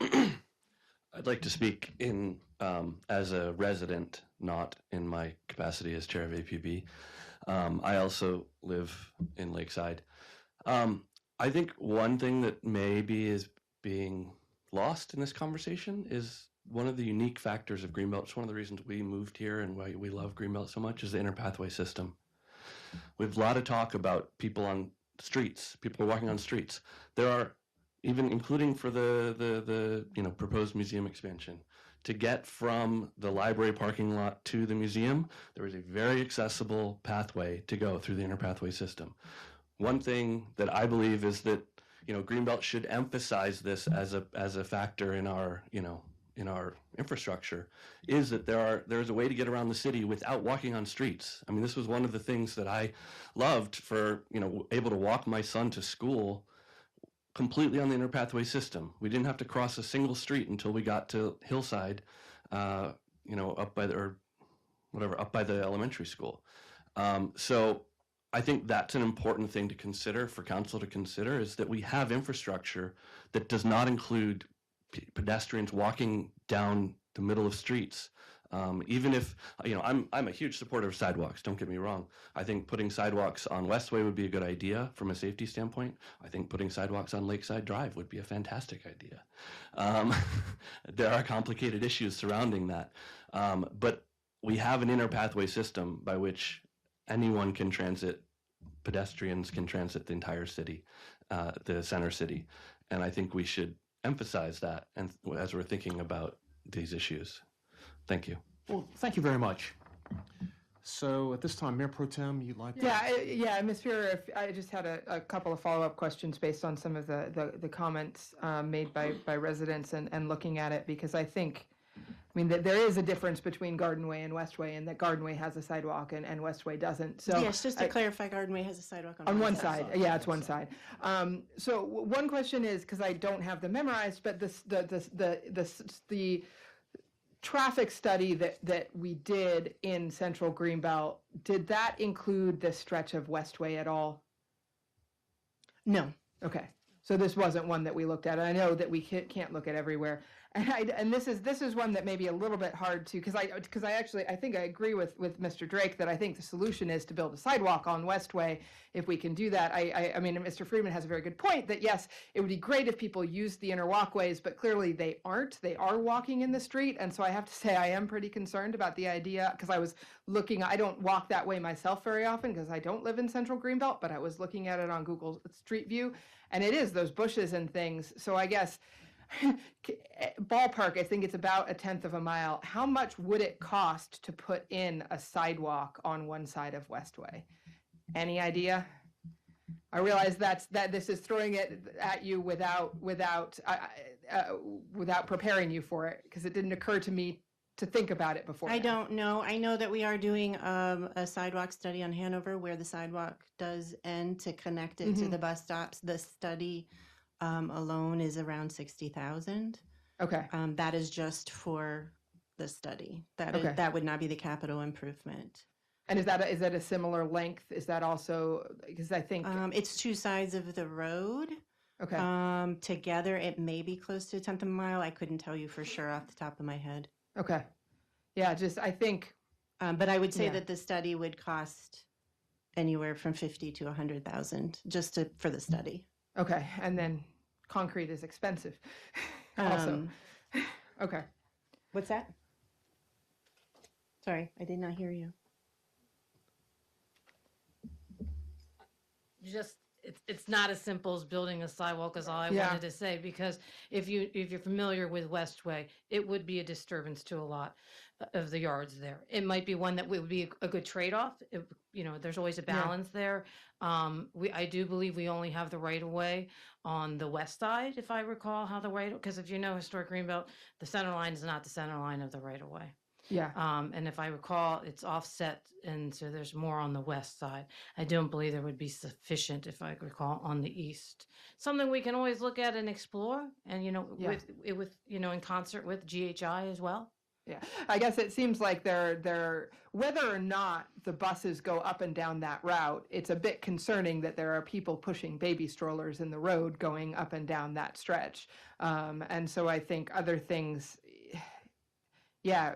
I'd like to speak in as a resident, not in my capacity as chair of APB. I also live in Lakeside. I think one thing that maybe is being lost in this conversation is one of the unique factors of Greenbelt. It's one of the reasons we moved here and why we love Greenbelt so much is the interpathway system. We have a lot of talk about people on streets, people walking on streets. There are, even including for the proposed museum expansion, To get from the library parking lot to the museum, there is a very accessible pathway to go through the inner pathway system. One thing that I believe is that, Greenbelt should emphasize this as a factor in our, in our infrastructure, is that there's a way to get around the city without walking on streets. I mean, this was one of the things that I loved for, able to walk my son to school completely on the inner pathway system. We didn't have to cross a single street until we got to Hillside, up by the elementary school. So I think that's an important thing to consider for council to consider, is that we have infrastructure that does not include pedestrians walking down the middle of streets. Even if, I'm a huge supporter of sidewalks, don't get me wrong. I think putting sidewalks on Westway would be a good idea from a safety standpoint. I think putting sidewalks on Lakeside Drive would be a fantastic idea. There are complicated issues surrounding that. But we have an inner pathway system by which anyone can transit, pedestrians can transit the entire city, the center city. And I think we should emphasize that and as we're thinking about these issues. Thank you. Well, thank you very much. So at this time, Mayor Pro Tem, you'd like to? Yeah, Ms. Fuhrer, if I just had a couple of follow-up questions based on some of the comments made by residents and looking at it, because I mean, that there is a difference between Gardenway and Westway, and that Gardenway has a sidewalk and Westway doesn't. So yes, just to clarify, Gardenway has a sidewalk on one side. Yeah, it's one side. So one question is, because I don't have them memorized, but the traffic study that we did in Central Greenbelt, did that include the stretch of Westway at all? No. Okay. So this wasn't one that we looked at. I know that we can't look at everywhere. And this is one that may be a little bit hard to, because I think I agree with Mr. Drake that I think the solution is to build a sidewalk on Westway if we can do that. I mean, Mr. Friedman has a very good point that yes, it would be great if people used the inner walkways, but clearly they aren't. They are walking in the street, and so I have to say I am pretty concerned about the idea, because I was looking. I don't walk that way myself very often because I don't live in Central Greenbelt, but I was looking at it on Google Street View, and it is those bushes and things. So I guess. Ballpark, I think it's about 1/10 of a mile. How much would it cost to put in a sidewalk on one side of Westway? Any idea? I realize that this is throwing it at you without preparing you for it, because it didn't occur to me to think about it before. I don't know. I know that we are doing a sidewalk study on Hanover where the sidewalk does end to connect it to the bus stops. The study alone is around 60,000. Okay. That is just for the study. Okay. That would not be the capital improvement. And is that a similar length? Is that also, because I think it's two sides of the road. Okay. Together, it may be close to 1/10 of a mile. I couldn't tell you for sure off the top of my head. Okay. Yeah, just I think. But I would say that the study would cost anywhere from 50 to 100,000 just for the study. Okay, and then concrete is expensive also. Okay. What's that? Sorry, I did not hear you. It's not as simple as building a sidewalk, is all I wanted to say, because if you're familiar with Westway, it would be a disturbance to a lot of the yards there. It might be one that would be a good trade-off. There's always a balance there. I do believe we only have the right of way on the west side, if I recall how because if you know historic Greenbelt, the center line is not the center line of the right of way. Yeah. And if I recall, it's offset, and so there's more on the west side. I don't believe there would be sufficient, if I recall, on the east. Something we can always look at and explore, and with in concert with GHI as well. Yeah, I guess it seems like they're whether or not the buses go up and down that route, it's a bit concerning that there are people pushing baby strollers in the road going up and down that stretch. And so I think other things, yeah.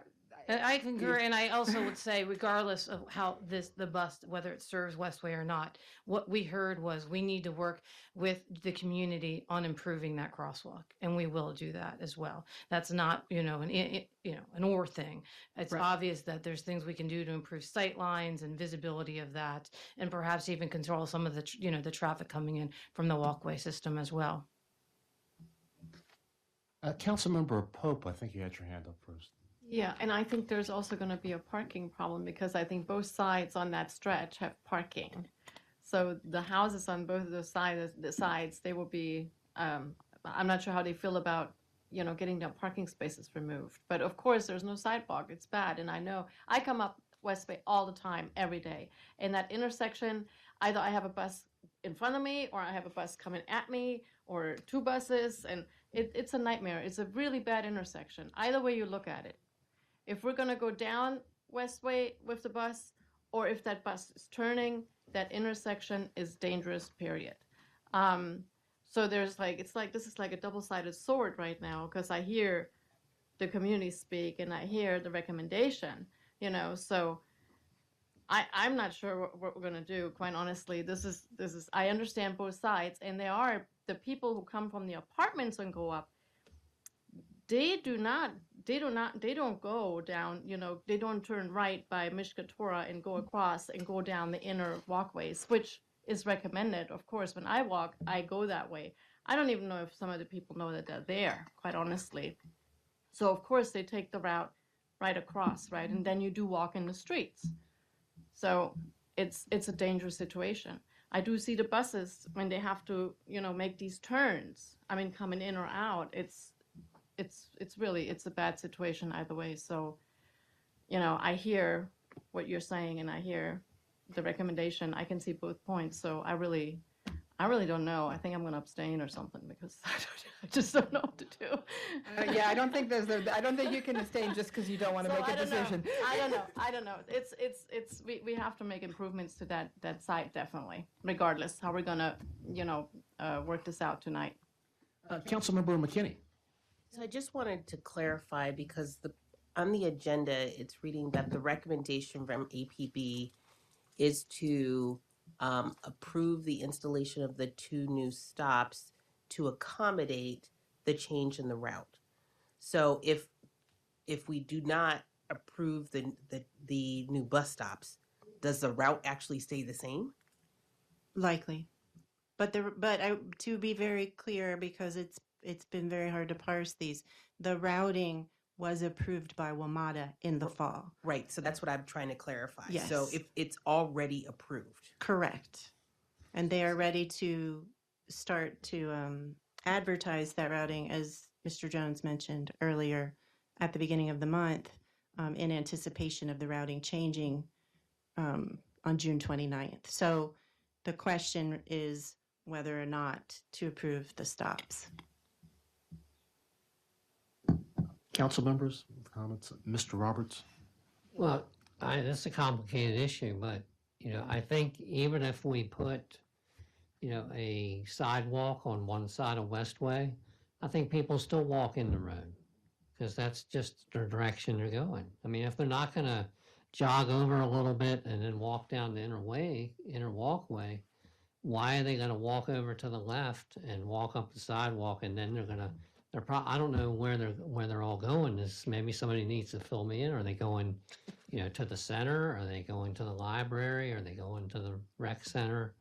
And I concur, and I also would say, regardless of how the bus, whether it serves Westway or not, what we heard was we need to work with the community on improving that crosswalk, and we will do that as well. That's not, an or thing. It's obvious that there's things we can do to improve sight lines and visibility of that, and perhaps even control some of the, the traffic coming in from the walkway system as well. Councilmember Pope, I think you had your hand up first. Yeah, and I think there's also going to be a parking problem because I think both sides on that stretch have parking. So the houses on both of those sides, they will be, I'm not sure how they feel about, getting the parking spaces removed. But of course, there's no sidewalk. It's bad. And I know I come up West Bay all the time, every day. In that intersection, either I have a bus in front of me or I have a bus coming at me or two buses. And it's a nightmare. It's a really bad intersection. Either way you look at it. If we're going to go down Westway with the bus, or if that bus is turning, that intersection is dangerous, period. So there's this is like a double-sided sword right now, because I hear the community speak and I hear the recommendation, so I'm not sure what we're going to do, quite honestly. This is, I understand both sides, and they are the people who come from the apartments and go up. They don't go down, they don't turn right by Mishka Torah and go across and go down the inner walkways, which is recommended. Of course, when I walk, I go that way. I don't even know if some of the people know that they're there, quite honestly. So of course they take the route right across, right? And then you do walk in the streets. So it's a dangerous situation. I do see the buses when they have to, make these turns. I mean, coming in or out, it's really a bad situation either way. So, I hear what you're saying and I hear the recommendation. I can see both points. So I really don't know. I think I'm going to abstain or something because I just don't know what to do. Yeah, I don't think I don't think you can abstain just because you don't want to make a decision. I don't know. We have to make improvements to that site, definitely, regardless how we're going to, work this out tonight. Councilmember McKinney. So I just wanted to clarify because on the agenda, it's reading that the recommendation from APB is to approve the installation of the 2 new stops to accommodate the change in the route. So if we do not approve the new bus stops, does the route actually stay the same? Likely. But to be very clear, because it's been very hard to parse these, the routing was approved by WMATA in the fall. Right, so that's what I'm trying to clarify. Yes. So if it's already approved. Correct. And they are ready to start to advertise that routing, as Mr. Jones mentioned earlier, at the beginning of the month, in anticipation of the routing changing on June 29th. So the question is whether or not to approve the stops. Council members, comments? Mr. Roberts? Well, that's a complicated issue, but, I think even if we put, a sidewalk on one side of Westway, I think people still walk in the road because that's just the direction they're going. I mean, if they're not going to jog over a little bit and then walk down the inner walkway, why are they going to walk over to the left and walk up the sidewalk and then I don't know where they're all going. Maybe somebody needs to fill me in. Are they going, to the center? Are they going to the library? Are they going to the rec center?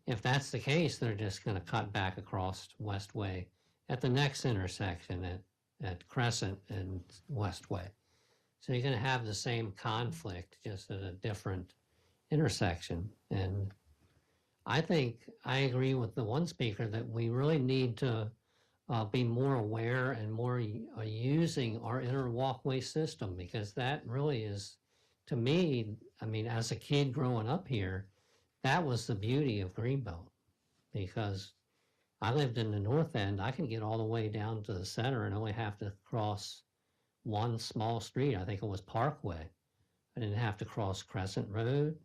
If that's the case, they're just going to cut back across Westway at the next intersection at Crescent and Westway. So you're going to have the same conflict, just at a different intersection. And I think I agree with the one speaker that we really need to be more aware and more using our inner walkway system, because that really is, to me, I mean, as a kid growing up here, that was the beauty of Greenbelt, because I lived in the north end. I can get all the way down to the center and only have to cross one small street. I think it was Parkway. I didn't have to cross Crescent Road,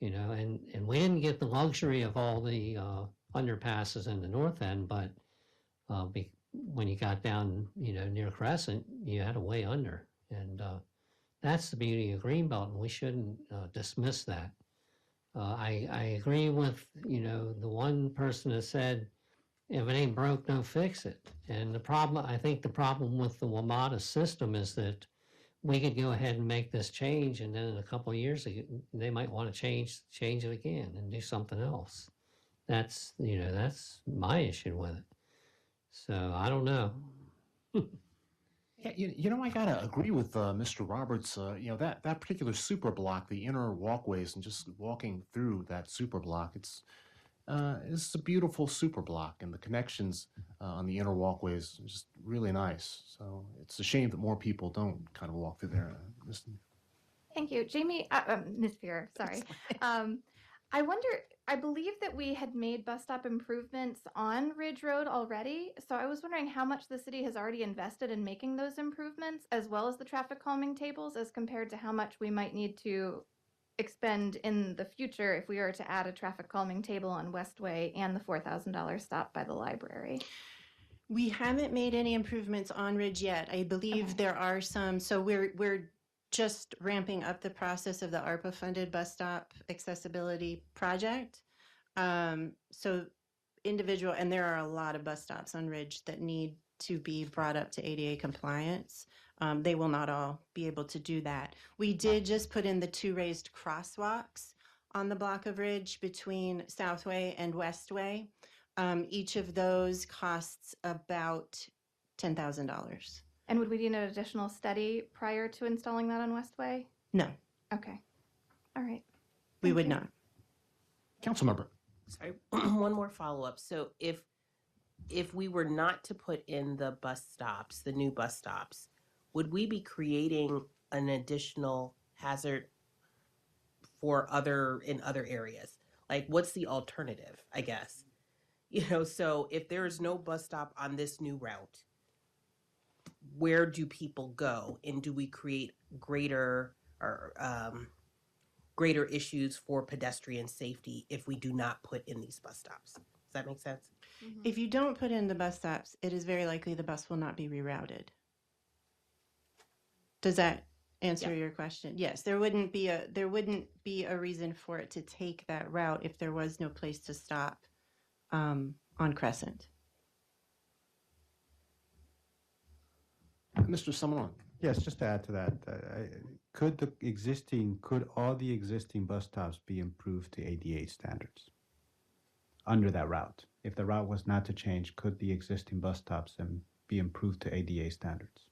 and we didn't get the luxury of all the underpasses in the north end, but when you got down, near Crescent, you had a way under. And that's the beauty of Greenbelt, and we shouldn't dismiss that. I agree with, the one person that said, if it ain't broke, don't fix it. And I think the problem with the WMATA system is that we could go ahead and make this change, and then in a couple of years, they might want to change it again and do something else. That's my issue with it. So I don't know. Yeah, I gotta agree with Mr. Roberts. That particular super block, the inner walkways, and just walking through that super block, it's a beautiful super block, and the connections on the inner walkways are just really nice. So it's a shame that more people don't kind of walk through there. Thank you. Jamie, Ms. Fear, sorry. I wonder, I believe that we had made bus stop improvements on Ridge Road already. So I was wondering how much the city has already invested in making those improvements, as well as the traffic calming tables, as compared to how much we might need to expend in the future if we were to add a traffic calming table on Westway and the $4,000 stop by the library. We haven't made any improvements on Ridge yet. I believe there are some, so we're just ramping up the process of the ARPA-funded bus stop accessibility project. So individual, and there are a lot of bus stops on Ridge that need to be brought up to ADA compliance. They will not all be able to do that. We did just put in the 2 raised crosswalks on the block of Ridge between Southway and Westway. Each of those costs about $10,000. And would we need an additional study prior to installing that on Westway? No, Okay. All right. we would not. Councilmember. Sorry, one more follow-up. So if we were not to put in the bus stops, the new bus stops, would we be creating an additional hazard for in other areas? Like, what's the alternative, I guess? So if there is no bus stop on this new route, where do people go, and do we create greater issues for pedestrian safety if we do not put in these bus stops? Does that make sense? If you don't put in the bus stops, it is very likely the bus will not be rerouted. Does that answer your question? Yes, there wouldn't be a reason for it to take that route if there was no place to stop on Crescent. Mr. Simonon. Yes, just to add to that, could all the existing bus stops be improved to ADA standards under that route? If the route was not to change, could the existing bus stops be improved to ADA standards?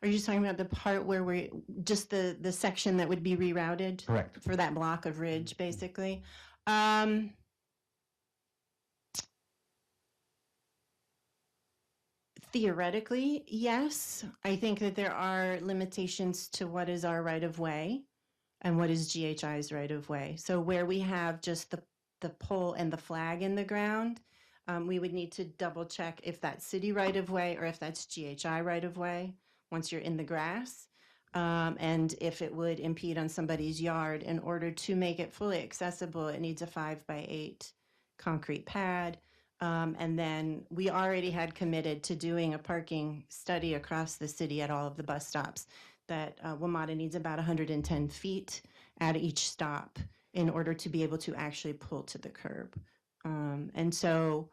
Are you just talking about the part where we're just the section that would be rerouted? Correct. For that block of Ridge, basically. Theoretically, yes. I think that there are limitations to what is our right of way and what is GHI's right of way. So where we have just the pole and the flag in the ground, we would need to double check if that's city right of way or if that's GHI right of way once you're in the grass. And if it would impede on somebody's yard. In order to make it fully accessible, it needs a 5x8 concrete pad. And then we already had committed to doing a parking study across the city at all of the bus stops that WMATA needs about 110 feet at each stop in order to be able to actually pull to the curb. And so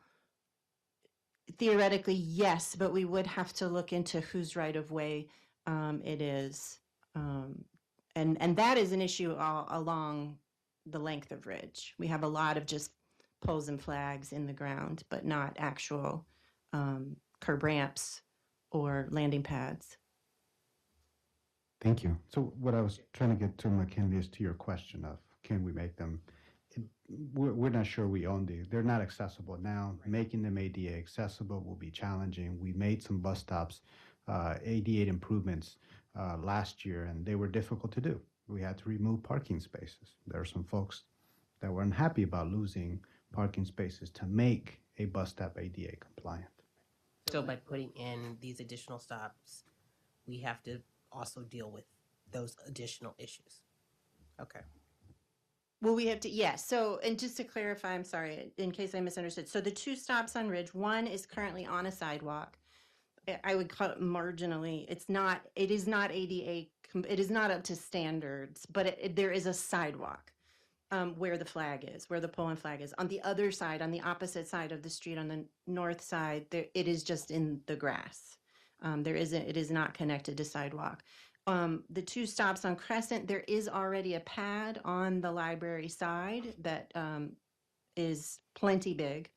theoretically, yes, but we would have to look into whose right of way it is. And that is an issue all along the length of Ridge. We have a lot of just poles and flags in the ground, but not actual curb ramps or landing pads. Thank you. So what I was trying to get to, McKinley, is to your question of can we make them, we're not sure we own they're not accessible now. Making them ADA accessible will be challenging. We made some bus stops, ADA improvements last year, and they were difficult to do. We had to remove parking spaces. There are some folks that were unhappy about losing parking spaces to make a bus stop ADA compliant. So by putting in these additional stops, we have to also deal with those additional issues. Okay. Well, we have to, yes. So, and just to clarify, I'm sorry, in case I misunderstood. So the 2 stops on Ridge, one is currently on a sidewalk. I would call it marginally. It is not ADA, it is not up to standards, but there is a sidewalk where the flag is, where the pole and flag is. On the other side, on the opposite side of the street, on the north side, it is just in the grass. It is not connected to sidewalk. The 2 stops on Crescent, there is already a pad on the library side that is plenty big.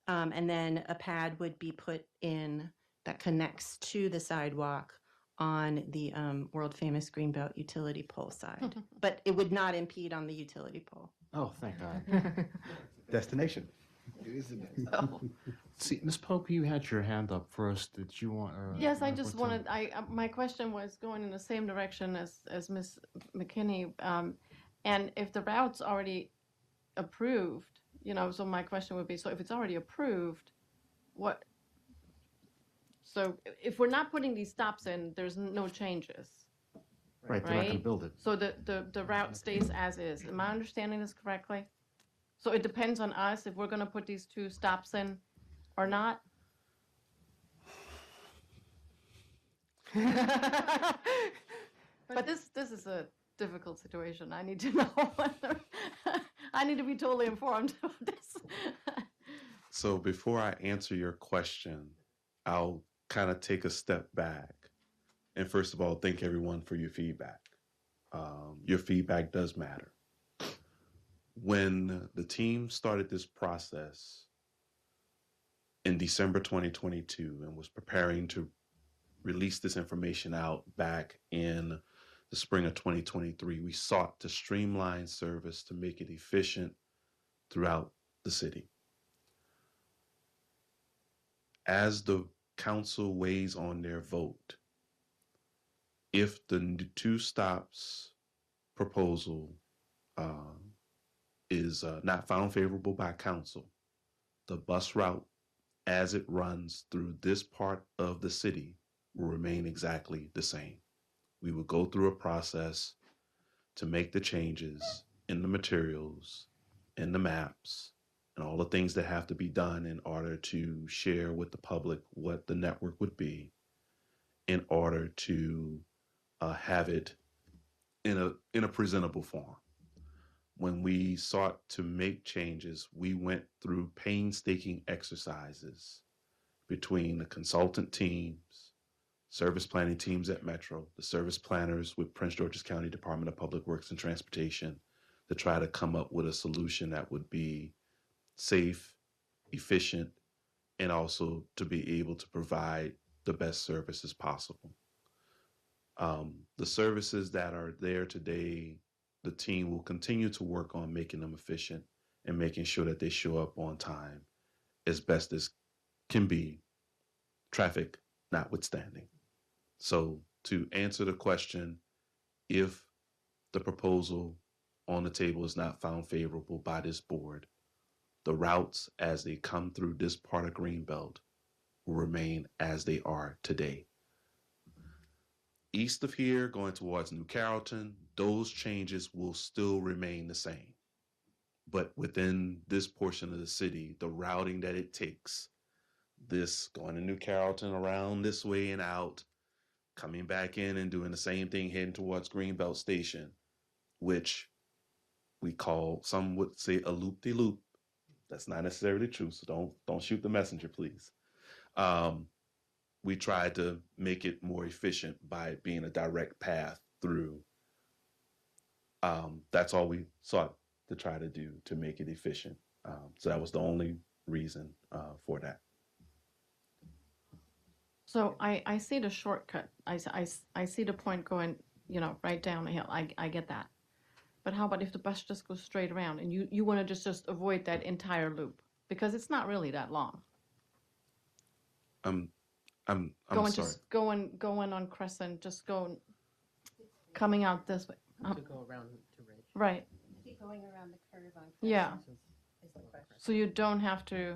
And then a pad would be put in that connects to the sidewalk on the world famous Greenbelt utility pole side. But it would not impede on the utility pole. Oh, thank God. Destination. See, Ms. Pope, you had your hand up first. Did you want? Yes, I just wanted, my question was going in the same direction as Ms. McKinney. And if the route's already approved, you know, so my question would be, so if it's already approved, what? So if we're not putting these stops in, there's no changes. Right, they're not going to build it. So the route stays as is. Am I understanding this correctly? So it depends on us if we're going to put these 2 stops in or not? But this is a difficult situation. I need to know whether I need to be totally informed of this. So before I answer your question, I'll kind of take a step back. And first of all, thank everyone for your feedback. Your feedback does matter. When the team started this process in December 2022 and was preparing to release this information out back in the spring of 2023, we sought to streamline service to make it efficient throughout the city. As the council weighs on their vote, if the 2 stops proposal is not found favorable by council, the bus route as it runs through this part of the city will remain exactly the same. We will go through a process to make the changes in the materials, in the maps, and all the things that have to be done in order to share with the public what the network would be, in order to have it in a presentable form. When we sought to make changes, we went through painstaking exercises between the consultant teams, service planning teams at Metro, the service planners with Prince George's County Department of Public Works and Transportation, to try to come up with a solution that would be safe, efficient, and also to be able to provide the best services possible. The services that are there today, the team will continue to work on making them efficient and making sure that they show up on time as best as can be, traffic notwithstanding. So to answer the question, if the proposal on the table is not found favorable by this board, the routes as they come through this part of Greenbelt will remain as they are today. East of here, going towards New Carrollton, those changes will still remain the same. But within this portion of the city, the routing that it takes, this going to New Carrollton around this way and out, coming back in and doing the same thing heading towards Greenbelt Station, which we call, some would say a loop-de-loop. That's not necessarily true, so don't shoot the messenger, please. We tried to make it more efficient by it being a direct path through. That's all we sought to try to do to make it efficient. So that was the only reason for that. So I see the shortcut. I see the point going, you know, right down the hill. I get that. But how about if the bus just goes straight around and you want to just avoid that entire loop? Because it's not really that long. I'm going sorry. Just going on Crescent, just going, coming out this way. To go around to Ridge. Right. Going around the curve on Crescent. Yeah. Is the question. So you don't have to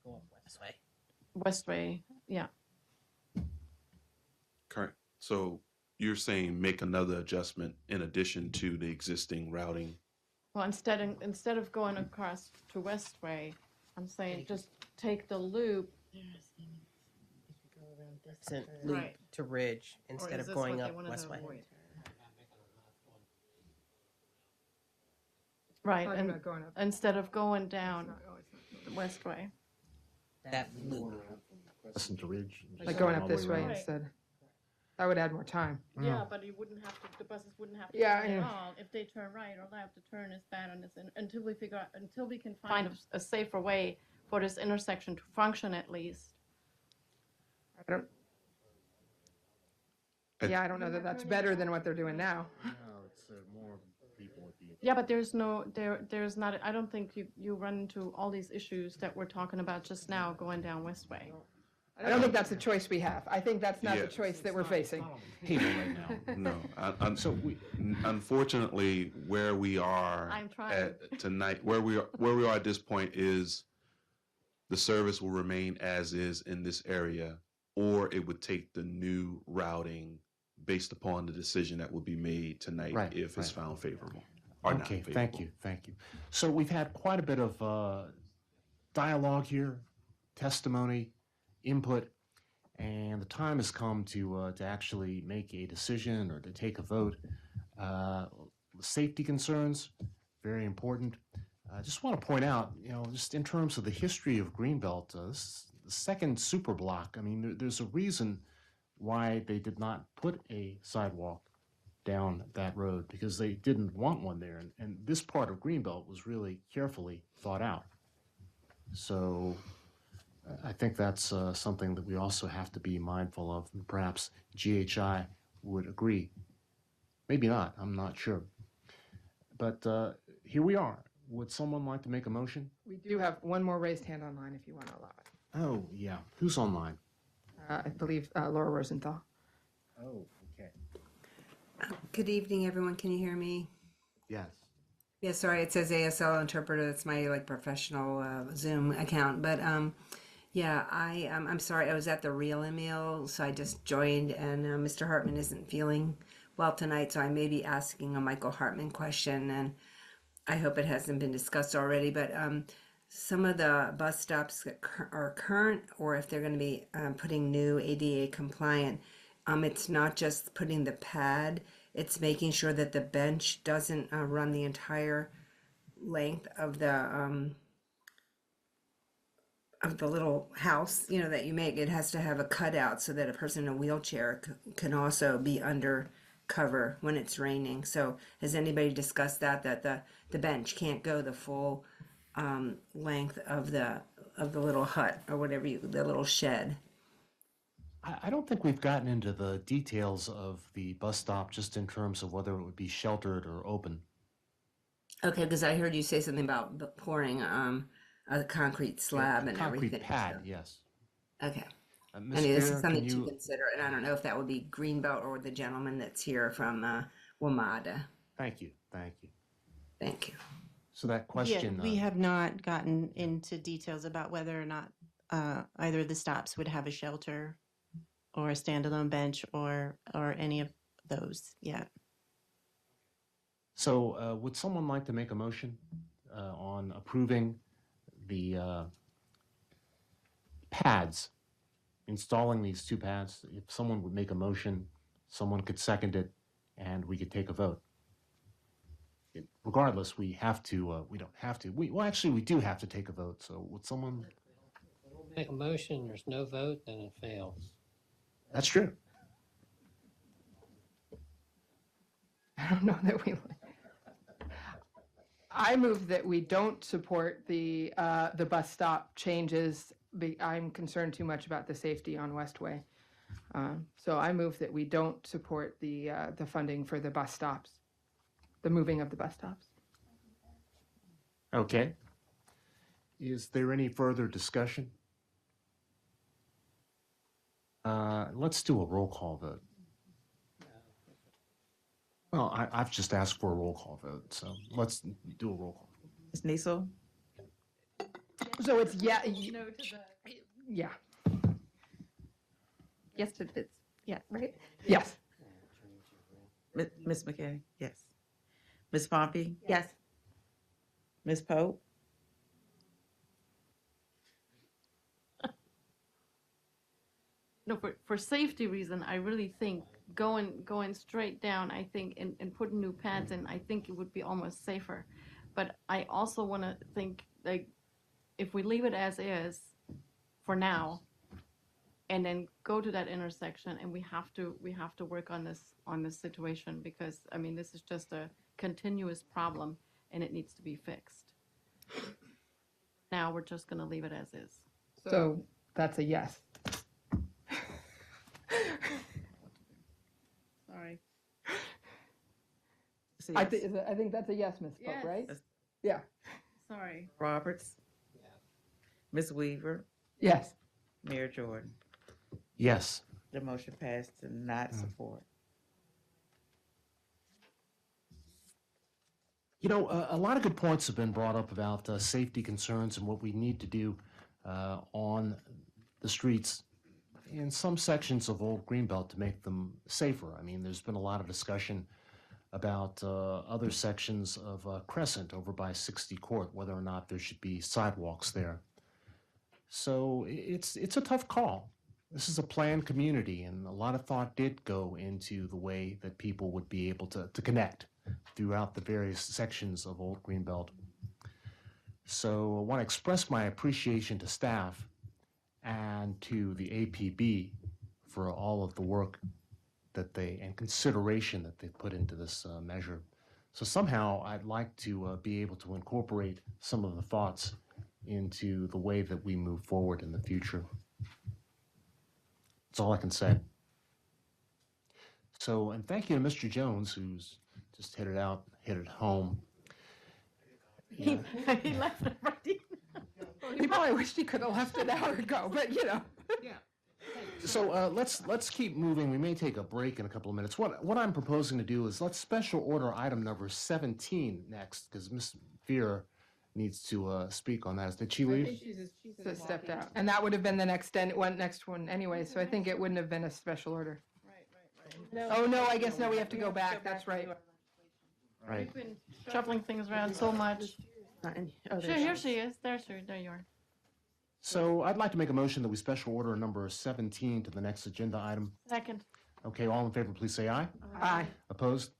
go up Westway. Westway, yeah. Correct. So you're saying make another adjustment in addition to the existing routing? Well, instead of going across to Westway, I'm saying just take the loop. Loop Right. to Ridge instead of going up Westway. Right, Talking and about going up. instead of going down the Westway. That loop. Listen to Ridge. Like going up all the this way around. instead. That would add more time. Yeah, but you wouldn't have to. The buses wouldn't have to Yeah, turn I at know. all. If they turn right, all they have to turn is bad on this. Until we figure out, until we can find a safer way for this intersection to function at least. I don't, yeah, I don't know that that's better than what they're doing now. No, it's more people would be. Yeah, but there's not, I don't think you run into all these issues that we're talking about just now going down Westway. I don't think that's the choice we have. I think that's not Yeah. the choice that we're facing. Table right now. No, so unfortunately, where we are I'm trying. at tonight, where we are at this point is the service will remain as is in this area, or it would take the new routing based upon the decision that will be made tonight Right, if it's right. found favorable or not Okay, favorable. thank you. So we've had quite a bit of dialogue here, testimony, input, and the time has come to actually make a decision or to take a vote. Safety concerns, very important. I just want to point out, just in terms of the history of Greenbelt, this is the second super block. I mean, there's a reason why they did not put a sidewalk down that road, because they didn't want one there. And this part of Greenbelt was really carefully thought out. So I think that's something that we also have to be mindful of. And perhaps GHI would agree. Maybe not, I'm not sure. But here we are. Would someone like to make a motion? We do have one more raised hand online if you want to allow it. Oh, yeah. Who's online? I believe Laura Rosenthal. Oh, okay. Good evening, everyone. Can you hear me? Yes. Yeah, sorry, it says ASL interpreter. That's my professional Zoom account. But yeah, I'm sorry. I was at the real meal, so I just joined, and Mr. Hartman isn't feeling well tonight, so I may be asking a Michael Hartman question, and I hope it hasn't been discussed already. But some of the bus stops that are current, or if they're going to be putting new ADA compliant, it's not just putting the pad, it's making sure that the bench doesn't run the entire length of the little house, that you make. It has to have a cutout so that a person in a wheelchair can also be under cover when it's raining. So has anybody discussed that the bench can't go the full length of the little hut or whatever the little shed? I don't think we've gotten into the details of the bus stop just in terms of whether it would be sheltered or open. Okay, because I heard you say something about pouring a concrete slab and concrete everything. pad, so- yes. Okay. Ms. Anyway, this Bear, is something can to you- consider, and I don't know if that would be Greenbelt or the gentleman that's here from WMATA. Thank you, thank you. Thank you. So that question. Yeah, we have not gotten into details about whether or not either of the stops would have a shelter or a standalone bench or any of those yet. So would someone like to make a motion on approving the pads, installing these two pads? If someone would make a motion, someone could second it, and we could take a vote. Regardless, we have to, we don't have to. Well, actually, we do have to take a vote. So would someone? Make a motion, there's no vote, then it fails. That's true. I don't know that we. I move that we don't support the bus stop changes. I'm concerned too much about the safety on Westway. So I move that we don't support the funding for the bus stops, the moving of the bus stops. Okay. Is there any further discussion? Let's do a roll call vote. Well, I've just asked for a roll call vote, so let's do a roll call. Ms. Naisel? So it's yeah, No to the. yeah, Yes to this. Yeah, right? yes. Ms. McKay? Yes. Ms. Pompey? Yes. Ms. Pope? No, for safety reason, I really think going straight down, I think, and putting new pads in, I think it would be almost safer. But I also want to think, like, if we leave it as is for now, and then go to that intersection, and we have to work on this situation, because I mean, this is just a continuous problem and it needs to be fixed. Now we're just going to leave it as is. So that's a yes. a I, yes. I think that's a yes, Ms. Pope, Yes. right? Yes. Yeah. Sorry. Roberts. Ms. Weaver. Yes. Mayor Jordan. Yes. The motion passed to not support. You know, a lot of good points have been brought up about safety concerns and what we need to do on the streets in some sections of Old Greenbelt to make them safer. I mean, there's been a lot of discussion about other sections of Crescent over by 60 Court, whether or not there should be sidewalks there. So it's a tough call. This is a planned community, and a lot of thought did go into the way that people would be able to connect throughout the various sections of Old Greenbelt. So I want to express my appreciation to staff and to the APB for all of the work that and consideration that they put into this measure. So somehow I'd like to be able to incorporate some of the thoughts into the way that we move forward in the future. That's all I can say. So, and thank you to Mr. Jones, who's just hit it home. He left already. He probably wished he could have left an hour ago, but you know. Yeah. So let's keep moving. We may take a break in a couple of minutes. What I'm proposing to do is let's special order item number 17 next, because Ms. Fear needs to speak on that. Did she leave? She's stepped out, and that would have been the next one anyway. So I think it wouldn't have been a special order. Oh no, I guess no. We have to go back. That's right. Right. We've been shuffling things around so much. Sure, here she is. There you are. So I'd like to make a motion that we special order number 17 to the next agenda item. Second. Okay, all in favor, please say aye. Aye. Opposed?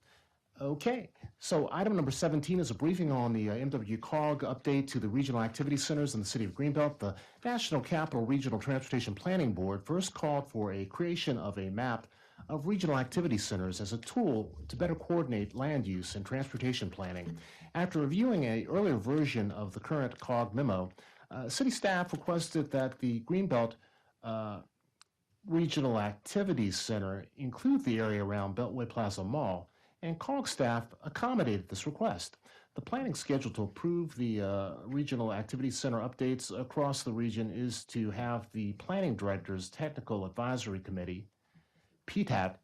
Okay, so item number 17 is a briefing on the MWCOG update to the regional activity centers in the city of Greenbelt. The National Capital Regional Transportation Planning Board first called for a creation of a map of regional activity centers as a tool to better coordinate land use and transportation planning. After reviewing an earlier version of the current COG memo, city staff requested that the Greenbelt Regional Activities Center include the area around Beltway Plaza Mall, and COG staff accommodated this request. The planning schedule to approve the Regional Activities Center updates across the region is to have the Planning Director's Technical Advisory Committee, PTAT,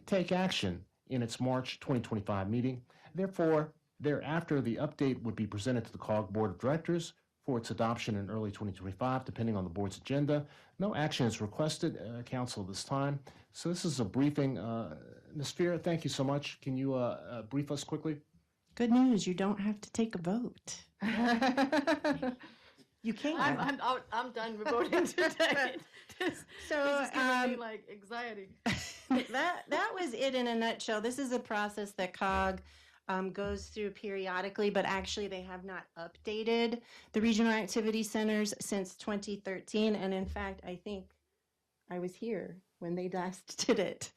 take action in its March 2025 meeting. Therefore, thereafter, the update would be presented to the COG Board of Directors for its adoption in early 2025, depending on the board's agenda. No action is requested, council, this time. So this is a briefing. Ms. Fear, thank you so much. Can you brief us quickly? Good news, you don't have to take a vote. You can. I'm done with voting today. So, this is giving me like anxiety. that was it in a nutshell. This is a process that COG goes through periodically, but actually they have not updated the regional activity centers since 2013. And in fact, I think I was here when they last did it.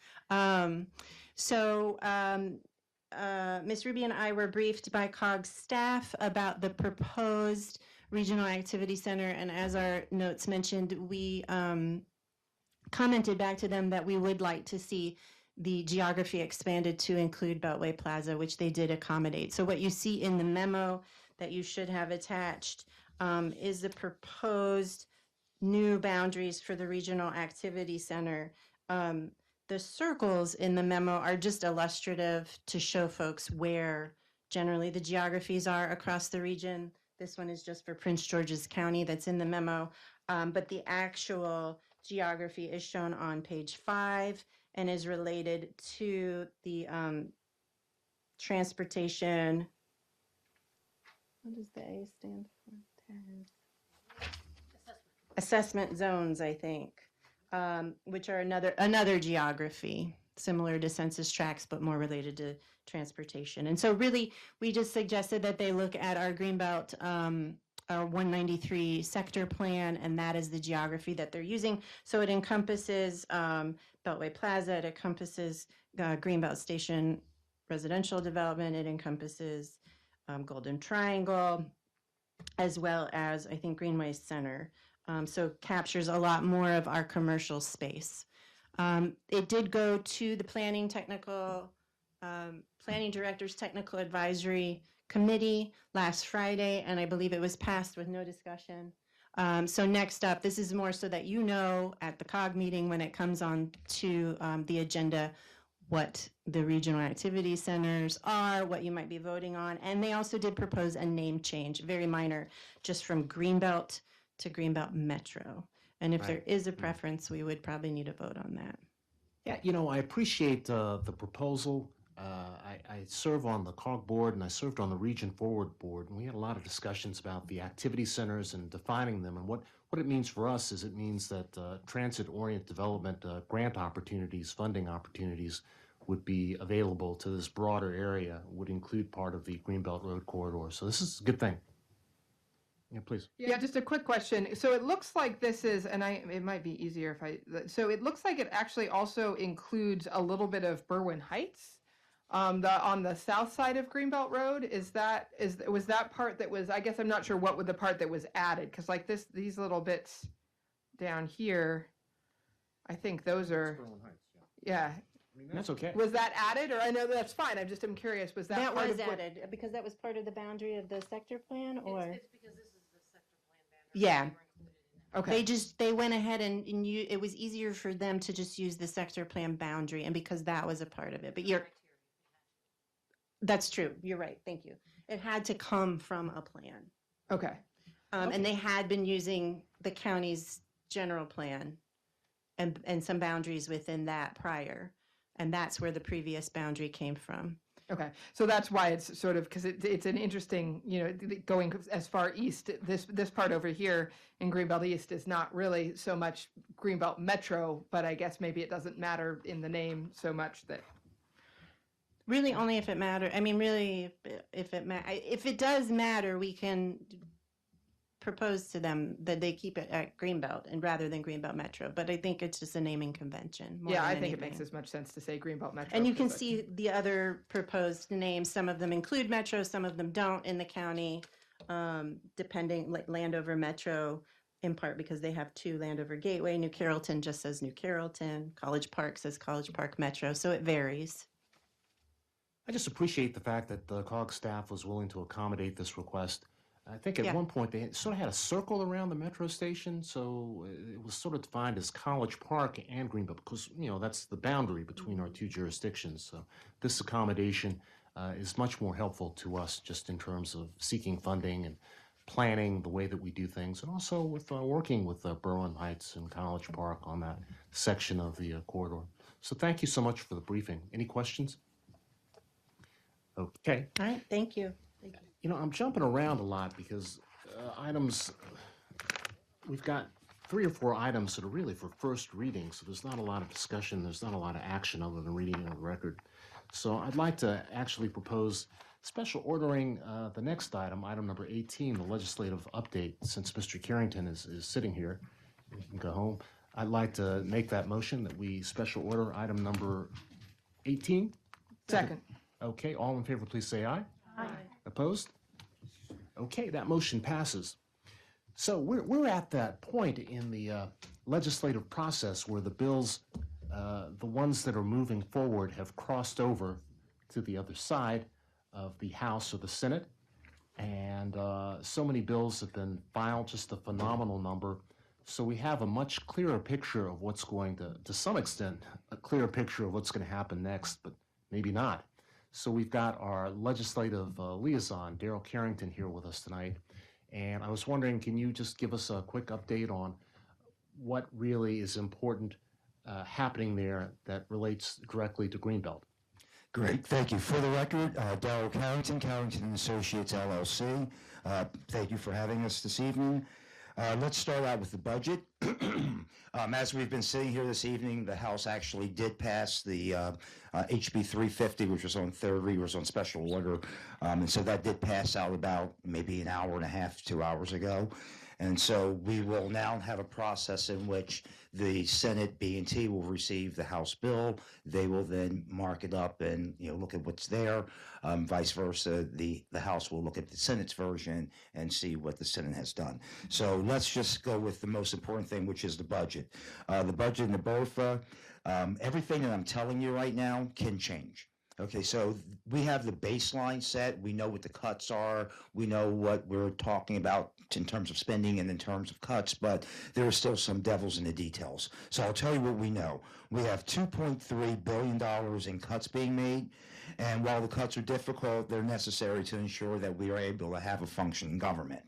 Ms. Ruby and I were briefed by COG staff about the proposed regional activity center, and as our notes mentioned, we commented back to them that we would like to see the geography expanded to include Beltway Plaza, which they did accommodate. So what you see in the memo that you should have attached is the proposed new boundaries for the regional activity center. The circles in the memo are just illustrative to show folks where generally the geographies are across the region. This one is just for Prince George's County that's in the memo, but the actual geography is shown on page 5 and is related to the transportation. What does the A stand for? Assessment zones, I think, which are another geography similar to census tracts, but more related to transportation. And so really, we just suggested that they look at our Greenbelt, our 193 sector plan, and that is the geography that they're using. So it encompasses Beltway Plaza, it encompasses Greenbelt Station residential development, it encompasses Golden Triangle, as well as, I think, Greenway Center. So captures a lot more of our commercial space. It did go to the planning technical Planning Director's Technical Advisory Committee last Friday, and I believe it was passed with no discussion. So next up, this is more so that you know at the COG meeting when it comes on to the agenda what the regional activity centers are, what you might be voting on. And they also did propose a name change, very minor, just from Greenbelt to Greenbelt Metro. And if there is a preference, we would probably need a vote on that. Yeah, you know, I appreciate the proposal. I serve on the COG board and I served on the Region Forward board, and we had a lot of discussions about the activity centers and defining them. And what it means for us is it means that transit-oriented development grant opportunities, funding opportunities would be available to this broader area, would include part of the Greenbelt Road Corridor. So this is a good thing. Yeah, please. Yeah, just a quick question. So it looks like this is, and it might be easier if so it looks like it actually also includes a little bit of Berwyn Heights, on the south side of Greenbelt Road. Was that part that was, I guess I'm not sure what was the part that was added, because like these little bits down here, I think those are, yeah. I mean, that's okay. Was that added, or I know that's fine, I'm curious, was that part was of what- added because that was part of the boundary of the sector plan, or? It's because this is the sector plan boundary. Yeah. Okay. They went ahead and it was easier for them to just use the sector plan boundary, and because that was a part of it. But that's true. You're right. Thank you. It had to come from a plan. Okay. And they had been using the county's general plan and some boundaries within that prior. And that's where the previous boundary came from. Okay, so that's why it's sort of, because it's an interesting, going as far east, this part over here in Greenbelt East is not really so much Greenbelt Metro, but I guess maybe it doesn't matter in the name so much that. Really only if it matters. I mean, really, if it does matter, we can propose to them that they keep it at Greenbelt and rather than Greenbelt Metro. But I think it's just a naming convention. Yeah, I think it makes as much sense to say Greenbelt Metro. And you can see the other proposed names. Some of them include Metro, some of them don't in the county, depending, like Landover Metro, in part because they have two, Landover Gateway. New Carrollton just says New Carrollton. College Park says College Park Metro. So it varies. I just appreciate the fact that the COG staff was willing to accommodate this request. I think at one point they sort of had a circle around the metro station, so it was sort of defined as College Park and Greenbelt because, that's the boundary between our two jurisdictions. So this accommodation is much more helpful to us just in terms of seeking funding and planning the way that we do things, and also with working with Berwyn Heights and College Park on that section of the corridor. So thank you so much for the briefing. Any questions? Okay. All right, thank you. I'm jumping around a lot because we've got 3 or 4 items that are really for first reading, so there's not a lot of discussion, there's not a lot of action other than reading of the record. So I'd like to actually propose special ordering the next item number 18, the legislative update, since Mr. Carrington is sitting here. He can go home. I'd like to make that motion that we special order item number 18. Second. Okay, all in favor, please say aye. Aye. Opposed? Okay, that motion passes. So we're at that point in the legislative process where the bills, the ones that are moving forward, have crossed over to the other side of the House or the Senate. And so many bills have been filed, just a phenomenal number. So we have a much clearer picture of what's going to some extent, a clearer picture of what's going to happen next, but maybe not. So we've got our legislative liaison, Daryl Carrington, here with us tonight. And I was wondering, can you just give us a quick update on what really is important happening there that relates directly to Greenbelt? Great, thank you. For the record, Daryl Carrington, Carrington & Associates, LLC. Thank you for having us this evening. Let's start out with the budget. As we've been sitting here this evening, the House actually did pass the HB 350, which was on third read, was on special order. And so that did pass out about maybe an hour and a half, 2 hours ago. And so we will now have a process in which the Senate B&T will receive the House bill. They will then mark it up and look at what's there. Vice versa, the House will look at the Senate's version and see what the Senate has done. So let's just go with the most important thing, which is the budget. The budget in the BOFA, everything that I'm telling you right now can change. Okay, so we have the baseline set. We know what the cuts are. We know what we're talking about in terms of spending and in terms of cuts, but there are still some devils in the details. So I'll tell you what we know. We have $2.3 billion in cuts being made, and while the cuts are difficult, they're necessary to ensure that we are able to have a functioning government.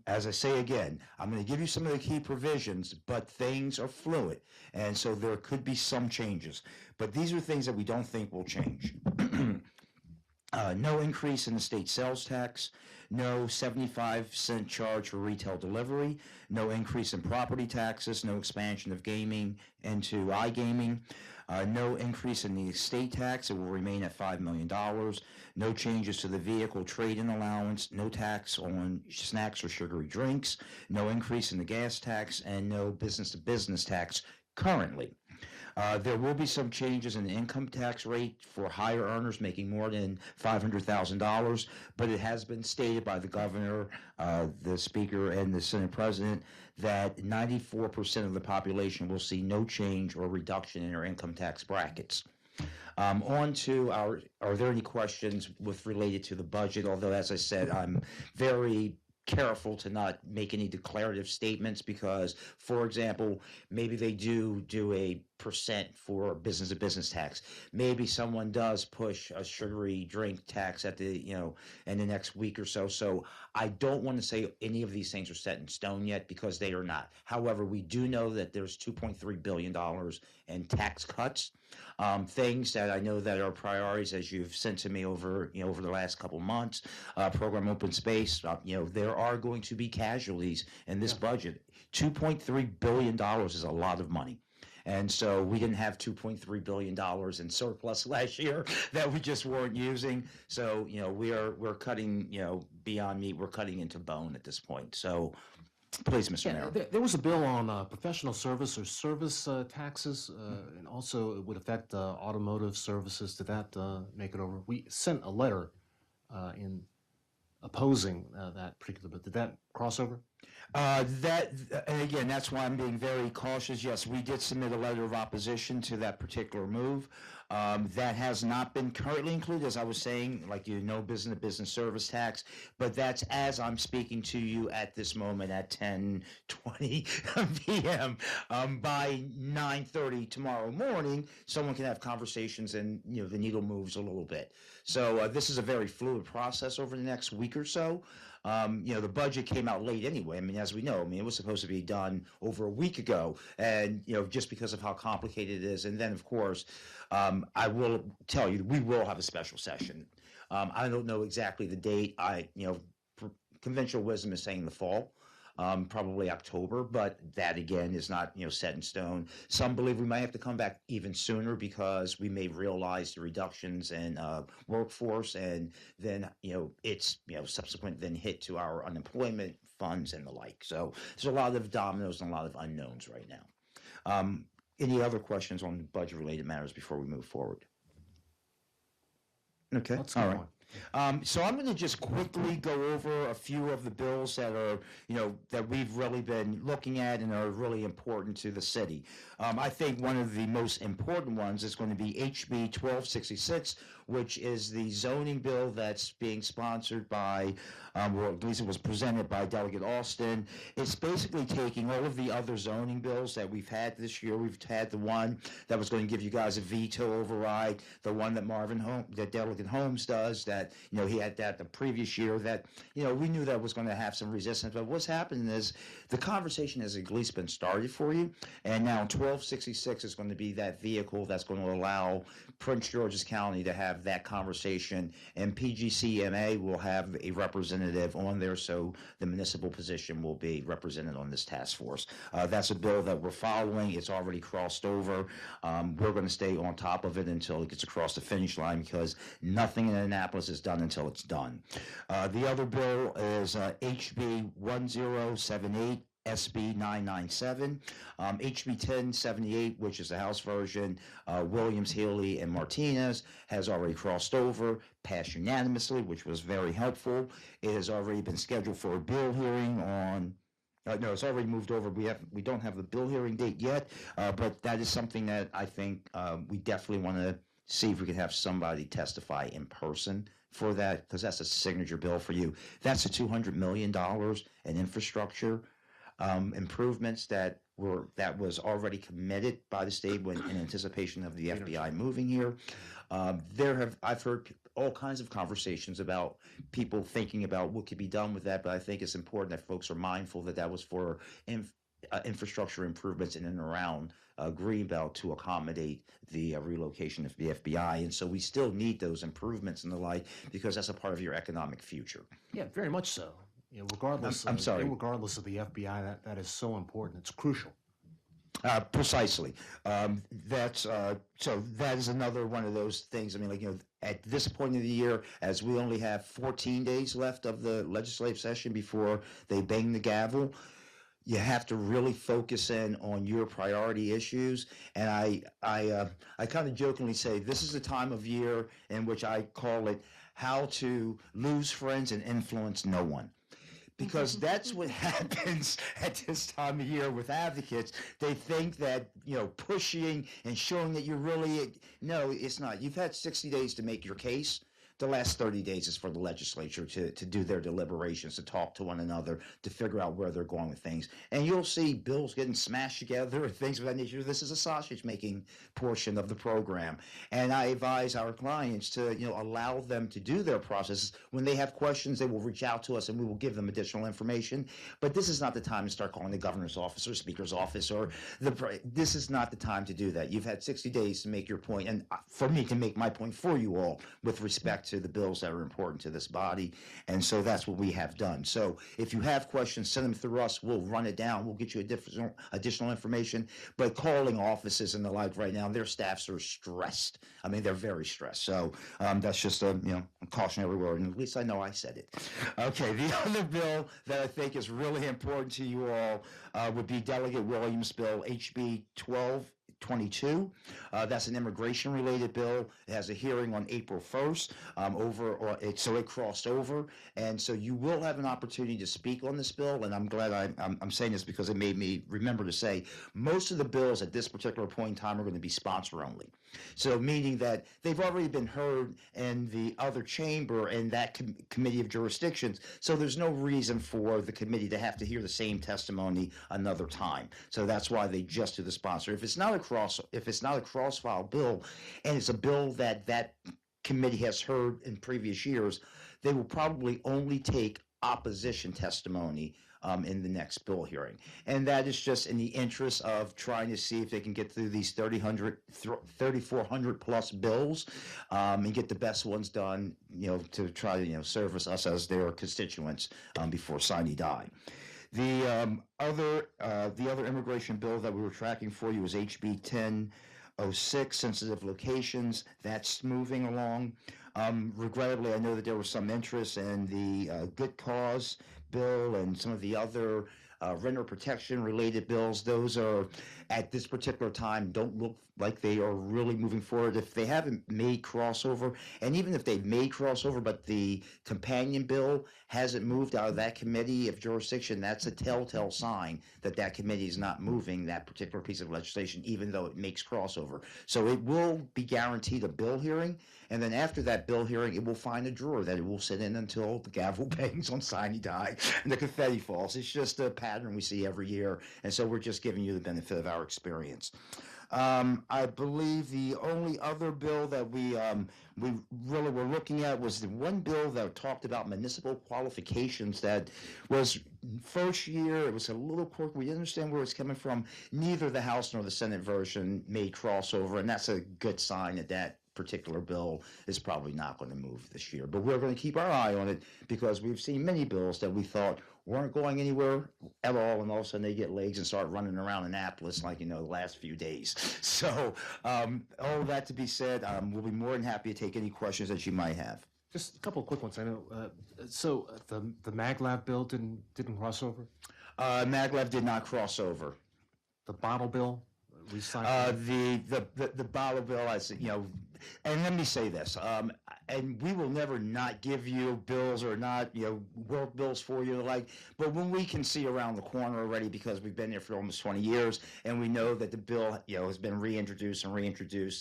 As I say again, I'm going to give you some of the key provisions, but things are fluid, and so there could be some changes. But these are things that we don't think will change. No increase in the state sales tax, no 75-cent charge for retail delivery, no increase in property taxes, no expansion of gaming into iGaming, no increase in the estate tax, it will remain at $5 million, no changes to the vehicle trade-in allowance, no tax on snacks or sugary drinks, no increase in the gas tax, and no business-to-business tax currently. There will be some changes in the income tax rate for higher earners making more than $500,000, but it has been stated by the governor, the speaker, and the Senate president that 94% of the population will see no change or reduction in their income tax brackets. On to are there any questions related to the budget? Although, as I said, I'm very careful to not make any declarative statements because, for example, maybe they do a percent for business to business tax. Maybe someone does push a sugary drink tax at the, in the next week or so. So I don't want to say any of these things are set in stone yet because they are not. However, we do know that there's $2.3 billion in tax cuts. Things that I know that are priorities, as you've sent to me over the last couple months, program open space. There are going to be casualties in this budget. $2.3 billion is a lot of money. And so we didn't have $2.3 billion in surplus last year that we just weren't using. So, we're cutting, beyond meat, we're cutting into bone at this point. So please, Mr. Mayor. There was a bill on professional service or service taxes, and also it would affect automotive services. Did that make it over? We sent a letter in opposing that particular bill. Did that cross over? And again, that's why I'm being very cautious. Yes, we did submit a letter of opposition to that particular move. That has not been currently included, as I was saying, business service tax, but that's as I'm speaking to you at this moment at 10:20 p.m. By 9:30 tomorrow morning, someone can have conversations and, the needle moves a little bit. So this is a very fluid process over the next week or so. The budget came out late anyway. As we know, it was supposed to be done over a week ago, and just because of how complicated it is. And then, of course, I will tell you, we will have a special session. I don't know exactly the date. Conventional wisdom is saying the fall. Probably October, but that again is not set in stone. Some believe we might have to come back even sooner because we may realize the reductions in workforce, and then it's subsequent then hit to our unemployment funds and the like. So there's a lot of dominoes and a lot of unknowns right now. Any other questions on budget related matters before we move forward? Okay, all right. So I'm going to just quickly go over a few of the bills that are, that we've really been looking at and are really important to the city. I think one of the most important ones is going to be HB 1266, which is the zoning bill that's being sponsored by, or at least it was presented by Delegate Austin. It's basically taking all of the other zoning bills that we've had this year. We've had the one that was going to give you guys a veto override, the one that Delegate Holmes does, that he had that the previous year, that we knew that was going to have some resistance. But what's happening is the conversation has at least been started for you, and now 1266 is going to be that vehicle that's going to allow Prince George's County to have that conversation, and PGCMA will have a representative on there, so the municipal position will be represented on this task force. That's a bill that we're following. It's already crossed over. We're going to stay on top of it until it gets across the finish line, because nothing in Annapolis is done until it's done. The other bill is HB 1078. SB 997, HB 1078, which is the House version, Williams, Healy, and Martinez, has already crossed over, passed unanimously, which was very helpful. It has already been scheduled for a bill hearing on. No, it's already moved over. We don't have the bill hearing date yet, but that is something that I think we definitely want to see if we can have somebody testify in person for that, because that's a signature bill for you. That's a $200 million in infrastructure improvements that was already committed by the state when in anticipation of the FBI moving here. I've heard all kinds of conversations about people thinking about what could be done with that, but I think it's important that folks are mindful that that was for infrastructure improvements in and around Greenbelt to accommodate the relocation of the FBI. And so we still need those improvements and the like, because that's a part of your economic future. Yeah, very much so. You know, regardless, I'm sorry. Regardless of the FBI, that is so important. It's crucial. Precisely. So that is another one of those things. I mean, like, you know, at this point of the year, as we only have 14 days left of the legislative session before they bang the gavel, you have to really focus in on your priority issues. And I kind of jokingly say this is a time of year in which I call it how to lose friends and influence no one. Because that's what happens at this time of year with advocates. They think that, you know, pushing and showing that you're really, no, it's not. You've had 60 days to make your case. The last 30 days is for the legislature to do their deliberations, to talk to one another, to figure out where they're going with things. And you'll see bills getting smashed together and things of that nature. This is a sausage-making portion of the program. And I advise our clients to, you know, allow them to do their process. When they have questions, they will reach out to us and we will give them additional information. But this is not the time to start calling the governor's office or speaker's office this is not the time to do that. You've had 60 days to make your point, and for me to make my point for you all with respect to the bills that are important to this body. And so that's what we have done. So if you have questions, send them through us. We'll run it down. We'll get you additional information. But calling offices and the like right now, their staffs are stressed. I mean, they're very stressed. So that's just a cautionary word. And at least I know I said it. Okay, the other bill that I think is really important to you all would be Delegate Williams' bill, HB 1222. That's an immigration-related bill. It has a hearing on April 1st. So it crossed over, and so you will have an opportunity to speak on this bill. And I'm glad I'm saying this because it made me remember to say most of the bills at this particular point in time are going to be sponsor only. So meaning that they've already been heard in the other chamber and that committee of jurisdictions. So there's no reason for the committee to have to hear the same testimony another time. So that's why they just do the sponsor. If it's not a cross-file bill, and it's a bill that committee has heard in previous years, they will probably only take opposition testimony in the next bill hearing. And that is just in the interest of trying to see if they can get through these 3,400 plus bills and get the best ones done, to try to, service us as their constituents before sine die. The other immigration bill that we were tracking for you was HB 1006, sensitive locations. That's moving along. Regrettably, I know that there was some interest in the good cause bill and some of the other renter protection related bills. Those are, at this particular time, don't look like they are really moving forward. If they haven't made crossover, and even if they've made crossover, but the companion bill hasn't moved out of that committee of jurisdiction, that's a telltale sign that that committee is not moving that particular piece of legislation, even though it makes crossover. So it will be guaranteed a bill hearing, and then after that bill hearing, it will find a drawer that it will sit in until the gavel bangs on sine die and the confetti falls. It's just a pattern we see every year, and so we're just giving you the benefit of our experience. I believe the only other bill that we really were looking at was the one bill that talked about municipal qualifications. That was first year. It was a little quirky. We didn't understand where it's coming from. Neither the House nor the Senate version made crossover, and that's a good sign that that particular bill is probably not going to move this year. But we're going to keep our eye on it because we've seen many bills that we thought weren't going anywhere at all, and all of a sudden they get legs and start running around Annapolis like, the last few days. So all that to be said, we'll be more than happy to take any questions that you might have. Just a couple of quick ones. I know. So the MagLab bill didn't cross over? MagLab did not cross over. The bottle bill? Recycling? The bottle bill, as and let me say this, and we will never not give you bills or not, work bills for you, like, but when we can see around the corner already, because we've been there for almost 20 years, and we know that the bill, has been reintroduced,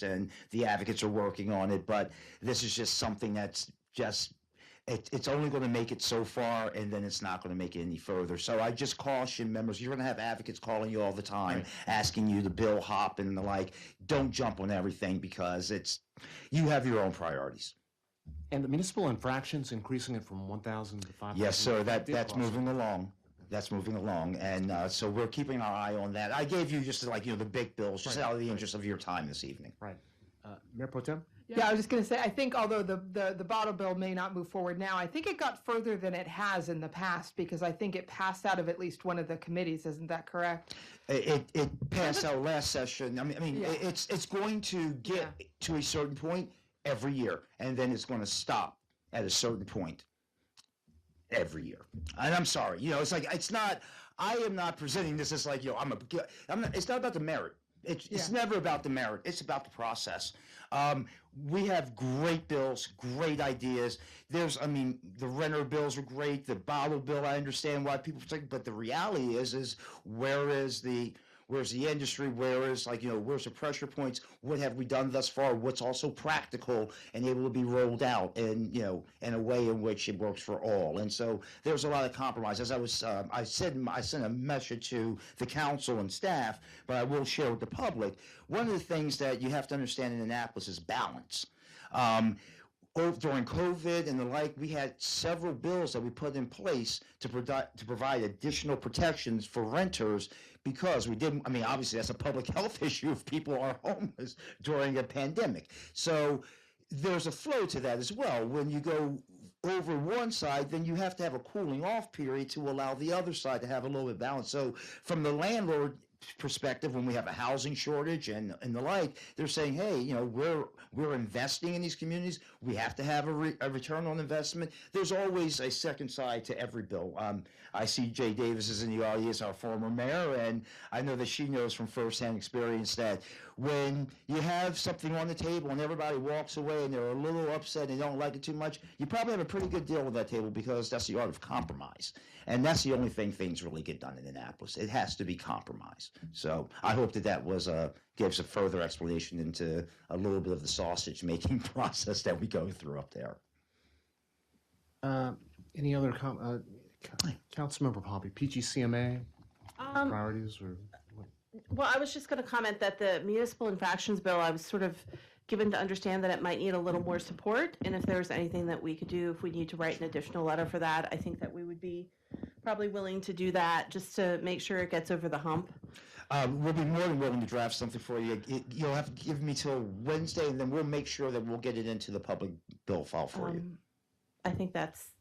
and the advocates are working on it, but this is just something that's just, it's only going to make it so far, and then it's not going to make it any further. So I just caution members, you're going to have advocates calling you all the time, asking you to bill hop and the like. Don't jump on everything, because you have your own priorities. And the municipal infractions, increasing it from 1,000 to 5,000? Yes, sir, that's moving along. That's moving along, and so we're keeping our eye on that. I gave you just the big bills, just out of the interest of your time this evening. Right. Mayor Pro Tem? Yeah, I was just going to say, I think although the bottle bill may not move forward now, I think it got further than it has in the past, because I think it passed out of at least one of the committees. Isn't that correct? It passed out last session. I mean, Yeah. it's going to get to a certain point every year, and then it's going to stop at a certain point every year. And I'm sorry, it's not. I am not presenting this as like, I'm not. It's not about the merit. It's never about the merit. It's about the process. We have great bills, great ideas. The renter bills are great. The bottle bill, I understand why people think, but the reality is where's the industry? Where's the pressure points? What have we done thus far? What's also practical and able to be rolled out in a way in which it works for all? And so there's a lot of compromise. As I sent a message to the council and staff, but I will share with the public. One of the things that you have to understand in Annapolis is balance. During COVID and the like, we had several bills that we put in place to provide additional protections for renters, because we didn't, obviously that's a public health issue if people are homeless during a pandemic. So there's a flow to that as well. When you go over one side, then you have to have a cooling off period to allow the other side to have a little bit of balance. So from the landlord perspective, when we have a housing shortage and the like, they're saying, hey, we're investing in these communities. We have to have a return on investment. There's always a second side to every bill. I see Jay Davis is in the audience, our former mayor, and I know that she knows from firsthand experience that when you have something on the table and everybody walks away and they're a little upset and they don't like it too much, you probably have a pretty good deal with that table, because that's the art of compromise. And that's the only thing things really get done in Annapolis. It has to be compromise. So I hope that was gives a further explanation into a little bit of the sausage making process that we go through up there. Any other Councilmember Poppy, PGCMA priorities or what? Well, I was just going to comment that the municipal infractions bill, I was sort of given to understand that it might need a little more support, and if there's anything that we could do, if we need to write an additional letter for that, I think that we would be probably willing to do that, just to make sure it gets over the hump. We'll be more than willing to draft something for you. You'll have to give me till Wednesday, and then we'll make sure that we'll get it into the public bill file for you. I think that's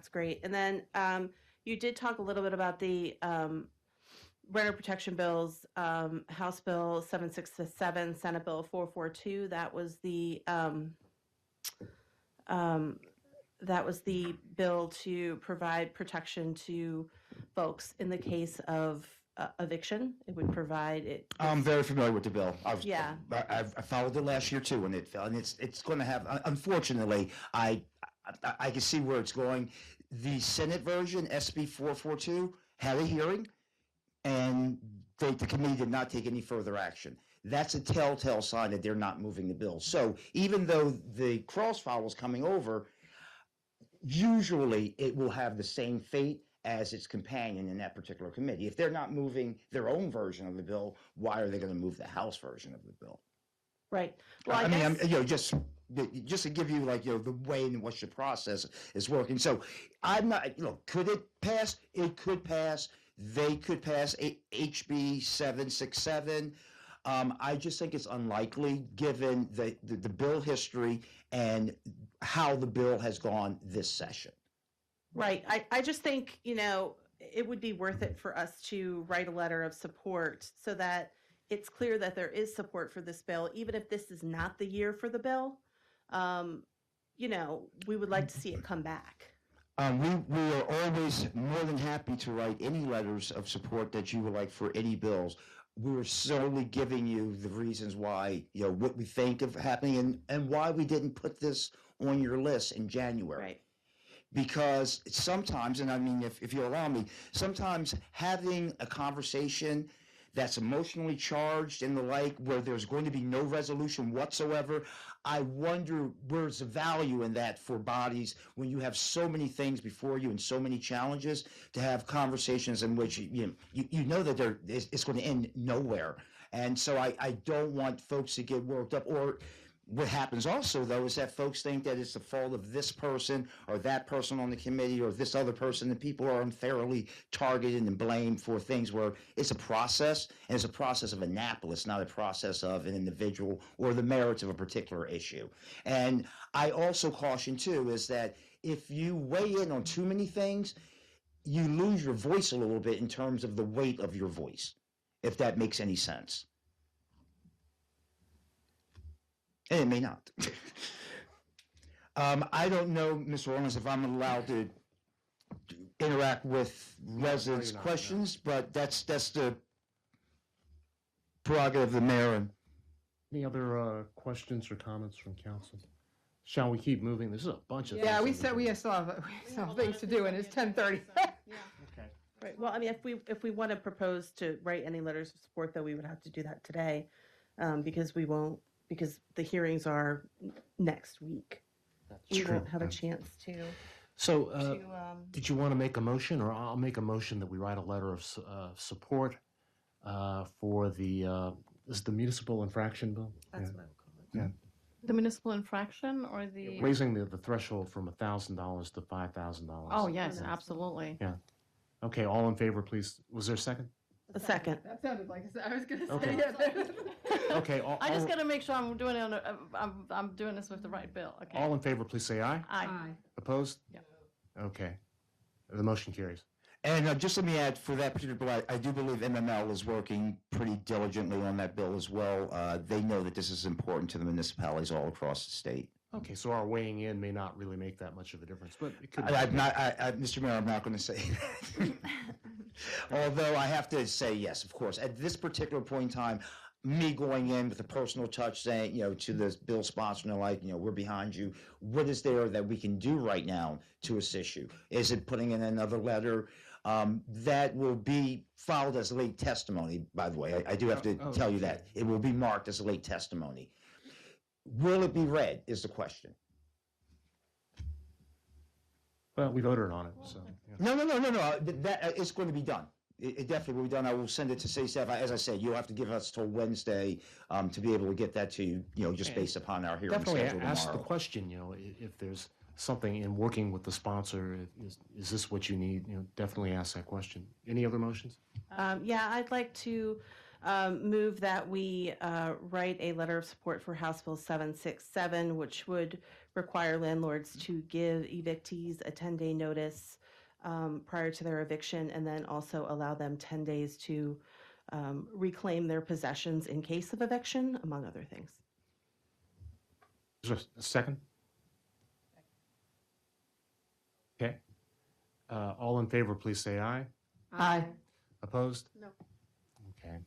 great. And then you did talk a little bit about the renter protection bills, House Bill 767, Senate Bill 442. That was the bill to provide protection to folks in the case of eviction. It would provide it. I'm very familiar with the bill. I followed it last year too when it fell, and it's going to have. Unfortunately, I can see where it's going. The Senate version, SB 442, had a hearing, and the committee did not take any further action. That's a telltale sign that they're not moving the bill. So even though the crossfile was coming over, usually it will have the same fate as its companion in that particular committee. If they're not moving their own version of the bill, why are they going to move the House version of the bill? Right. Well, I mean, just to give you the way in which the process is working. So I'm not, could it pass? It could pass. They could pass HB 767. I just think it's unlikely given the bill history and how the bill has gone this session. Right. I just think, it would be worth it for us to write a letter of support so that it's clear that there is support for this bill, even if this is not the year for the bill. We would like to see it come back. We are always more than happy to write any letters of support that you would like for any bills. we're solely giving you the reasons why, you know, what we think of happening and why we didn't put this on your list in January. Right. Because sometimes, and I mean, if you allow me, sometimes having a conversation that's emotionally charged and the like, where there's going to be no resolution whatsoever, I wonder where's the value in that for bodies when you have so many things before you and so many challenges to have conversations in which you know that it's going to end nowhere. And so I don't want folks to get worked up. Or what happens also, though, is that folks think that it's the fault of this person or that person on the committee or this other person, and people are unfairly targeted and blamed for things where it's a process, and it's a process of Annapolis, not a process of an individual or the merits of a particular issue. And I also caution, too, is that if you weigh in on too many things, you lose your voice a little bit in terms of the weight of your voice, if that makes any sense. And it may not. I don't know, Mr. Orleans, if I'm allowed to interact with residents' questions, but that's the prerogative of the mayor. And Any other questions or comments from council? Shall we keep moving? This is a bunch of Yeah, things. we still have things to do, and it's 10:30. Okay. Right. Well, I mean, if we want to propose to write any letters of support, though, we would have to do that today, because the hearings are next week. We won't have a chance to. So, did you want to make a motion, or I'll make a motion that we write a letter of support for the is the municipal infraction bill? That's Yeah. what I would call it. Yeah. The municipal infraction or the? Raising the threshold from $1,000 to $5,000. Oh, yes, absolutely. Yeah. Okay, all in favor, please. Was there a second? A second. That sounded like I was going to Okay. say. Okay. I just got to make sure I'm doing it on I'm doing this with the right bill. Okay. All in favor, please say aye. Aye. Opposed? Yeah. Okay. The motion carries. And just let me add, for that particular bill, I do believe MML is working pretty diligently on that bill as well. They know that this is important to the municipalities all across the state. Okay, so our weighing in may not really make that much of a difference, but it could. Mr. Mayor, I'm not going to say that. Although I have to say, yes, of course, at this particular point in time, me going in with a personal touch saying, to the bill sponsor and the like, we're behind you. What is there that we can do right now to assist you? Is it putting in another letter? That will be filed as late testimony, by the way. I do have to tell you that. It will be marked as late testimony. Will it be read is the question. Well, we voted on it, so. Yeah. No. It's going to be done. It definitely will be done. I will send it to city staff. As I said, you'll have to give us till Wednesday to be able to get that to you, just based upon our hearing Definitely schedule ask the tomorrow. question, if there's something in working with the sponsor, is this what you need? Definitely ask that question. Any other motions? Yeah, I'd like to move that we write a letter of support for House Bill 767, which would require landlords to give evictees a 10-day notice prior to their eviction, and then also allow them 10 days to reclaim their possessions in case of eviction, among other things. Is there a second? Okay. All in favor, please say aye. Aye. Opposed? No. Okay.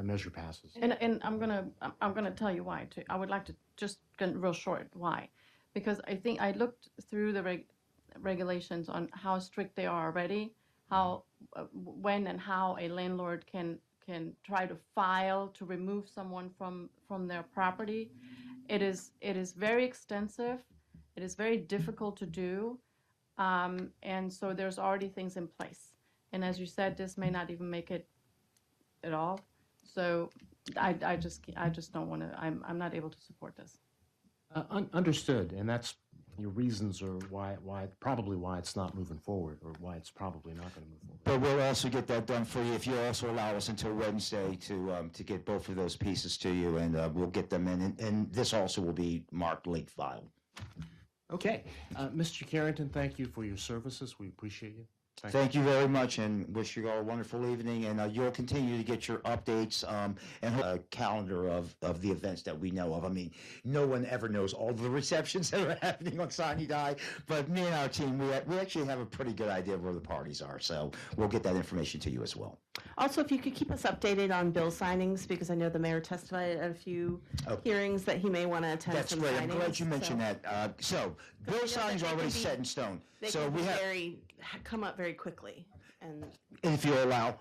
Measure passes. And I'm gonna tell you why too. I would like to just get real short why, because I think I looked through the regulations on how strict they are already, how when and how a landlord can try to file to remove someone from their property. It is very extensive. It is very difficult to do, and so there's already things in place. And as you said, this may not even make it at all. So I just don't want to. I'm not able to support this. Understood, and that's your reasons are why it's not moving forward, or why it's probably not going to move forward. But we'll also get that done for you if you also allow us until Wednesday to get both of those pieces to you, and we'll get them in. And this also will be marked late filed. Okay, Mr. Carrington, thank you for your services. We appreciate you. Thank you very much, and wish you all a wonderful evening. And you'll continue to get your updates and a calendar of the events that we know of. I mean, no one ever knows all the receptions that are happening on Sine Die, but me and our team, we actually have a pretty good idea of where the parties are. So we'll get that information to you as well. Also, if you could keep us updated on bill signings, because I know the mayor testified at a few hearings that he may want to attend That's some great. I'm glad signings, you mentioned so- that. So bill signing's they already can be- set in stone. They So can we be have, come up very quickly, and if you allow.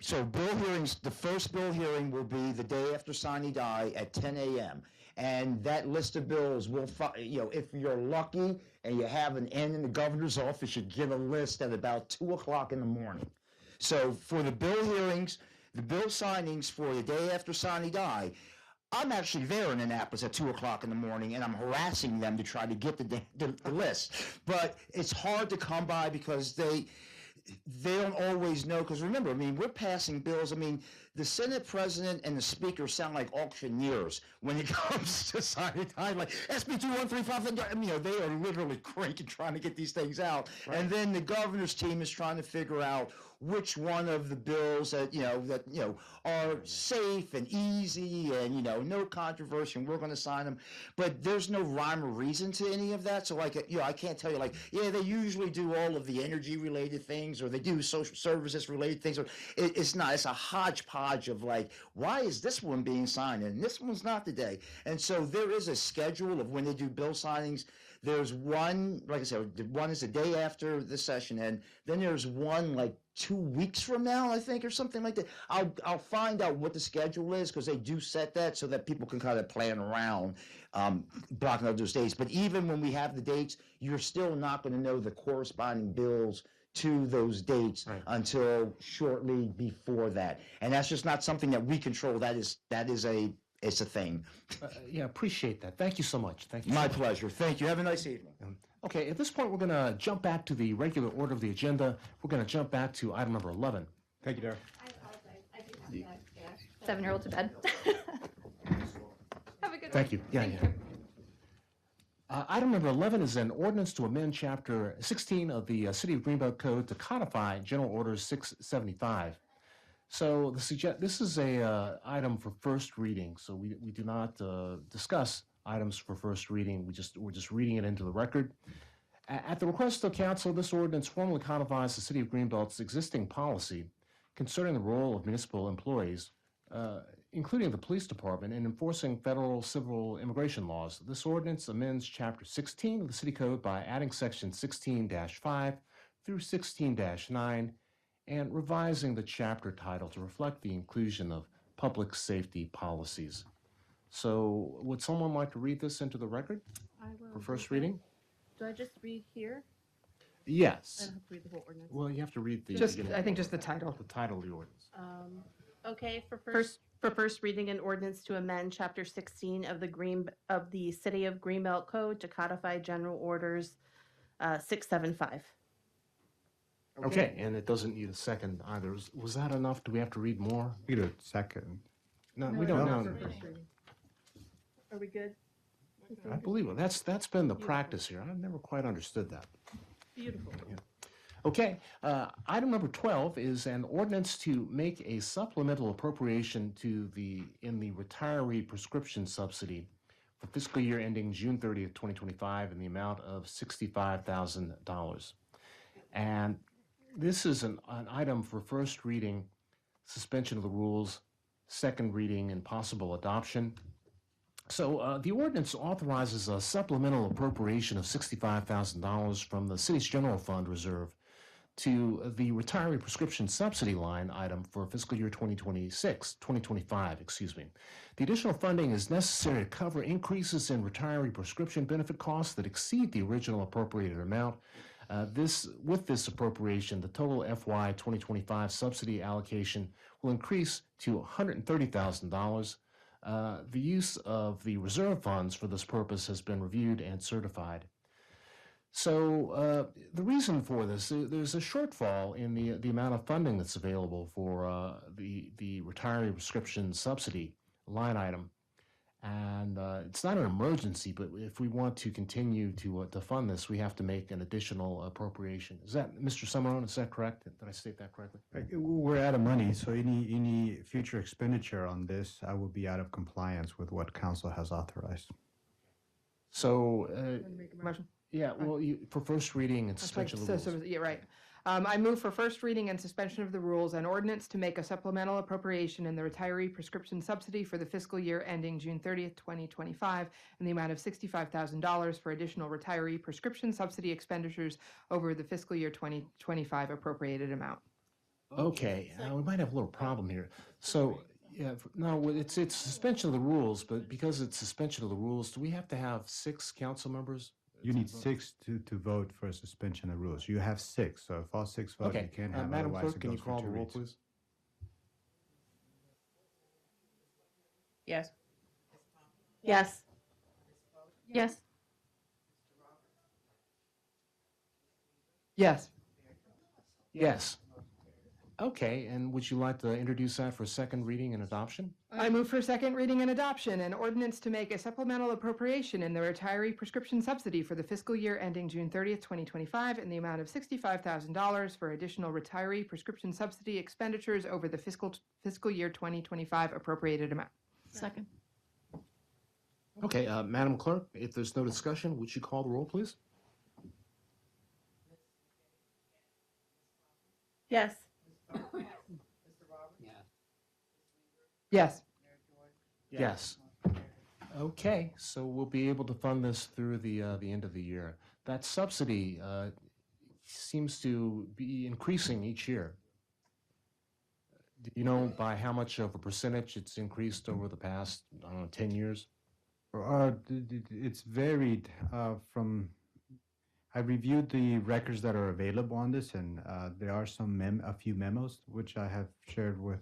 So bill hearings, the first bill hearing will be the day after sine die at 10 a.m. And that list of bills will, if you're lucky and you have an N in the governor's office, you get a list at about 2 o'clock in the morning. So for the bill hearings, the bill signings for the day after sine die, I'm actually there in Annapolis at 2 o'clock in the morning, and I'm harassing them to try to get the list. But it's hard to come by because they don't always know, because remember, I mean, we're passing bills. I mean, the Senate president and the speaker sound like auctioneers when it comes to signing time, like SB 2135. I mean, they are literally cranking trying to get these things out. Right. And then the governor's team is trying to figure out which one of the bills that are safe and easy and no controversy, and we're going to sign them. But there's no rhyme or reason to any of that. So like I can't tell you they usually do all of the energy related things, or they do social services related things. Or it's not. It's a hodgepodge of why is this one being signed and this one's not today? And so there is a schedule of when they do bill signings. There's one, like I said, one is the day after the session, and then there's one 2 weeks from now, I think, or something like that. I'll find out what the schedule is, because they do set that so that people can kind of plan around blocking out those dates. But even when we have the dates, you're still not going to know the corresponding bills to those dates until shortly before that. And that's just not something that we control. It's a thing. Yeah, appreciate that. Thank you so much. Thank you. My pleasure. Thank you. Have a nice evening. Okay, at this point, we're going to jump back to the regular order of the agenda. We're going to jump back to item number 11. Thank you, Darrell. I apologize. I do have that 7-year-old to bed. Have a good Thank one. you. Yeah. Item number 11 is an ordinance to amend Chapter 16 of the City of Greenbelt Code to codify General Order 675. So this is a item for first reading. So we do not discuss items for first reading. We're just reading it into the record. At the request of council, this ordinance formally codifies the City of Greenbelt's existing policy concerning the role of municipal employees, including the police department, in enforcing federal civil immigration laws. This ordinance amends Chapter 16 of the City Code by adding Section 16-5 through 16-9 and revising the chapter title to reflect the inclusion of public safety policies. So would someone like to read this into the record I will for do first that. reading? Do I just read here? I Yes. don't have to read the whole ordinance. Well, you have to read the Just, beginning. I think just the title. The title of the ordinance. Okay, for first reading, an ordinance to amend Chapter 16 of the City of Greenbelt Code to codify General Orders 675. Okay, and it doesn't need a second either. Was that enough? Do we have to read more? Need a second. No, we don't know. Are we good? I believe it. That's been the practice here. I've never quite understood that. Beautiful. Okay, item number 12 is an ordinance to make a supplemental appropriation in the retiree prescription subsidy for fiscal year ending June 30th, 2025 in the amount of $65,000. And this is an item for first reading, suspension of the rules, second reading, and possible adoption. So the ordinance authorizes a supplemental appropriation of $65,000 from the city's general fund reserve to the retiree prescription subsidy line item for fiscal year 2025. The additional funding is necessary to cover increases in retiree prescription benefit costs that exceed the original appropriated amount. With this appropriation, the total FY 2025 subsidy allocation will increase to $130,000. The use of the reserve funds for this purpose has been reviewed and certified. So the reason for this, there's a shortfall in the amount of funding that's available for the retiree prescription subsidy line item. And it's not an emergency, but if we want to continue to fund this, we have to make an additional appropriation. Is that, Mr. Summerone, is that correct? Did I state that correctly? We're out of money, so any future expenditure on this, I will be out of compliance with what council has authorized. So, Motion? yeah, well, for first reading and suspension of the rules. Yeah, right. I move for first reading and suspension of the rules, an ordinance to make a supplemental appropriation in the retiree prescription subsidy for the fiscal year ending June 30th, 2025, in the amount of $65,000 for additional retiree prescription subsidy expenditures over the fiscal year 2025 appropriated amount. Okay, we might have a little problem here. So, yeah, no, it's suspension of the rules, but because it's suspension of the rules, do we have to have 6 council members? You need 6 to vote for a suspension of rules. You have 6, so if all 6 vote, Okay, you can't have. Madam Otherwise, Clerk, it can you goes for call 2 the roll, reads. please? Yes. Yes. Yes. Yes. Yes. Okay, and would you like to introduce that for second reading and adoption? I move for second reading and adoption, an ordinance to make a supplemental appropriation in the retiree prescription subsidy for the fiscal year ending June 30th, 2025, in the amount of $65,000 for additional retiree prescription subsidy expenditures over the fiscal year 2025 appropriated amount. Second. Okay, Madam Clerk, if there's no discussion, would you call the roll, please? Yes. Yes. Yes. Okay, so we'll be able to fund this through the end of the year. That subsidy seems to be increasing each year. Do you know by how much of a percentage it's increased over the past, I don't know, 10 years? It's varied from. I reviewed the records that are available on this, and there are a few memos which I have shared with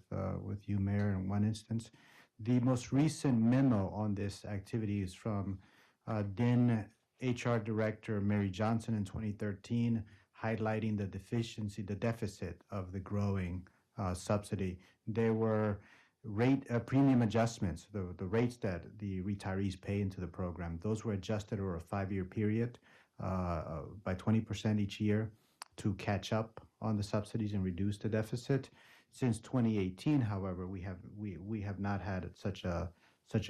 you, Mayor, in one instance. The most recent memo on this activity is from then HR Director Mary Johnson in 2013, highlighting the deficit of the growing subsidy. There were premium adjustments, the rates that the retirees pay into the program. Those were adjusted over a 5-year period by 20% each year to catch up on the subsidies and reduce the deficit. Since 2018, however, we have not had such a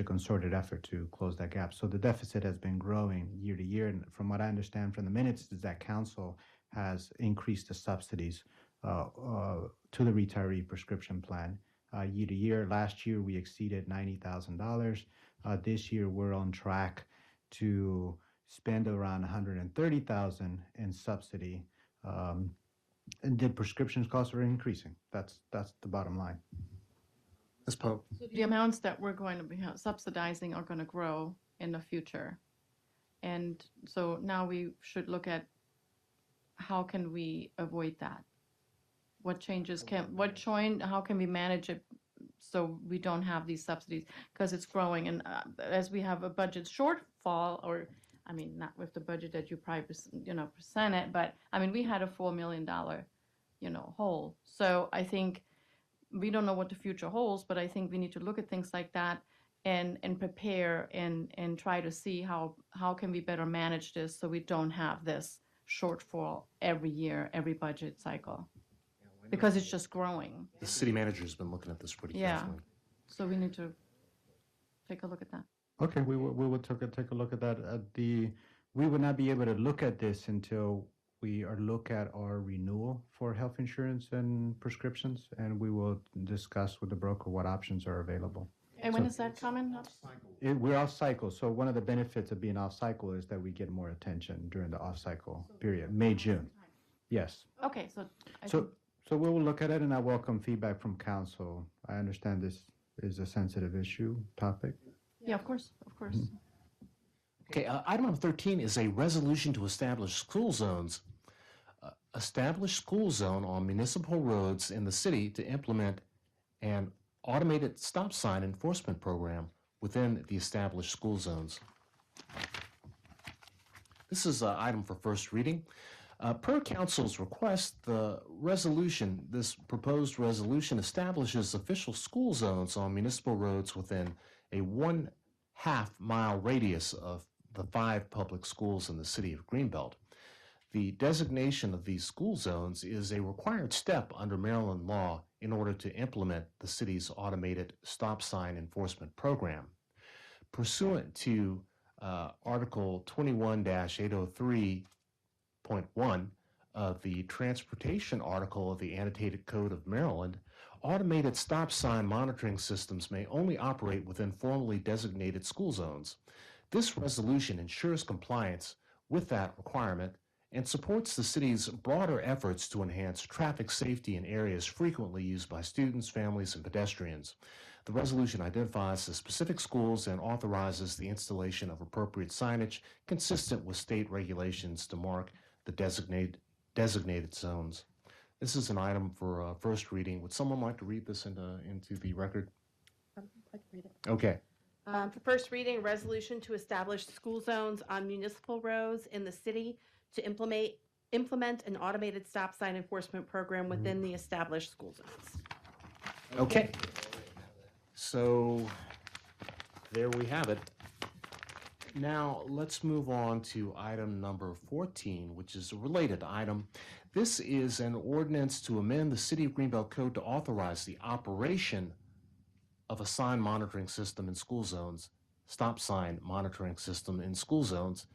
concerted effort to close that gap. So the deficit has been growing year to year. And from what I understand from the minutes, is that council has increased the subsidies to the retiree prescription plan year to year. Last year, we exceeded $90,000. This year, we're on track to spend around $130,000 in subsidy, and the prescriptions costs are increasing. That's the bottom line. Ms. Pope. So the amounts that we're going to be subsidizing are going to grow in the future. And so now we should look at how can we avoid that? What changes how can we manage it so we don't have these subsidies? Because it's growing, and as we have a budget shortfall, or I mean, not with the budget that you probably presented, but I mean, we had a $4 million hole. So I think we don't know what the future holds, but I think we need to look at things like that and prepare and try to see how can we better manage this so we don't have this shortfall every year, every budget cycle, because it's just growing. The city manager's been looking at this pretty Yeah. carefully. So we need to take a look at that. Okay, we will take a look at that. We will not be able to look at this until we look at our renewal for health insurance and prescriptions, and we will discuss with the broker what options are available. And when is that coming up? We're off cycle, so one of the benefits of being off cycle is that we get more attention during the off cycle period, May, June. Yes. Okay, so So we will look at it, and I welcome feedback from council. I understand this is a sensitive topic. Yeah, of course. Okay, item number 13 is a resolution to establish school zones. Establish school zone on municipal roads in the city to implement an automated stop sign enforcement program within the established school zones. This is an item for first reading. Per council's request, this proposed resolution establishes official school zones on municipal roads within a 1/2 mile radius of the 5 public schools in the city of Greenbelt. The designation of these school zones is a required step under Maryland law in order to implement the city's automated stop sign enforcement program. Pursuant to Article 21-803.1 the transportation article of the Annotated Code of Maryland, automated stop sign monitoring systems may only operate within formally designated school zones. This resolution ensures compliance with that requirement and supports the city's broader efforts to enhance traffic safety in areas frequently used by students, families, and pedestrians. The resolution identifies the specific schools and authorizes the installation of appropriate signage consistent with state regulations to mark the designated zones. This is an item for first reading. Would someone like to read this into the record? I can read it. Okay. For first reading, resolution to establish school zones on municipal roads in the city to implement an automated stop sign enforcement program within the established school zones. Okay. So there we have it. Now let's move on to item number 14, which is a related item. This is an ordinance to amend the City of Greenbelt Code to authorize the operation of a sign monitoring system in school zones, stop sign monitoring system in school zones,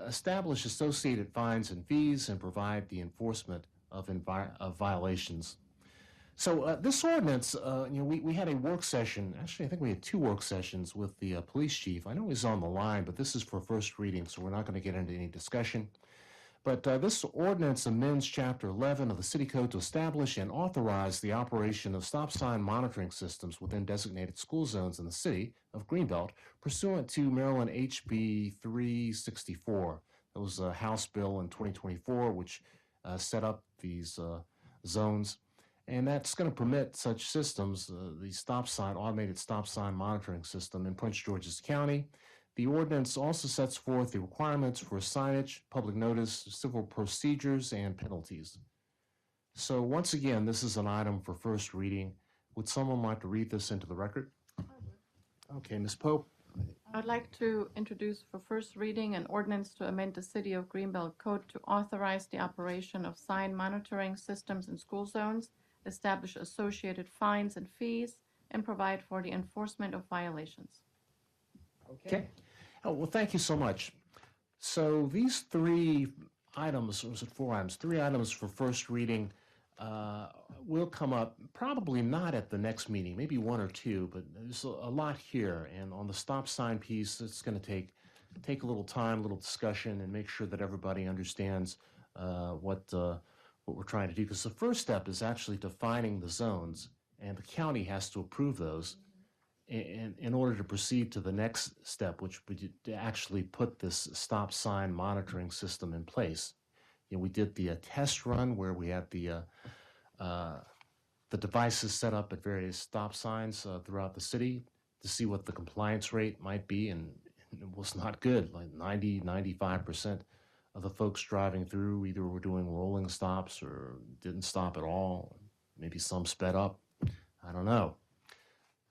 establish associated fines and fees, and provide the enforcement of violations. So this ordinance, we had a work session. Actually, I think we had 2 work sessions with the police chief. I know he's on the line, but this is for first reading, so we're not going to get into any discussion. But this ordinance amends Chapter 11 of the City Code to establish and authorize the operation of stop sign monitoring systems within designated school zones in the city of Greenbelt, pursuant to Maryland HB 364. That was a House bill in 2024, which set up these zones. And that's going to permit such systems, the automated stop sign monitoring system in Prince George's County. The ordinance also sets forth the requirements for signage, public notice, civil procedures, and penalties. So once again, this is an item for first reading. Would someone like to read this into the record? Okay, Ms. Pope. I'd like to introduce for first reading an ordinance to amend the City of Greenbelt Code to authorize the operation of sign monitoring systems in school zones, establish associated fines and fees, and provide for the enforcement of violations. Okay. Oh, well, thank you so much. So these 3 items, or was it 4 items? 3 items for first reading will come up, probably not at the next meeting, maybe 1 or 2, but there's a lot here. And on the stop sign piece, it's going to take a little time, a little discussion, and make sure that everybody understands what we're trying to do. Because the first step is actually defining the zones, and the county has to approve those in order to proceed to the next step, which would to actually put this stop sign monitoring system in place. We did the test run where we had the devices set up at various stop signs throughout the city to see what the compliance rate might be, and it was not good. Like 95% of the folks driving through either were doing rolling stops or didn't stop at all. Maybe some sped up. I don't know.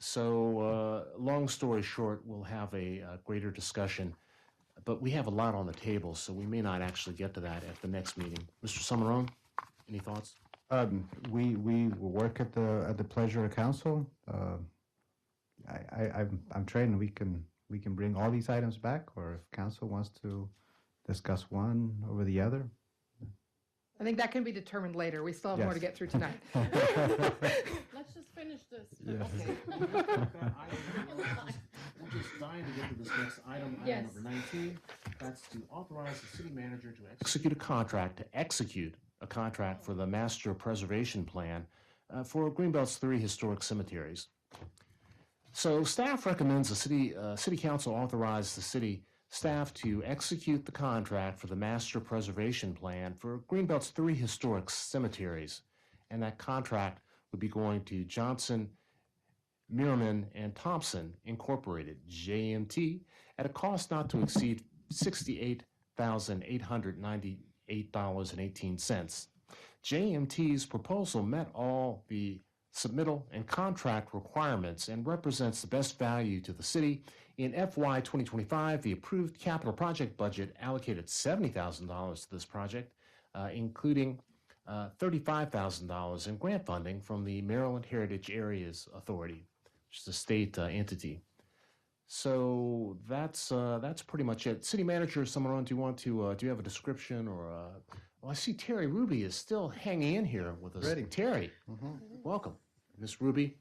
So long story short, we'll have a greater discussion, but we have a lot on the table, so we may not actually get to that at the next meeting. Mr. Summerone, any thoughts? We will work at the pleasure of council. I'm trained. We can bring all these items back, or if council wants to discuss one over the other. I think that can be determined later. We still have more to get through tonight. Let's just finish this. Yes. Okay. We're just dying to get to this next item, item number 19. That's to authorize the city manager to execute a contract for the master preservation plan for Greenbelt's 3 historic cemeteries. So staff recommends the city council authorize the city staff to execute the contract for the master preservation plan for Greenbelt's 3 historic cemeteries. And that contract would be going to Johnson, Merriman, and Thompson Incorporated, JMT, at a cost not to exceed $68,898.18. JMT's proposal met all the submittal and contract requirements and represents the best value to the city. In FY2025, the approved capital project budget allocated $70,000 to this project, including $35,000 in grant funding from the Maryland Heritage Areas Authority, which is a state entity. So that's pretty much it. City Manager, someone, do you have a description or Well, I see Terry Ruby is still hanging in here with us. Ready. Terry, welcome. Miss Ruby,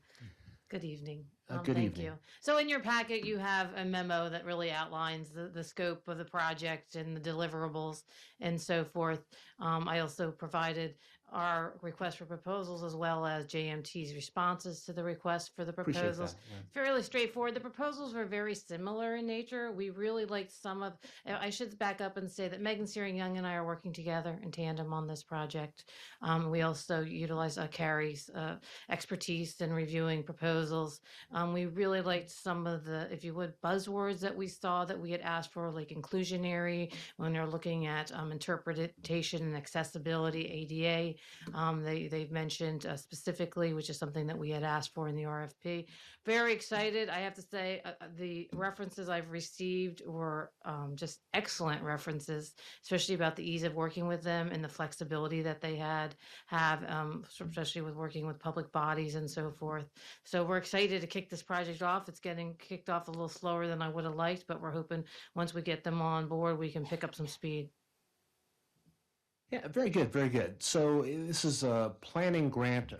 Good evening. good Thank evening. you. So in your packet, you have a memo that really outlines the scope of the project and the deliverables and so forth. I also provided our request for proposals as well as JMT's responses to the request for the Appreciate proposals. that. Yeah. Fairly straightforward. The proposals were very similar in nature. We really liked some of, I should back up and say that Megan Searing Young and I are working together in tandem on this project. We also utilize Carrie's expertise in reviewing proposals. We really liked some of the, if you would, buzzwords that we saw that we had asked for, like inclusionary, when they're looking at interpretation and accessibility, ADA. They've mentioned specifically, which is something that we had asked for in the RFP. Very excited. I have to say, the references I've received were just excellent references, especially about the ease of working with them and the flexibility that they have, especially with working with public bodies and so forth. So we're excited to kick this project off. It's getting kicked off a little slower than I would have liked, but we're hoping once we get them on board, we can pick up some speed. Yeah, very good, very good. So this is a planning grant,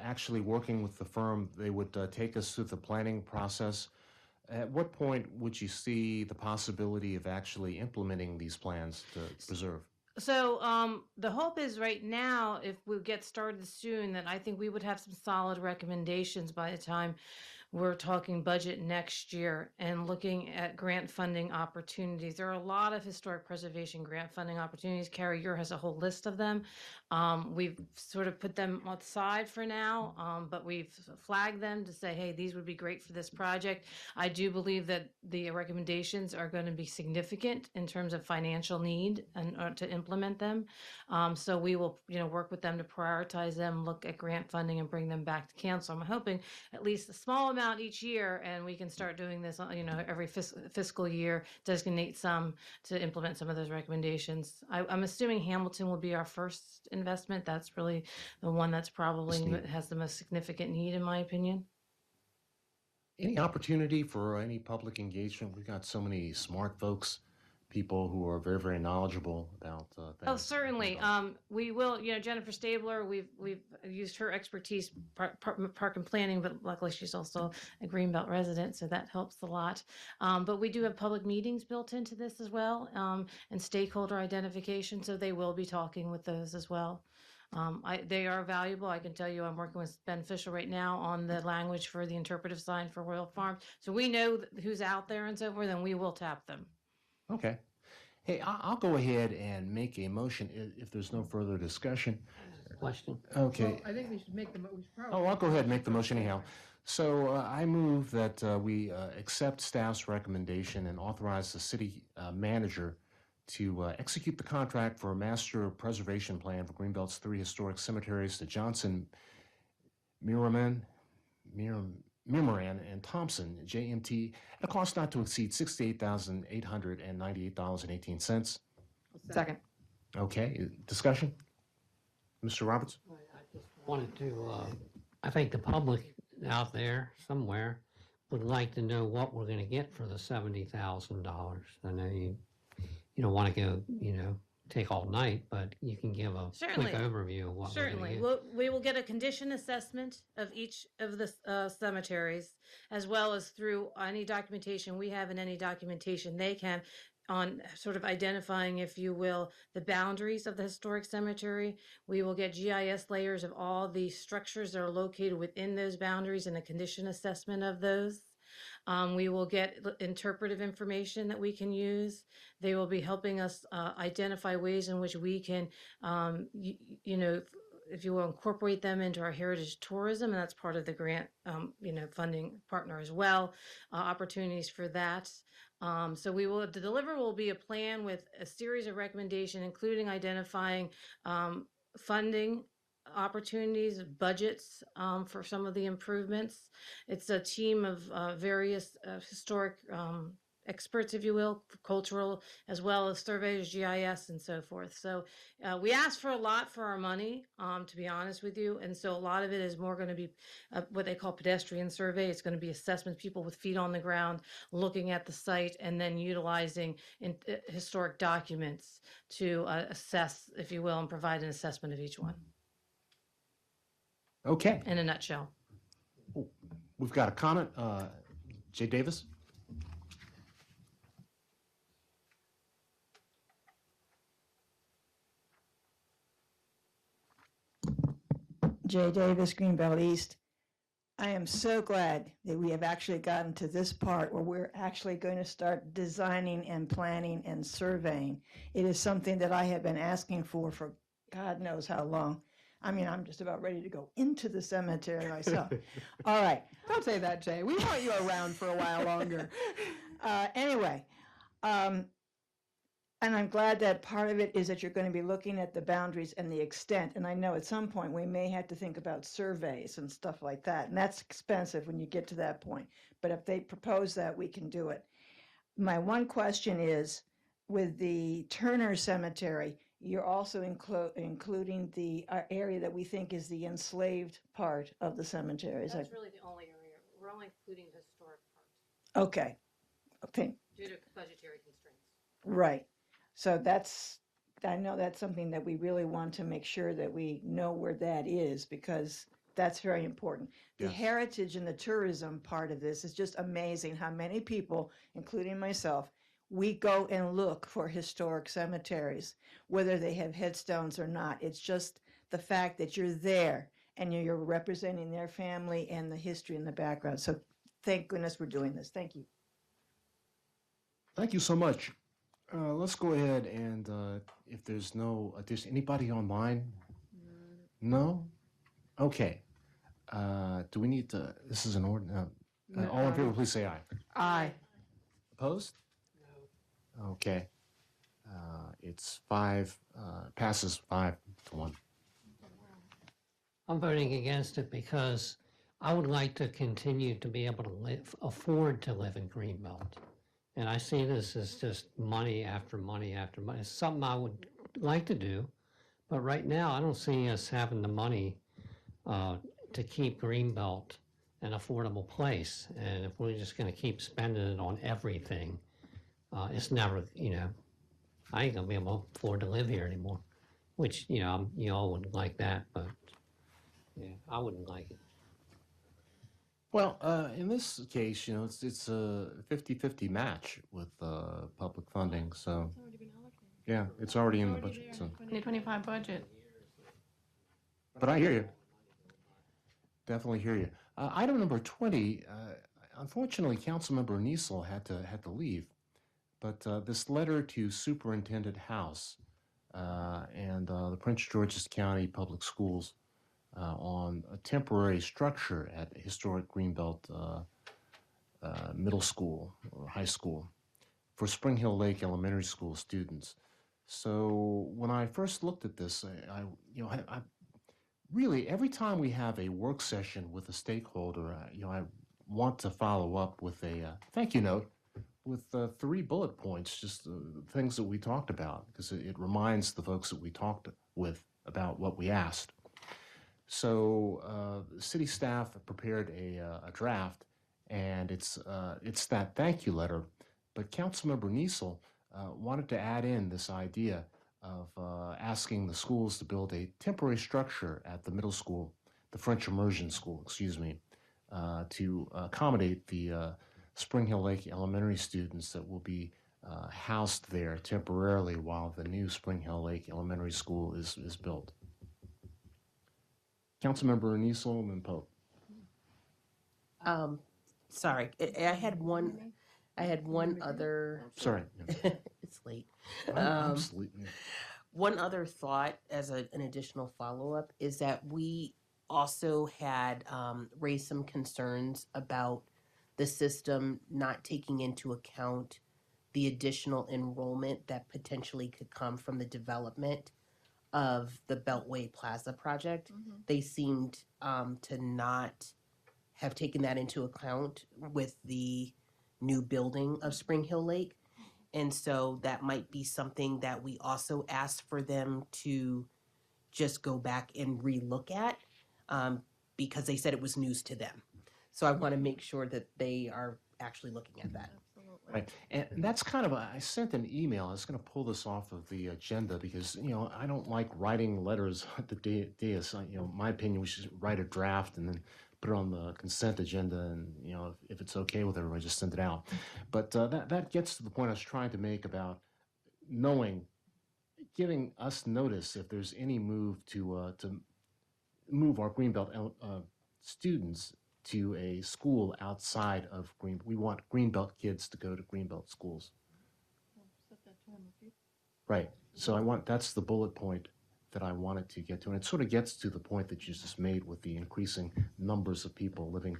actually working with the firm. They would take us through the planning process. At what point would you see the possibility of actually implementing these plans to preserve? So the hope is right now, if we get started soon, that I think we would have some solid recommendations by the time we're talking budget next year and looking at grant funding opportunities. There are a lot of historic preservation grant funding opportunities. Carrie Ure has a whole list of them. We've sort of put them aside for now, but we've flagged them to say, hey, these would be great for this project. I do believe that the recommendations are going to be significant in terms of financial need and to implement them. So we will, work with them to prioritize them, look at grant funding, and bring them back to council. I'm hoping at least a small amount each year, and we can start doing this, every fiscal year, designate some to implement some of those recommendations. I'm assuming Hamilton will be our first investment. That's really the one that's probably has the most significant need, in my opinion. Any opportunity for any public engagement? We've got so many smart folks, people who are very, very knowledgeable about things. Oh, certainly. We will, Jennifer Stabler, we've used her expertise, park and planning, but luckily she's also a Greenbelt resident, so that helps a lot. But we do have public meetings built into this as well, and stakeholder identification, so they will be talking with those as well. They are valuable. I can tell you I'm working with Ben Fisher right now on the language for the interpretive sign for Royal Farms. So we know who's out there and so forth, and we will tap them. Okay. Hey, I'll go ahead and make a motion if there's no further discussion. Question. Okay. Well, I think we should make the motion. Oh, I'll go ahead and make the motion anyhow. So I move that we accept staff's recommendation and authorize the city manager to execute the contract for a master preservation plan for Greenbelt's 3 historic cemeteries to Johnson, Miraman, and Thompson, JMT, at a cost not to exceed $68,898.18. Second. Okay, discussion? Mr. Roberts? Wanted to, I think the public out there somewhere would like to know what we're going to get for the $70,000. I know you don't want to go, take all night, but you can give a Certainly. quick overview of what Certainly. we're going to get. We will get a condition assessment of each of the cemeteries, as well as through any documentation we have and any documentation they can, on sort of identifying, if you will, the boundaries of the historic cemetery. We will get GIS layers of all the structures that are located within those boundaries and a condition assessment of those. We will get interpretive information that we can use. They will be helping us identify ways in which we can, if you will, incorporate them into our heritage tourism, and that's part of the grant, funding partner as well. Opportunities for that. So the deliver will be a plan with a series of recommendations, including identifying funding opportunities, budgets for some of the improvements. It's a team of various historic experts, if you will, cultural, as well as surveys, GIS, and so forth. So we asked for a lot for our money, to be honest with you. And so a lot of it is more going to be what they call pedestrian survey. It's going to be assessments, people with feet on the ground, looking at the site, and then utilizing historic documents to assess, if you will, and provide an assessment of each one Okay, in a nutshell. we've got a comment. Jay Davis? Jay Davis, Greenbelt East. I am so glad that we have actually gotten to this part where we're actually going to start designing and planning and surveying. It is something that I have been asking for God knows how long. I mean, I'm just about ready to go into the cemetery myself. All right. Don't say that, Jay. We want you around for a while longer. Anyway, and I'm glad that part of it is that you're going to be looking at the boundaries and the extent. And I know at some point we may have to think about surveys and stuff like that. And that's expensive when you get to that point. But if they propose that, we can do it. My one question is, with the Turner Cemetery, you're also including the area that we think is the enslaved part of the cemetery. That's really the only area. We're only including the historic part. Okay. Okay. Due to budgetary constraints. Right. So I know that's something that we really want to make sure that we know where that is, because that's very important. The heritage and the tourism part of this is just amazing how many people, including myself, we go and look for historic cemeteries, whether they have headstones or not. It's just the fact that you're there and you're representing their family and the history and the background. So thank goodness we're doing this. Thank you. Thank you so much. Let's go ahead and if there's no addition, anybody online? No? Okay. Do we need to, this is an order. All in favor, please say aye. Aye. Opposed? No. Okay. It's passes 5-1. I'm voting against it because I would like to continue to be able to afford to live in Greenbelt. And I see this as just money after money after money. It's something I would like to do, but right now I don't see us having the money to keep Greenbelt an affordable place. And if we're just going to keep spending it on everything, it's never, I ain't going to be able to afford to live here anymore, which, you all wouldn't like that, but yeah, I wouldn't like it. Well, in this case, it's a 50-50 match with public funding, so. Yeah, it's already in the budget, so. 2025 budget. But I hear you. Definitely hear you. Item number 20, unfortunately, Councilmember Niesel had to leave, but this letter to Superintendent House and the Prince George's County Public Schools on a temporary structure at historic Greenbelt Middle School or High School for Spring Hill Lake Elementary School students. So when I first looked at this, I really, every time we have a work session with a stakeholder, I want to follow up with a thank you note with 3 bullet points, just things that we talked about, because it reminds the folks that we talked with about what we asked. So city staff prepared a draft, and it's that thank you letter. But Councilmember Niesel wanted to add in this idea of asking the schools to build a temporary structure at the middle school, the French immersion school, excuse me, to accommodate the Spring Hill Lake Elementary students that will be housed there temporarily while the new Spring Hill Lake Elementary School is built. Councilmember Niesel and Pope. Sorry, I had one other. Sorry. It's late. I'm sleeping. One other thought as an additional follow-up is that we also had raised some concerns about the system not taking into account the additional enrollment that potentially could come from the development of the Beltway Plaza project. Mm-hmm. They seemed to not have taken that into account with the new building of Spring Hill Lake. And so that might be something that we also ask for them to just go back and relook at, because they said it was news to them. So I want to make sure that they are actually looking at that. Right, and that's kind of I sent an email. I was going to pull this off of the agenda because I don't like writing letters at the dais. My opinion, we should write a draft and then put it on the consent agenda, and if it's okay with everybody, just send it out. But that gets to the point I was trying to make about giving us notice if there's any move to move our Greenbelt students to a school outside of Green. We want Greenbelt kids to go to Greenbelt schools. Right. So that's the bullet point that I wanted to get to. And it sort of gets to the point that you just made with the increasing numbers of people living.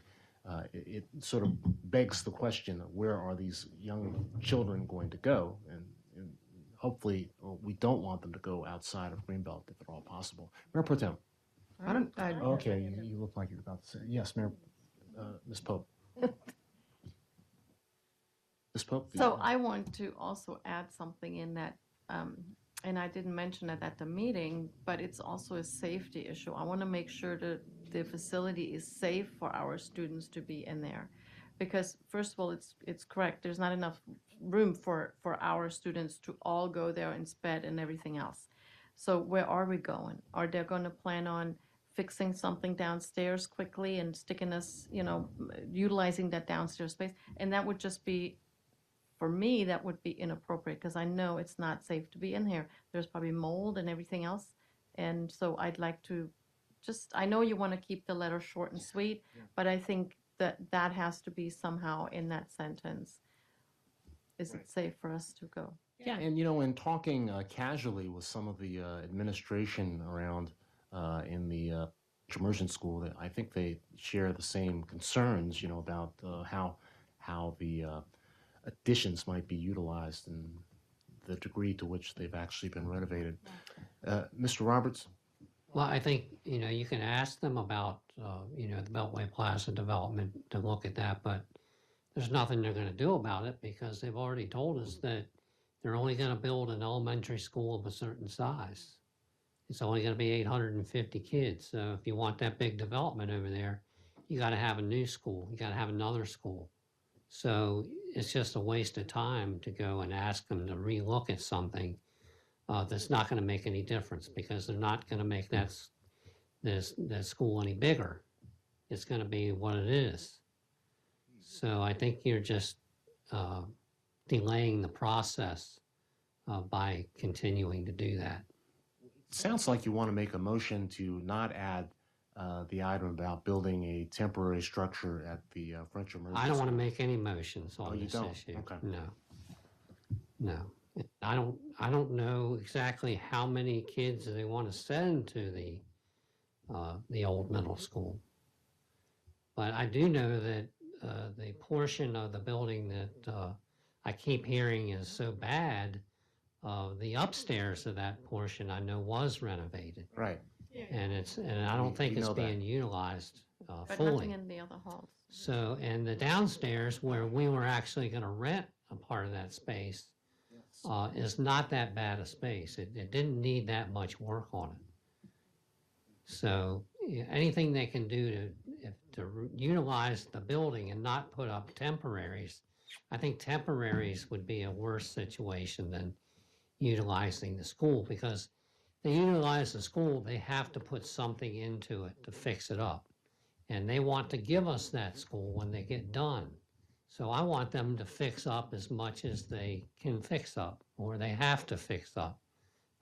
It sort of begs the question of where are these young children going to go? And hopefully we don't want them to go outside of Greenbelt if at all possible. Mayor Pro Tem. Okay, you look like you're about to say, yes, Mayor. Ms. Pope. Ms. Pope? So I want to also add something in that, and I didn't mention it at the meeting, but it's also a safety issue. I want to make sure that the facility is safe for our students to be in there. Because first of all, it's correct, there's not enough room for our students to all go there and sped and everything else. So where are we going? Are they going to plan on fixing something downstairs quickly and sticking us, utilizing that downstairs space? And that would just be, for me, that would be inappropriate because I know it's not safe to be in here. There's probably mold and everything else. And so I'd like to I know you want to keep the letter short and sweet, but I think that has to be somehow in that sentence. Is it safe for us to go? Yeah, and in talking casually with some of the administration around in the immersion school, I think they share the same concerns, about how the additions might be utilized and the degree to which they've actually been renovated. Mr. Roberts? Well, I think, you can ask them about, the Beltway Plaza development to look at that, but there's nothing they're going to do about it because they've already told us that they're only going to build an elementary school of a certain size. It's only going to be 850 kids. So if you want that big development over there, you got to have a new school. You got to have another school. So it's just a waste of time to go and ask them to relook at something that's not going to make any difference because they're not going to make that school any bigger. It's going to be what it is. So I think you're just delaying the process by continuing to do that. It sounds like you want to make a motion to not add the item about building a temporary structure at the French Immersion I don't want to School. make any motions on you this don't? issue. Okay. No. I don't know exactly how many kids they want to send to the old middle school. But I do know that the portion of the building that I keep hearing is so bad, the upstairs of that portion I know was renovated. Right. And I don't think we it's know that. being utilized But fully. nothing in the other halls. So, and the downstairs where we were actually going to rent a part of that space is not that bad a space. It didn't need that much work on it. So anything they can do to utilize the building and not put up temporaries, I think temporaries would be a worse situation than utilizing the school because they utilize the school, they have to put something into it to fix it up. And they want to give us that school when they get done. So I want them to fix up as much as they can fix up, or they have to fix up.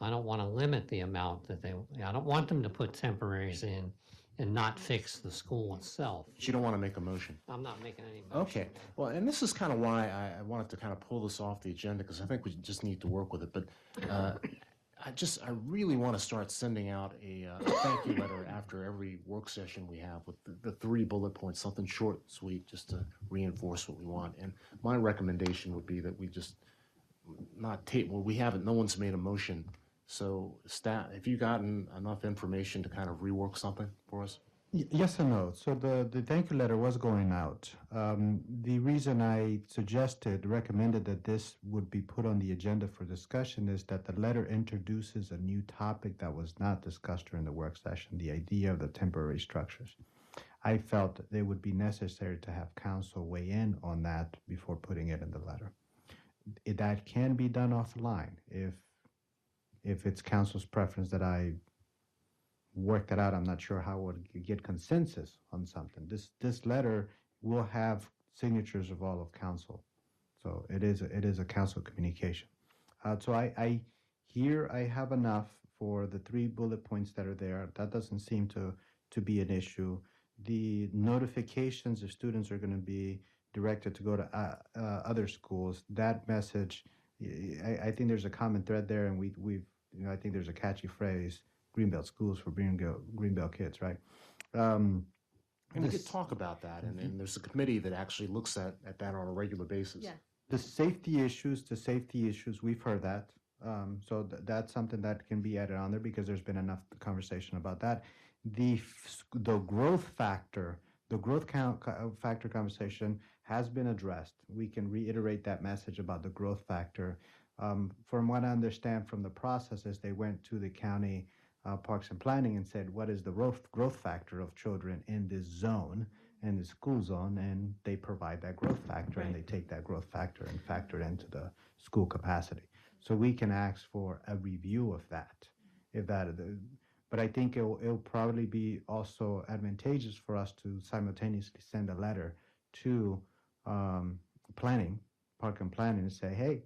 I don't want to limit the amount that I don't want them to put temporaries in and not fix the school itself. But you don't want to make a motion. I'm not making any motion. Okay. Well, and this is kind of why I wanted to kind of pull this off the agenda because I think we just need to work with it. But I really want to start sending out a thank you letter after every work session we have with the 3 bullet points, something short and sweet, just to reinforce what we want. And my recommendation would be that we just not take, well, no one's made a motion. So staff, have you gotten enough information to kind of rework something for us? Yes and no. So the thank you letter was going out. The reason I recommended that this would be put on the agenda for discussion is that the letter introduces a new topic that was not discussed during the work session, the idea of the temporary structures. I felt that it would be necessary to have council weigh in on that before putting it in the letter. That can be done offline if it's council's preference that I work that out. I'm not sure how we'll get consensus on something. This letter will have signatures of all of council, so it is a council communication. So I have enough for the 3 bullet points that are there. That doesn't seem to be an issue. The notifications if students are going to be directed to go to other schools, that message, I think there's a common thread there, and we've I think there's a catchy phrase, Greenbelt schools for Greenbelt kids, right? And we could talk about that, and there's a committee that actually looks at that on a regular basis. Yeah. The safety issues, we've heard that. So that's something that can be added on there because there's been enough conversation about that. The growth factor, factor conversation has been addressed. We can reiterate that message about the growth factor. From what I understand from the process is they went to the county Parks and Planning and said, what is the growth factor of children in this zone, in the school zone, and they provide that growth factor, and they take that growth factor and factor it into the school capacity. So we can ask for a review of that, but I think it'll probably be also advantageous for us to simultaneously send a letter to Park and Planning, and say, hey,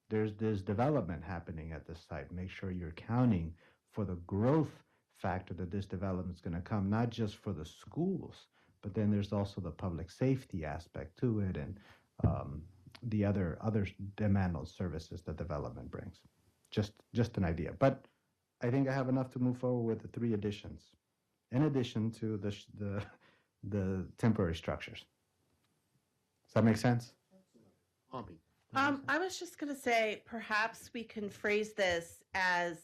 there's this development happening at this site. Make sure you're accounting for the growth factor that this development is going to come, not just for the schools, but then there's also the public safety aspect to it, and the other demand on services that development brings. Just an idea. But I think I have enough to move forward with the 3 additions, in addition to the temporary structures. Does that make sense? I was just going to say, perhaps we can phrase this as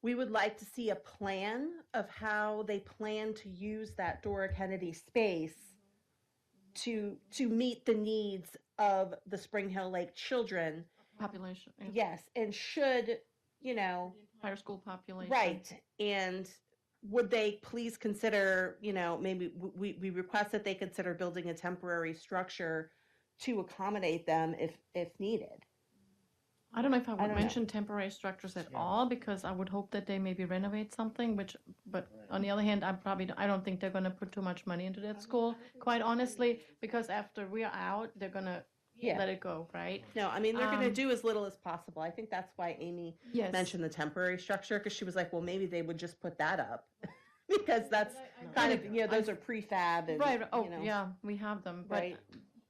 we would like to see a plan of how they plan to use that Dora Kennedy space to meet the needs of the Spring Hill Lake children. Population. Yeah. Yes, and should, Entire school population. right, and would they please consider, maybe we request that they consider building a temporary structure to accommodate them if needed. I don't know if I would don't know. mention temporary structures at all, because I would hope that they maybe renovate something, but on the other hand, I don't think they're gonna put too much money into that school, quite honestly, because after we're out, they're gonna Yeah. let it go, right? No, I mean, they're going to Um, do as little as possible. I think that's why Amy Yes. mentioned the temporary structure, because she was like, well, maybe they would just put that up. Because that's kind of, those are prefab and, Right, oh, yeah, we have them, but. right.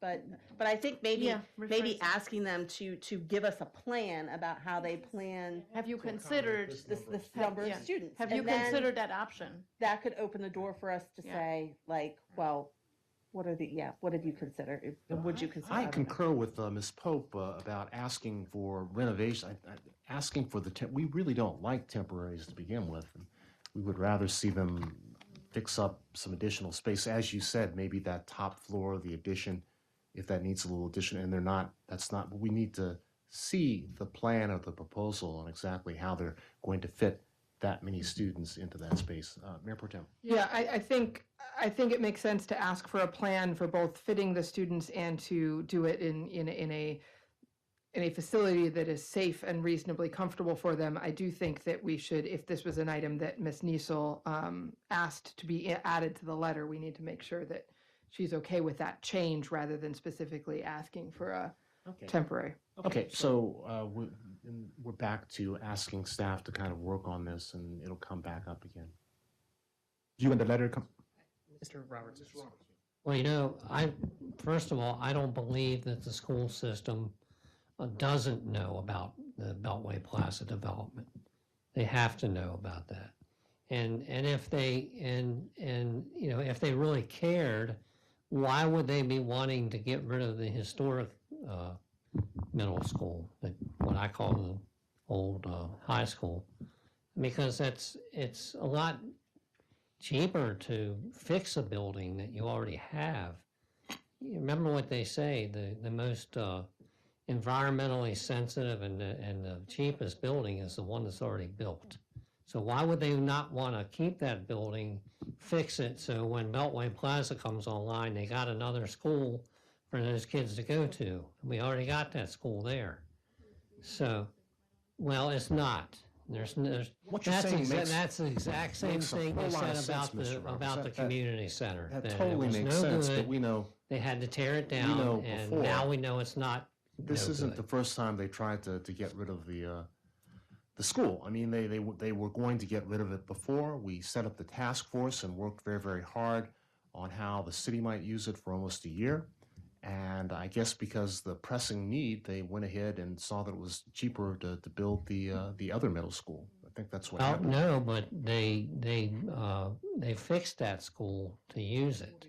But I think maybe Yeah, maybe rephrase. asking them to give us a plan about how they plan Have you considered this number of yeah. students. Have And you then considered that option? that could open the door for us to Yeah. say, like, well, what did you consider? Would you consider? I don't know. concur with Ms. Pope about asking for renovation, asking for we really don't like temporaries to begin with. We would rather see them fix up some additional space. As you said, maybe that top floor, the addition, if that needs a little addition, and we need to see the plan of the proposal on exactly how they're going to fit that many students into that space. Mayor Pro Tem. Yeah, I think it makes sense to ask for a plan for both fitting the students and to do it in a facility that is safe and reasonably comfortable for them. I do think that we should, if this was an item that Ms. Niesel asked to be added to the letter, we need to make sure that she's okay with that change rather than specifically asking for a temporary. Okay, so we're back to asking staff to kind of work on this, and it'll come back up again. You want the letter come? Mr. Roberts. Well, first of all, I don't believe that the school system doesn't know about the Beltway Plaza development. They have to know about that. And if they if they really cared, why would they be wanting to get rid of the historic middle school, what I call the old high school? Because it's a lot cheaper to fix a building that you already have. You remember what they say, the most environmentally sensitive and the cheapest building is the one that's already built. So why would they not want to keep that building, fix it, so when Beltway Plaza comes online, they got another school for those kids to go to. We already got that school there. So, well, it's not. There's What you're saying makes- that's the exact same makes a thing whole they lot said of sense, Mr. Roberts. about the That- community center. That it totally was makes no sense, but good. we know They had to tear it we down, know and before- now we know it's not. this no isn't good. the first time they tried to get rid of the school. I mean, they were going to get rid of it before. We set up the task force and worked very, very hard on how the city might use it for almost a year. And I guess because the pressing need, they went ahead and saw that it was cheaper to build the other middle school. I think that's what Well, happened. no, but they fixed that school to use it.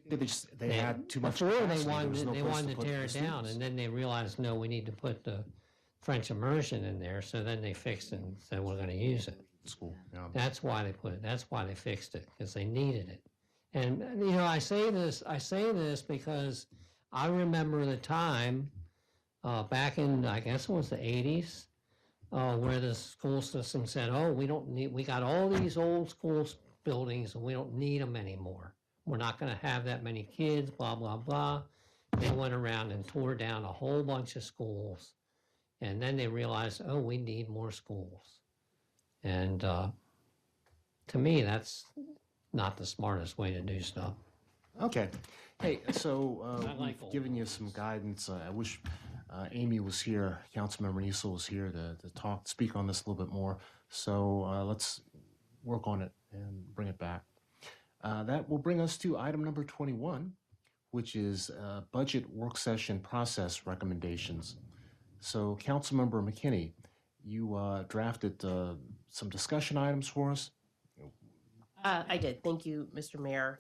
They had too much Before they capacity. There was wanted no they place wanted to to put tear the it down, students. and then they realized no, we need to put the French immersion in there. So then they fixed it and said we're going to use it. School. Yeah. That's why they put it. That's why they fixed it, because they needed it. And you know, I say this because I remember the time back in, I guess it was the 80s, where the school system said, "Oh, we got all these old school buildings, and we don't need them anymore. We're not going to have that many kids." Blah blah blah. They went around and tore down a whole bunch of schools, and then they realized, "Oh, we need more schools." And to me, that's not the smartest way to do stuff. Okay. Hey, so I like we've given you some guidance. I wish Amy was here, Councilmember Niesel was here to speak on this a little bit more. So let's work on it and bring it back. That will bring us to item number 21, which is budget work session process recommendations. So Councilmember McKinney, you drafted some discussion items for us. I did. Thank you, Mr. Mayor.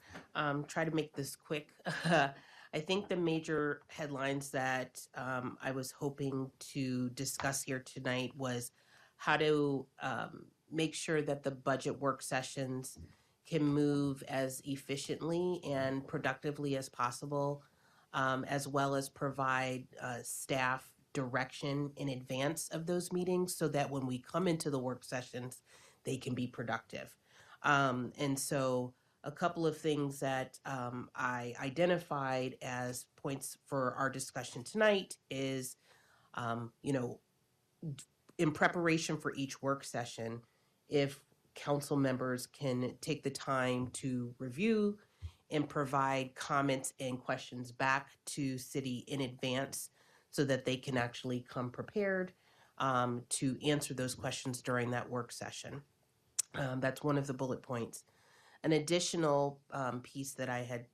Try to make this quick. I think the major headlines that I was hoping to discuss here tonight was how to make sure that the budget work sessions can move as efficiently and productively as possible, as well as provide staff direction in advance of those meetings so that when we come into the work sessions, they can be productive. And so a couple of things that I identified as points for our discussion tonight is, in preparation for each work session, if council members can take the time to review and provide comments and questions back to city in advance so that they can actually come prepared to answer those questions during that work session. That's one of the bullet points. An additional piece that I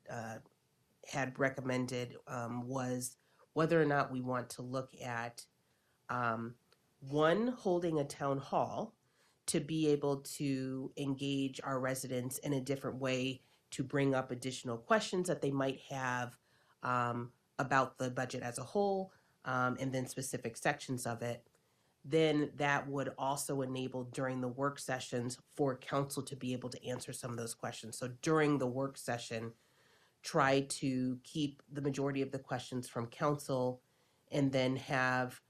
had recommended was whether or not we want to look at holding a town hall to be able to engage our residents in a different way to bring up additional questions that they might have about the budget as a whole, and then specific sections of it. Then that would also enable during the work sessions for council to be able to answer some of those questions. So during the work session, try to keep the majority of the questions from council and then have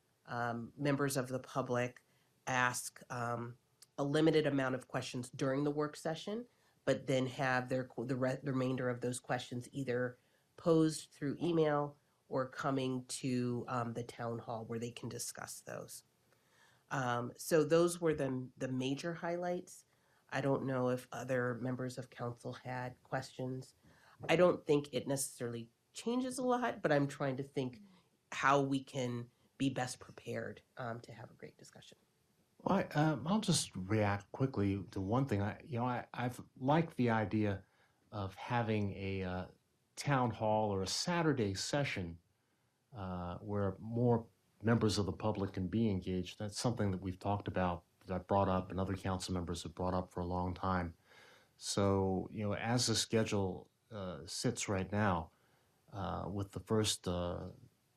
members of the public ask a limited amount of questions during the work session, but then have the remainder of those questions either posed through email or coming to the town hall where they can discuss those. So those were the major highlights. I don't know if other members of council had questions. I don't think it necessarily changes a lot, but I'm trying to think how we can be best prepared to have a great discussion. Well, I'll just react quickly to one thing. I've liked the idea of having a town hall or a Saturday session where more members of the public can be engaged. That's something that we've talked about, that I've brought up, and other council members have brought up for a long time. So, as the schedule sits right now, with the first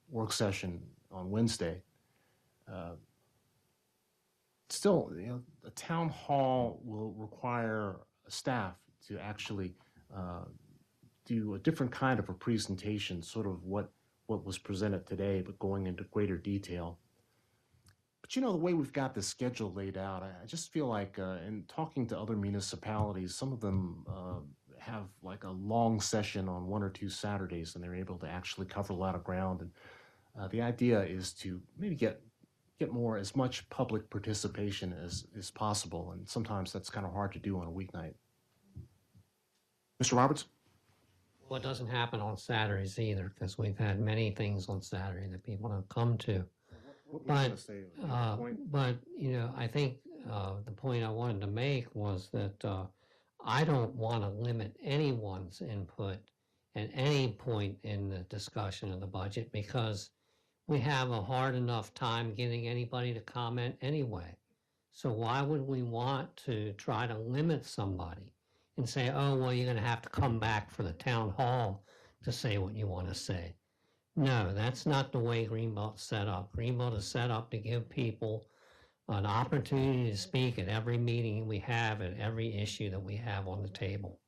work session on Wednesday, still, the town hall will require staff to actually do a different kind of a presentation, sort of what was presented today, but going into greater detail. But the way we've got the schedule laid out, I just feel like in talking to other municipalities, some of them have like a long session on 1 or 2 Saturdays, and they're able to actually cover a lot of ground. And the idea is to maybe get as much public participation as possible, and sometimes that's kind of hard to do on a weeknight. Mr. Roberts? Well, it doesn't happen on Saturdays either, because we've had many things on Saturday that people don't come to. But I think the point I wanted to make was that I don't want to limit anyone's input at any point in the discussion of the budget, because we have a hard enough time getting anybody to comment anyway. So why would we want to try to limit somebody and say, oh, well, you're going to have to come back for the town hall to say what you want to say? No, that's not the way Greenbelt's set up. Greenbelt is set up to give people an opportunity to speak at every meeting we have, at every issue that we have on the table.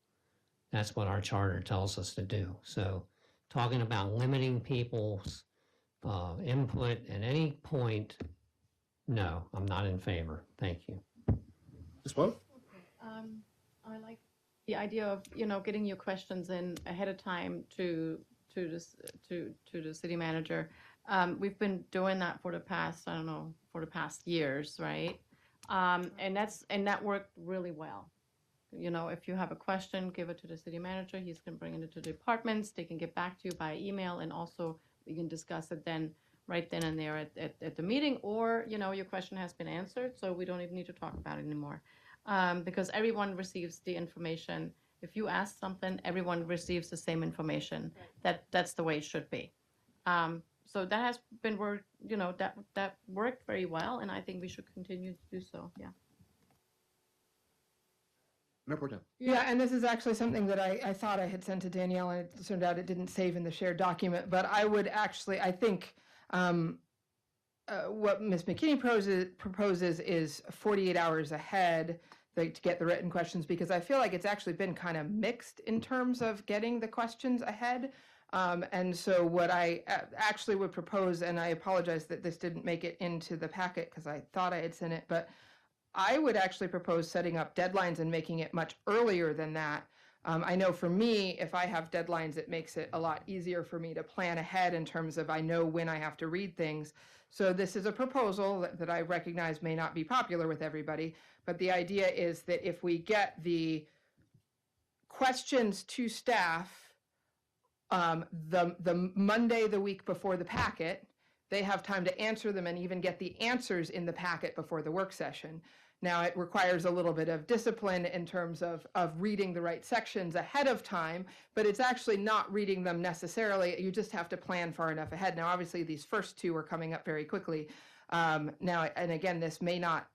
That's what our charter tells us to do. So talking about limiting people's input at any point, no, I'm not in favor. Thank you. Ms. Poe? I like the idea of, getting your questions in ahead of time to the city manager. We've been doing that for the past, years, right? And that worked really well. If you have a question, give it to the city manager. He's going to bring it to the departments. They can get back to you by email, and also we can discuss it right then and there at the meeting, or, your question has been answered, so we don't even need to talk about it anymore. Because everyone receives the information. If you ask something, everyone receives the same information. That's the way it should be. So that has been worked, that worked very well, and I think we should continue to do so, yeah. Yeah, and this is actually something that I thought I had sent to Danielle, and it turned out it didn't save in the shared document. But I would actually, I think what Ms. McKinney proposes is 48 hours ahead to get the written questions, because I feel like it's actually been kind of mixed in terms of getting the questions ahead. And so what I actually would propose, and I apologize that this didn't make it into the packet because I thought I had sent it, but I would actually propose setting up deadlines and making it much earlier than that. I know for me, if I have deadlines, it makes it a lot easier for me to plan ahead in terms of I know when I have to read things. So this is a proposal that I recognize may not be popular with everybody, but the idea is that if we get the questions to staff the Monday the week before the packet, they have time to answer them and even get the answers in the packet before the work session. Now, it requires a little bit of discipline in terms of reading the right sections ahead of time, but it's actually not reading them necessarily. You just have to plan far enough ahead. Now, obviously, these first two are coming up very quickly. Now, and again, this may not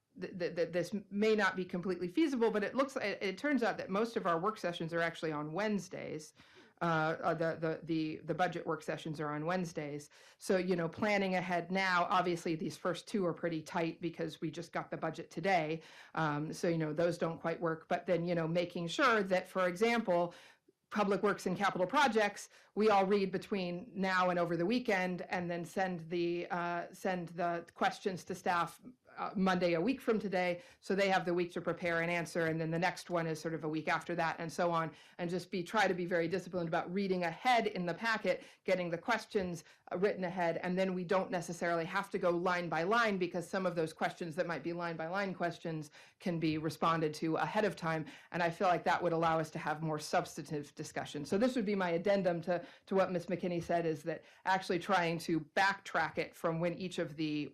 be completely feasible, but it turns out that most of our work sessions are actually on Wednesdays. The budget work sessions are on Wednesdays. So, planning ahead now, obviously these first two are pretty tight because we just got the budget today. So, those don't quite work. But then, making sure that, for example, Public Works and Capital Projects, we all read between now and over the weekend, and then send the questions to staff Monday a week from today, so they have the week to prepare and answer, and then the next one is sort of a week after that, and so on, and just try to be very disciplined about reading ahead in the packet, getting the questions written ahead, and then we don't necessarily have to go line by line, because some of those questions that might be line by line questions can be responded to ahead of time, and I feel like that would allow us to have more substantive discussion. So this would be my addendum to what Ms. McKinney said, is that actually trying to backtrack it from when each of the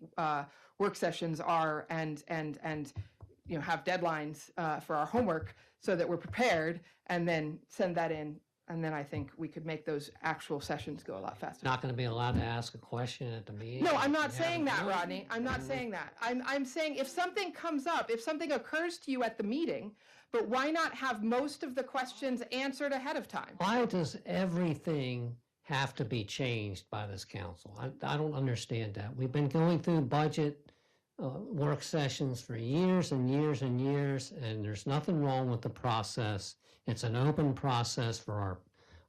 work sessions are, and have deadlines for our homework so that we're prepared, and then send that in, and then I think we could make those actual sessions go a lot faster. Not going to be allowed to ask a question at the meeting? No, I'm not saying that, Rodney. I'm not saying that. I'm saying if something comes up, if something occurs to you at the meeting, but why not have most of the questions answered ahead of time? Why does everything have to be changed by this council? I don't understand that. We've been going through budget work sessions for years and years and years, and there's nothing wrong with the process. It's an open process for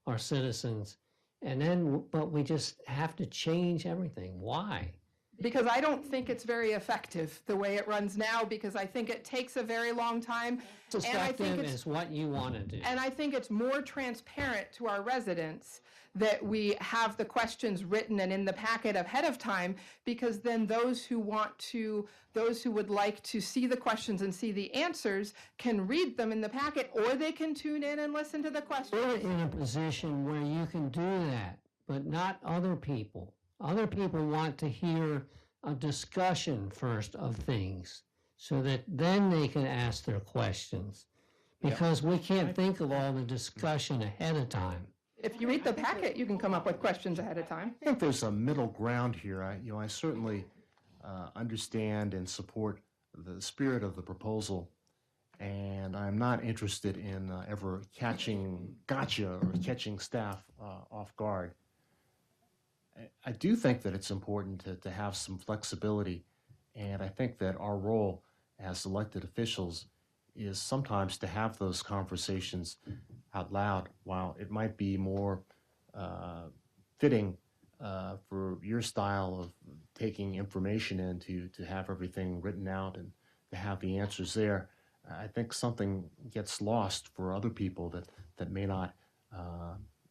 our citizens. And then, but we just have to change everything. Why? Because I don't think it's very effective the way it runs now, because I think it takes a very long time. It's and I think effective it's is what you want to do. And I think it's more transparent to our residents that we have the questions written and in the packet ahead of time, because then those who would like to see the questions and see the answers can read them in the packet, or they can tune in and listen to the questions. You're in a position where you can do that, but not other people. Other people want to hear a discussion first of things so that then they can ask their questions. Because we can't think of all the discussion ahead of time. If you read the packet, you can come up with questions ahead of time. I think there's a middle ground here. I certainly understand and support the spirit of the proposal, and I'm not interested in ever catching staff off guard. I do think that it's important to have some flexibility, and I think that our role as elected officials is sometimes to have those conversations out loud. While it might be more fitting for your style of taking information in to have everything written out and to have the answers there, I think something gets lost for other people that may not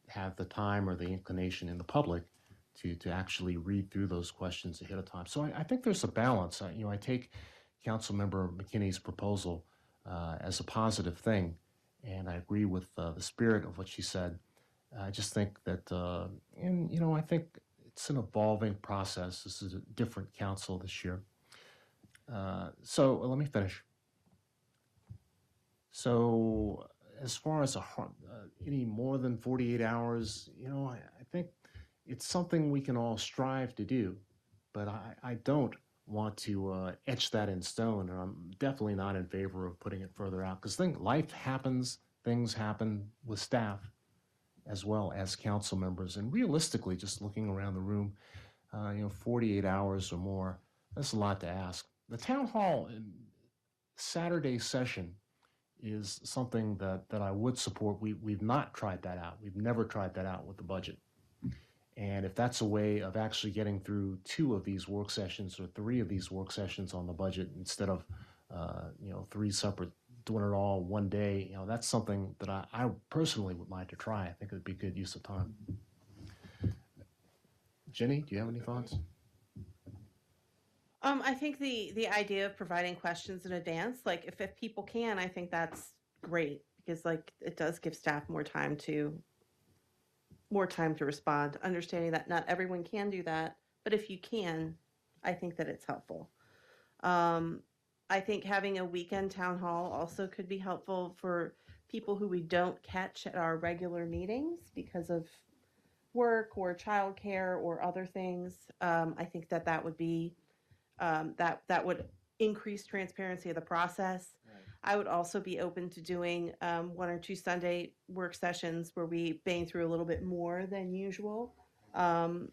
have the time or the inclination in the public to actually read through those questions ahead of time. So I think there's a balance. I take Councilmember McKinney's proposal as a positive thing, and I agree with the spirit of what she said. I just think that, I think it's an evolving process. This is a different council this year. So let me finish. So as far as any more than 48 hours, I think it's something we can all strive to do, but I don't want to etch that in stone, and I'm definitely not in favor of putting it further out, because life happens, things happen with staff as well as council members, and realistically, just looking around the room, 48 hours or more, that's a lot to ask. The town hall Saturday session is something that I would support. We've not tried that out. We've never tried that out with the budget. And if that's a way of actually getting through 2 of these work sessions or 3 of these work sessions on the budget instead of 3 separate, doing it all one day, that's something that I personally would like to try. I think it would be good use of time. Jenny, do you have any thoughts? I think the idea of providing questions in advance, like if people can, I think that's great, because it does give staff more time to respond, understanding that not everyone can do that, but if you can, I think that it's helpful. I think having a weekend town hall also could be helpful for people who we don't catch at our regular meetings because of work or childcare or other things. I think that would be that would increase transparency of the process. I would also be open to doing 1 or 2 Sunday work sessions where we bang through a little bit more than usual. And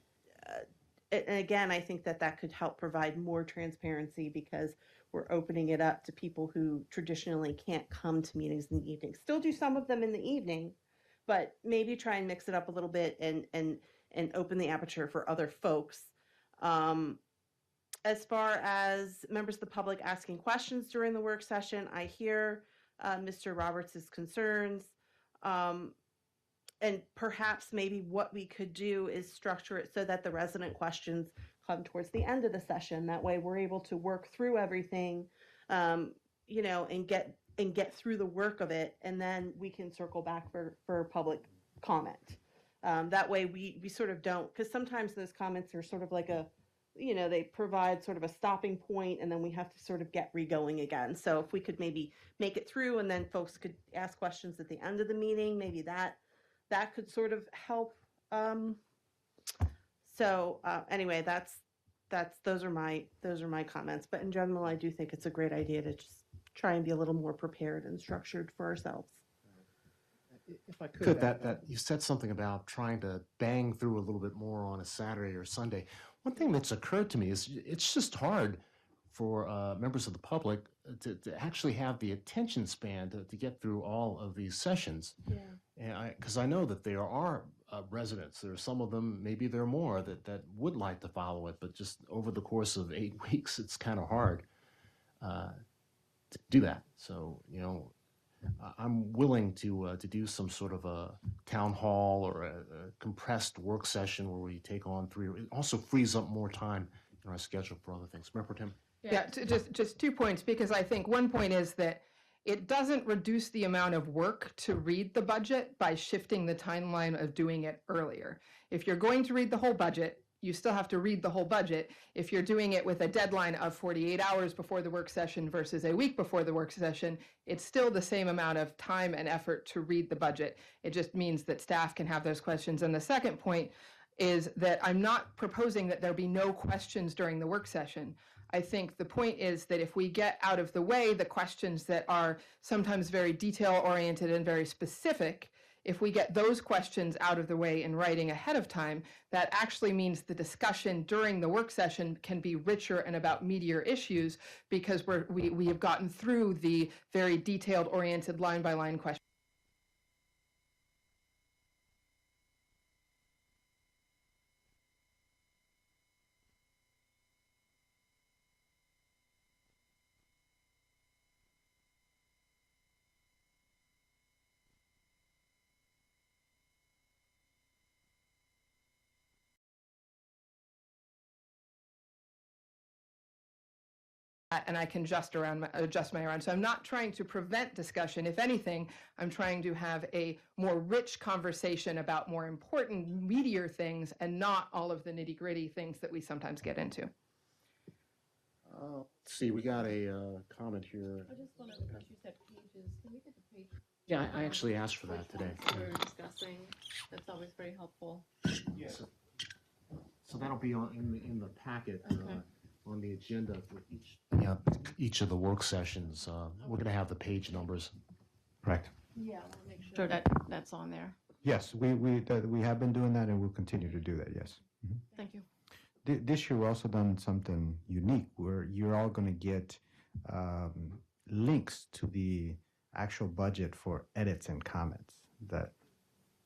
again, I think that could help provide more transparency, because we're opening it up to people who traditionally can't come to meetings in the evening. Still do some of them in the evening, but maybe try and mix it up a little bit and open the aperture for other folks. As far as members of the public asking questions during the work session, I hear Mr. Roberts' concerns. And perhaps maybe what we could do is structure it so that the resident questions come towards the end of the session. That way we're able to work through everything, and get through the work of it, and then we can circle back for public comment. That way we sort of don't, because sometimes those comments are sort of like they provide sort of a stopping point, and then we have to sort of get re-going again. So if we could maybe make it through, and then folks could ask questions at the end of the meeting, maybe that could sort of help. Anyway, those are my comments. But in general, I do think it's a great idea to just try and be a little more prepared and structured for ourselves. If I could, that you said something about trying to bang through a little bit more on a Saturday or Sunday. One thing that's occurred to me is it's just hard for members of the public to actually have the attention span to get through all of these sessions. Yeah. And because I know that there are residents, there are some of them, maybe there are more, that would like to follow it, but just over the course of 8 weeks, it's kind of hard to do that. So, you know, I'm willing to do some sort of a town hall or a compressed work session where we take on 3. It also frees up more time in our schedule for other things. Member Tim? Yeah, just 2 points, because I think one point is that it doesn't reduce the amount of work to read the budget by shifting the timeline of doing it earlier. If you're going to read the whole budget, you still have to read the whole budget. If you're doing it with a deadline of 48 hours before the work session versus a week before the work session, it's still the same amount of time and effort to read the budget. It just means that staff can have those questions. And the second point is that I'm not proposing that there be no questions during the work session. I think the point is that if we get out of the way the questions that are sometimes very detail-oriented and very specific, if we get those questions out of the way in writing ahead of time, that actually means the discussion during the work session can be richer and about meatier issues, because we have gotten through the very detailed-oriented line-by-line questions. And I can adjust my around. So I'm not trying to prevent discussion. If anything, I'm trying to have a more rich conversation about more important, meatier things, and not all of the nitty-gritty things that we sometimes get into. Let's see, we got a comment here. I just want to, because you said pages, can we get the page? Yeah, I actually asked for that today. We're discussing, that's always very helpful. Yes. So that'll be in the packet. Okay. On the agenda for each of the work sessions. We're going to have the page numbers. Correct. Yeah, I want to make sure that that's on there. Yes, we have been doing that and we'll continue to do that, yes. Mhm. Thank you. This year, we've also done something unique where you're all going to get links to the actual budget for edits and comments that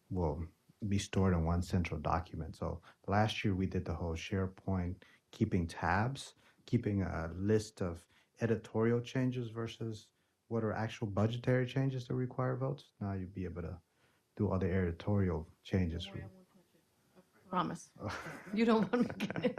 will be stored in one central document. So last year, we did the whole SharePoint, keeping tabs, keeping a list of editorial changes versus what are actual budgetary changes that require votes. Now you'll be able to do all the editorial changes. Promise. You don't want to get it.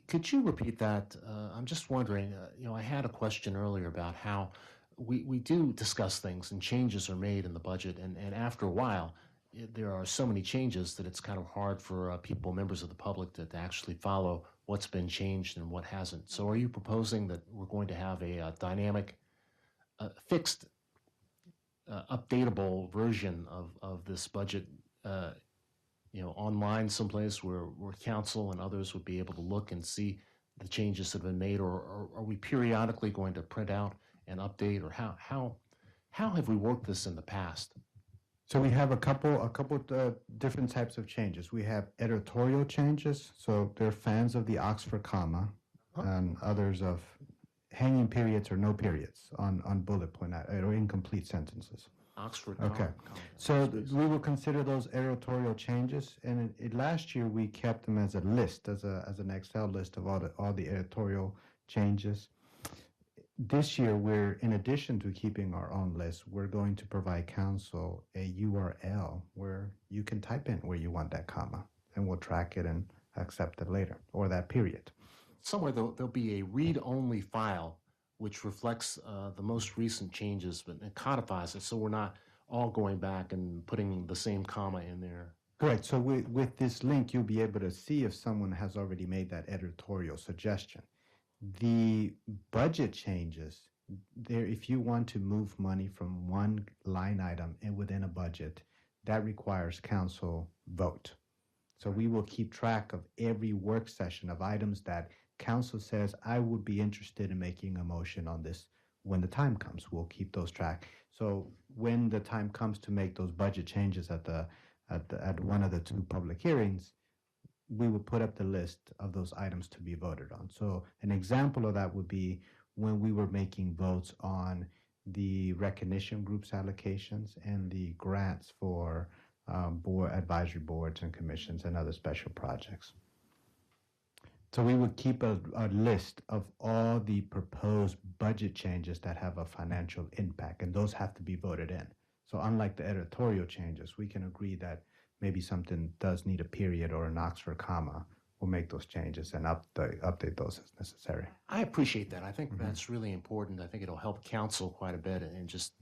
Could you repeat that? I'm just wondering, I had a question earlier about how we do discuss things and changes are made in the budget, and after a while, there are so many changes that it's kind of hard for members of the public to actually follow what's been changed and what hasn't. So are you proposing that we're going to have a dynamic, fixed, updatable version of this budget, online someplace where council and others would be able to look and see the changes that have been made, or are we periodically going to print out and update, or how have we worked this in the past? So we have a couple different types of changes. We have editorial changes. So they're fans of the Oxford comma, and others of hanging periods or no periods on bullet point or incomplete sentences. Oxford. Okay. So we will consider those editorial changes, and last year we kept them as a list, as an Excel list of all the editorial changes. This year, in addition to keeping our own list, we're going to provide council a URL where you can type in where you want that comma, and we'll track it and accept it later, or that period. Somewhere there'll be a read-only file which reflects the most recent changes, but it codifies it, so we're not all going back and putting the same comma in there. Correct. So with this link, you'll be able to see if someone has already made that editorial suggestion. The budget changes, if you want to move money from one line item within a budget, that requires council vote. So we will keep track of every work session of items that council says, I would be interested in making a motion on this when the time comes. We'll keep those track. So when the time comes to make those budget changes at one of the two public hearings, we would put up the list of those items to be voted on. So an example of that would be when we were making votes on the recognition groups allocations and the grants for board advisory boards and commissions and other special projects. So we would keep a list of all the proposed budget changes that have a financial impact, and those have to be voted in. So unlike the editorial changes, we can agree that maybe something does need a period or an Oxford comma. We'll make those changes and update those as necessary. I appreciate that. I think that's really important. I think it'll help counsel quite a bit in just,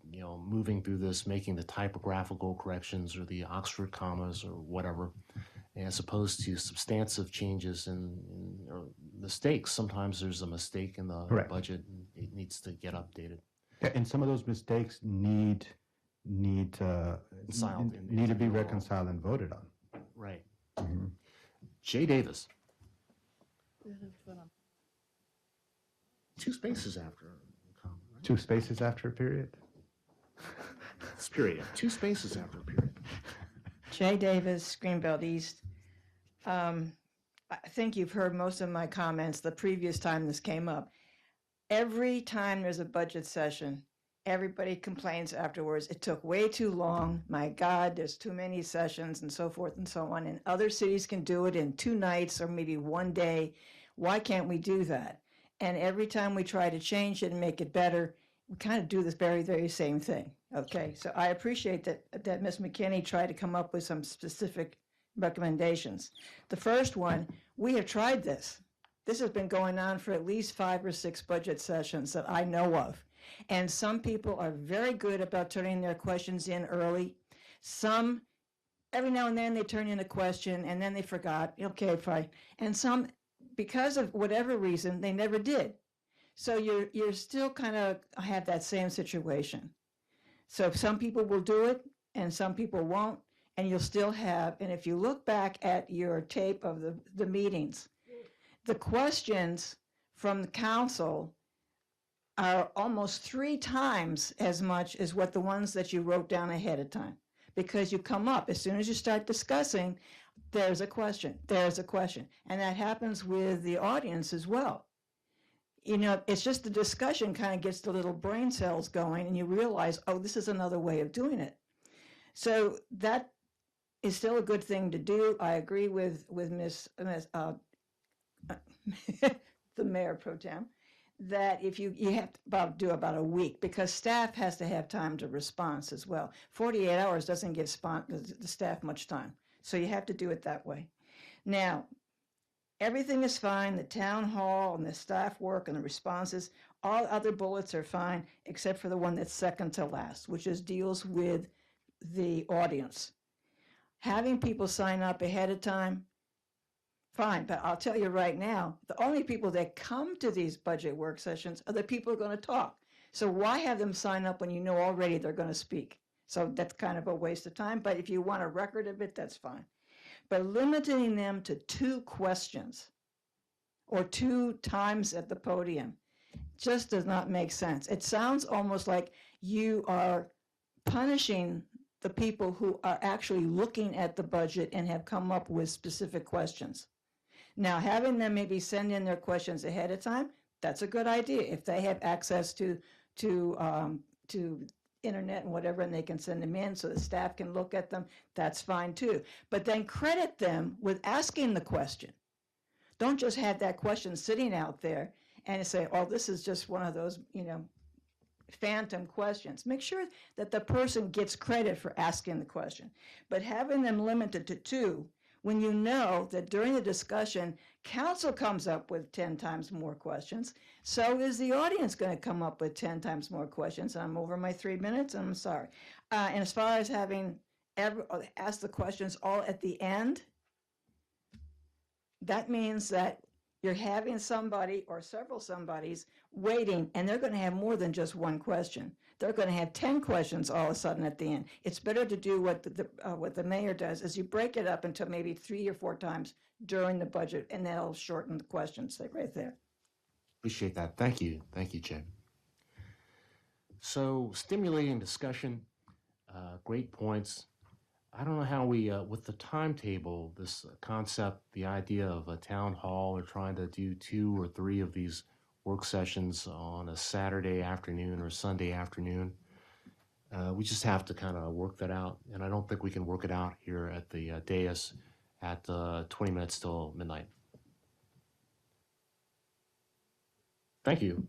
moving through this, making the typographical corrections or the Oxford commas or whatever, as opposed to substantive changes or mistakes. Sometimes there's a mistake in the Correct. budget and it needs to get updated. Yeah, and some of those mistakes need to be reconciled and voted on. Right. Mm-hmm. Jay Davis. 2 spaces after a comma, right? 2 spaces after a period? It's period. 2 spaces after a period. Jay Davis, Greenbelt East. I think you've heard most of my comments the previous time this came up. Every time there's a budget session, everybody complains afterwards. It took way too long. My God, there's too many sessions and so forth and so on. And other cities can do it in 2 nights or maybe 1 day. Why can't we do that? And every time we try to change it and make it better, we kind of do this very, very same thing. Okay, so I appreciate that Ms. McKinney tried to come up with some specific recommendations. The first one, we have tried this. This has been going on for at least 5 or 6 budget sessions that I know of. And some people are very good about turning their questions in early. Some, every now and then they turn in a question and then they forgot. Okay, fine. And some, because of whatever reason, they never did. So you're still kind of have that same situation. So some people will do it and some people won't, and you'll still have, and if you look back at your tape of the meetings, the questions from the council are almost 3 times as much as what the ones that you wrote down ahead of time. Because you come up, as soon as you start discussing, there's a question, and that happens with the audience as well. It's just the discussion kind of gets the little brain cells going and you realize, oh, this is another way of doing it. So that is still a good thing to do. I agree with the Mayor Pro Tem that if you have to do about a week, because staff has to have time to respond as well. 48 hours doesn't give the staff much time. So you have to do it that way. Now, everything is fine, the town hall and the staff work and the responses, all other bullets are fine, except for the one that's second to last, which deals with the audience. Having people sign up ahead of time, fine, but I'll tell you right now, the only people that come to these budget work sessions are the people who are going to talk. So why have them sign up when you know already they're going to speak? So that's kind of a waste of time, but if you want a record of it, that's fine. But limiting them to 2 questions or 2 times at the podium just does not make sense. It sounds almost like you are punishing the people who are actually looking at the budget and have come up with specific questions. Now, having them maybe send in their questions ahead of time, that's a good idea. If they have access to internet and whatever, and they can send them in so the staff can look at them, that's fine too. But then credit them with asking the question. Don't just have that question sitting out there and say, oh, this is just one of those, phantom questions. Make sure that the person gets credit for asking the question. But having them limited to 2, when you know that during the discussion, council comes up with 10 times more questions, so is the audience going to come up with 10 times more questions. I'm over my 3 minutes, I'm sorry. And as far as having asked the questions all at the end, that means that you're having somebody or several somebodies waiting, and they're going to have more than just 1 question. They're going to have 10 questions all of a sudden at the end. It's better to do what the mayor does, is you break it up into maybe 3 or 4 times during the budget, and that'll shorten the questions right there. Appreciate that. Thank you, Jay. So, stimulating discussion, great points. I don't know how we, with the timetable, this concept, the idea of a town hall or trying to do 2 or 3 of these work sessions on a Saturday afternoon or Sunday afternoon, we just have to kind of work that out. And I don't think we can work it out here at the dais at 20 minutes till midnight. Thank you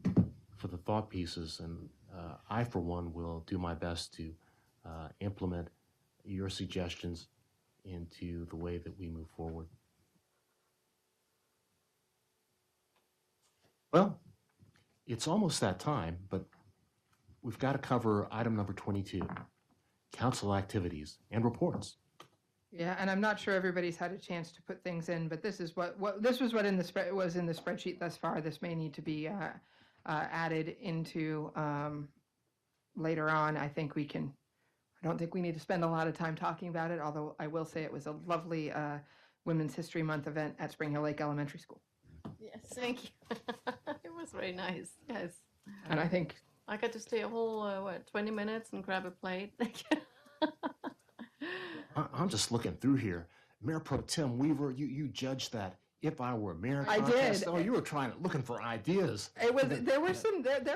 for the thought pieces. And I, for one, will do my best to implement your suggestions into the way that we move forward. Well, it's almost that time, but we've got to cover item number 22, council activities and reports. Yeah, and I'm not sure everybody's had a chance to put things in, but this is what this was what in the was in the spreadsheet thus far. This may need to be added into later on. I think we can. I don't think we need to spend a lot of time talking about it, although I will say it was a lovely Women's History Month event at Spring Hill Lake Elementary School. Yes, thank you. It was very nice. Yes. And I think I got to stay a whole 20 minutes and grab a plate. I'm just looking through here. Mayor Pro Tem Weaver, you judged that If I Were Mayor I contest. did. Oh, you were looking for ideas. It was there were some good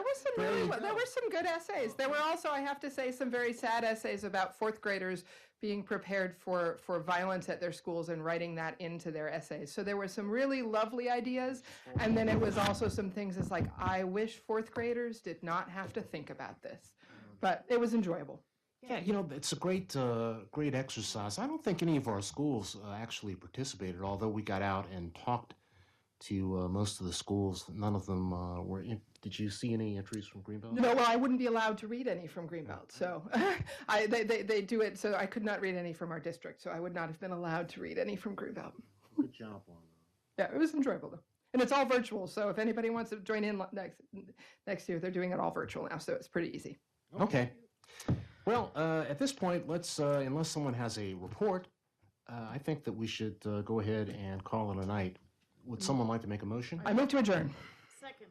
essays. There were also, I have to say, some very sad essays about fourth graders being prepared for violence at their schools and writing that into their essays. So there were some really lovely ideas, and then it was also some things that's like, I wish fourth graders did not have to think about this, but it was enjoyable. Yeah, it's a great exercise. I don't think any of our schools actually participated, although we got out and talked to most of the schools. None of them were in. Did you see any entries from Greenbelt? No, well, I wouldn't be allowed to read any from Greenbelt, so they do it, so I could not read any from our district, so I would not have been allowed to read any from Greenbelt. Good job on Yeah, it was enjoyable, though. And it's all virtual, so if anybody wants to join in next year, they're doing it all virtual now, so it's pretty easy. Okay. Well, at this point, let's, unless someone has a report, I think that we should go ahead and call it a night. Would someone like to make a motion? I move to adjourn. Second.